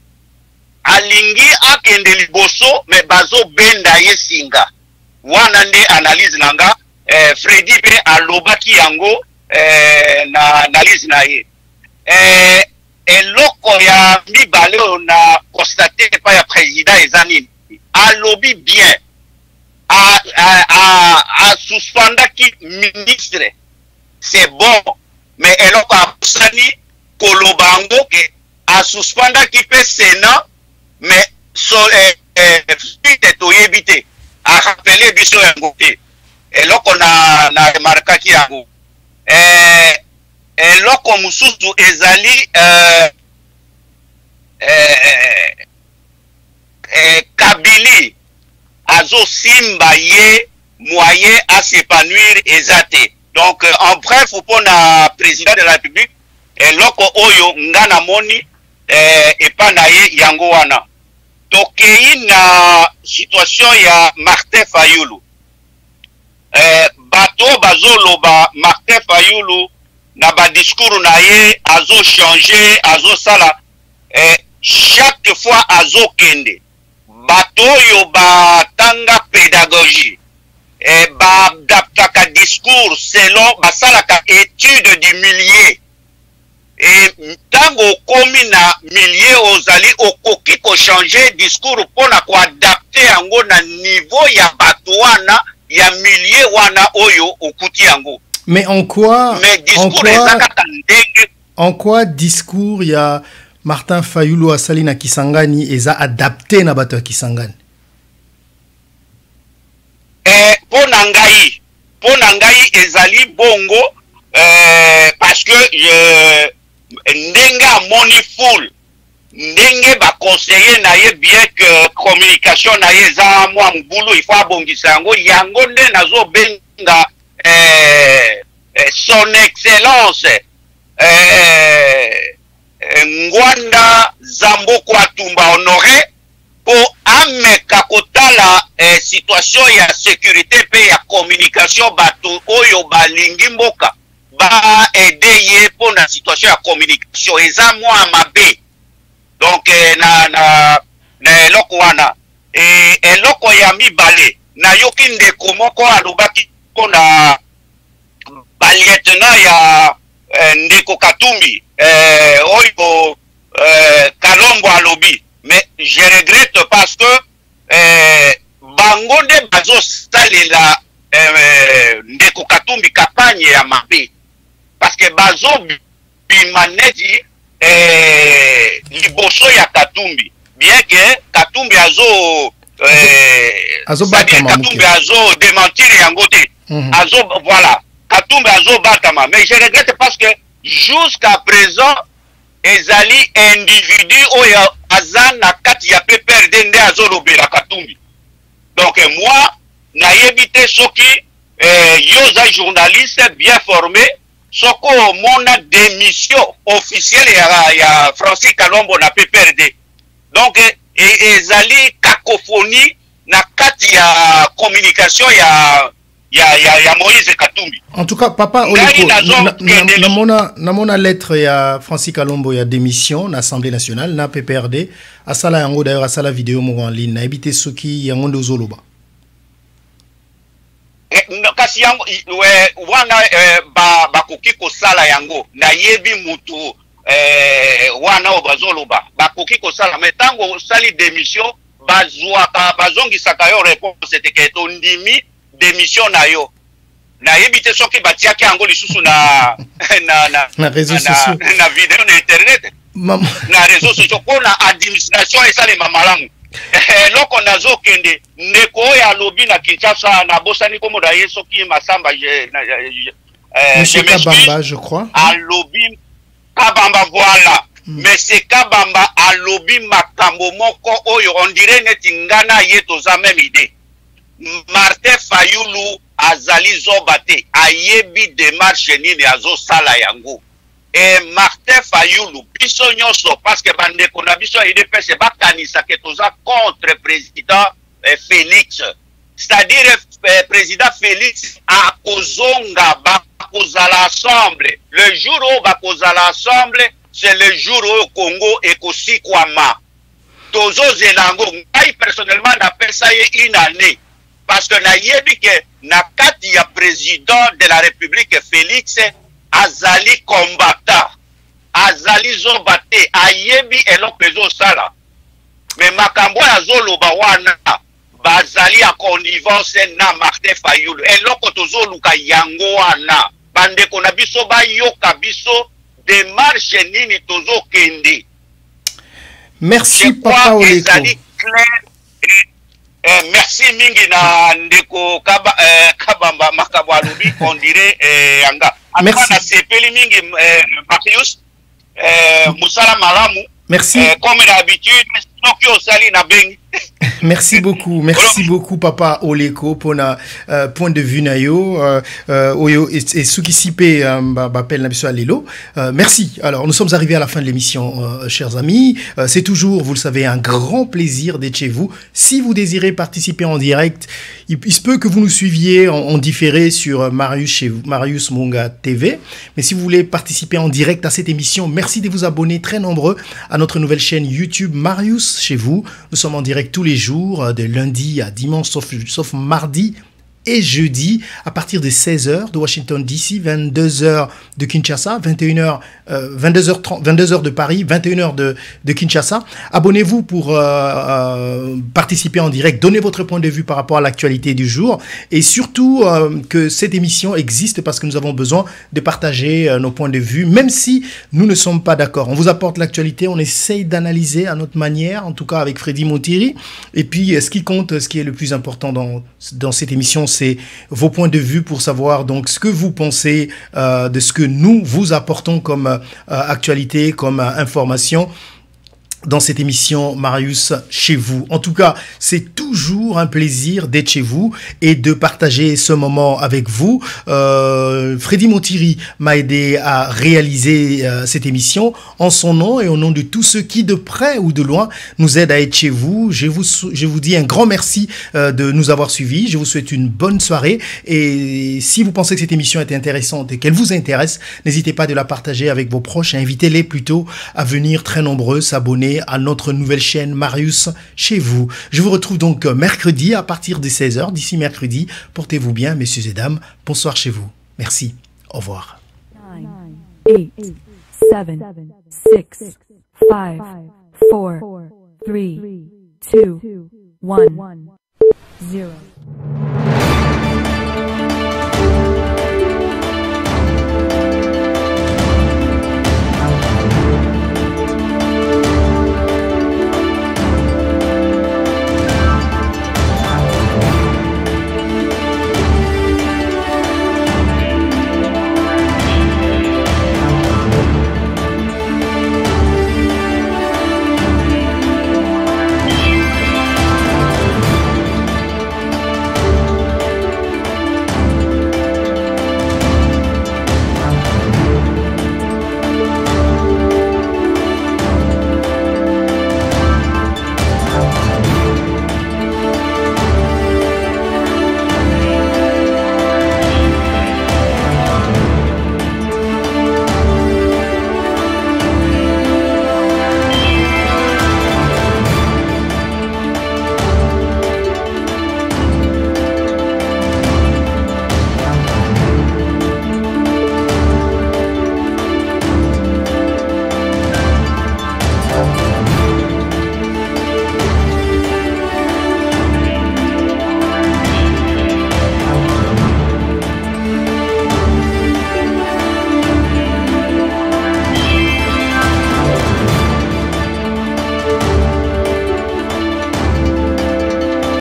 Speaker 11: Alingi akende liboso me bazo benda yesinga. Wana nde analyse nanga Freddy pe alobaki yango na analyse na ye. Eloko ya mibale na constaté pa ya président ezani alobi bien a suspendaki ministre. C'est bon, mais eloko apusani kolobango ke a suspendaki pe Sénat, mais suite toyebite a rappelé biso yango te. Eloko na remarkaki yango. Eloko mususu ezali Kabili azo simba ye moyen à s'épanouir ezate. Donc en bref pour na président de la République eloko oyo ngana moni epa na ye yango wana. Tokei na situation ya Martin Fayulu. Bato bazoloba Martin Fayulu na ba discours na ye azo changer azo sala chaque fois azo kende bato yo batanga pédagogie ba adaptaka discours selon basalaka étude du milieu et tango komi na milieu ozali okoki ko changer discours pona ko adapter yango na niveau ya bato wana ya milieu wana oyo okuti yango.
Speaker 2: Mais en quoi discours ya Martin Fayulu asali na Kisangani eza adapté na bato ya Kisangani?
Speaker 11: Pona ngai ezali bongo parce que ndenge amoni full ndenge ba conseiller na ye bien que communication na ye za mwa mbulu il faut abongisa yango nde nazo benga son excellence Ngwanda Zamboko Atumba Honoré pour ameka kotala situation ya sécurité pe ya communication bato oyo balingi mboka ba aider ye pour na situation ya communication eza mwa mabe. Donc na eloko wana eloko ya mibale na yoki ndeko moko alobaki pona ba lieutenant ya ndeko Katumbi oyo Kalombo alobi. Mais je regrette parce que bango nde bazo salela ndeko Katumbi campagne ya mabe parce que bazo bimanedi liboso ya Katumbi bien que Katumbi azo c'est-à-dire Katumbi Azo démentir yango te. Azo, voilà. Katumbi Azo Batama. Mais je regrette parce que jusqu'à présent, ezali individu oyo aza na kati ya PPRD nde azolobela Katumbi. Donc moi, nayebi te soki yoza journaliste bien formé, soko mona démission officielle ya Francis Kalombo na PPRD. Donc ezali cacophonie na kati ya communication ya Moïse Katumbi.
Speaker 2: En tout cas, papa Oleko, namona lettre ya Francis Kalombo ya démission na Assemblée nationale na PPRD asala yango d'ailleurs asala vidéo mo en ligne na ebité soki yango ndozoloba.
Speaker 11: Kasi yango wana bakoki kosala yango na yebi mutu wana obazoloba bakoki kosala mais tango sali démission bazongisaka yo réponse teke to ndimi démission na yo na yebite soki batiaki yango lisusu na
Speaker 2: réseaux sociaux
Speaker 11: na vidéo na internet na réseaux sociaux pona administration esalema malamu loko nazokende ndeko oyo alobi na Kinshasa na bosani komoda ye soki Masamba
Speaker 2: Monsieur Kabamba je crois
Speaker 11: alobi Kabamba voilà Monsieur Kabamba alobi makambo moko oyo on dirait neti ngana ye toza même idée. Martin Fayulu azali zobate ayebi démarche nini azo sala yango. Et Martin Fayulu biso nyonso parce que bandeko na biso IDPS bakanisa ke toza contre président Félix. C'est-à-dire président Félix a kozonga bakozala ensemble. Le jour où bakozala ensemble, c'est le jour où Congo ekosikwama. Tozo zelango ngai personnellement n'appelle ça une année parce que na yebi ke na kati ya président de la République Félix azali combattant, azali zobate, ayebi eloko ezo sala. Mais makambo ya zoloba wana bazali a connivence na Martin Fayulu. Eloko tozo luka yango wana bandeko na biso bayoka biso démarche nini tozo kende.
Speaker 2: Merci papa Oleko.
Speaker 11: Merci mingi na ndeko Kabamba makabo alobi on dirait yanga.
Speaker 2: Merci.
Speaker 11: Na sepeli mingi Marius musala malamu.
Speaker 2: Merci.
Speaker 11: Comme d'habitude, soki osali na bengi.
Speaker 2: Merci beaucoup papa Oleko pour na point de vue na yo oyo et sukisipe bapel na biso alelo. Merci. Alors nous sommes arrivés à la fin de l'émission chers amis, c'est toujours vous le savez un grand plaisir d'être chez vous. Si vous désirez participer en direct, il se peut que vous nous suiviez en différé sur Marius Munga TV, mais si vous voulez participer en direct à cette émission, merci de vous abonner très nombreux à notre nouvelle chaîne YouTube Marius chez vous. Nous sommes en direct tous les jours, de lundi à dimanche, sauf mardi et jeudi, à partir de 16h de Washington DC, 22h de Kinshasa, 22h de Paris, 21h de Kinshasa. Abonnez-vous pour participer en direct, donnez votre point de vue par rapport à l'actualité du jour et surtout que cette émission existe parce que nous avons besoin de partager nos points de vue, même si nous ne sommes pas d'accord. On vous apporte l'actualité, on essaye d'analyser à notre manière, en tout cas avec Freddy Montiri. Et puis ce qui compte, ce qui est le plus important dans cette émission, c'est vos points de vue pour savoir donc ce que vous pensez de ce que nous vous apportons comme actualité, comme information dans cette émission Marius chez vous. En tout cas, c'est toujours un plaisir d'être chez vous et de partager ce moment avec vous. Freddy Montiri m'a aidé à réaliser cette émission en son nom et au nom de tous ceux qui de près ou de loin nous aident à être chez vous. Je vous dis un grand merci de nous avoir suivis. Je vous souhaite une bonne soirée et si vous pensez que cette émission est intéressante et qu'elle vous intéresse, n'hésitez pas de la partager avec vos proches et invitez-les plutôt à venir très nombreux s'abonner à notre nouvelle chaîne Marius chez vous. Je vous retrouve donc mercredi à partir de 16h. D'ici mercredi, portez-vous bien, messieurs et dames. Bonsoir chez vous. Merci. Au revoir.
Speaker 1: 9, 8, 7, 6, 5, 4, 3, 2, 1, 0.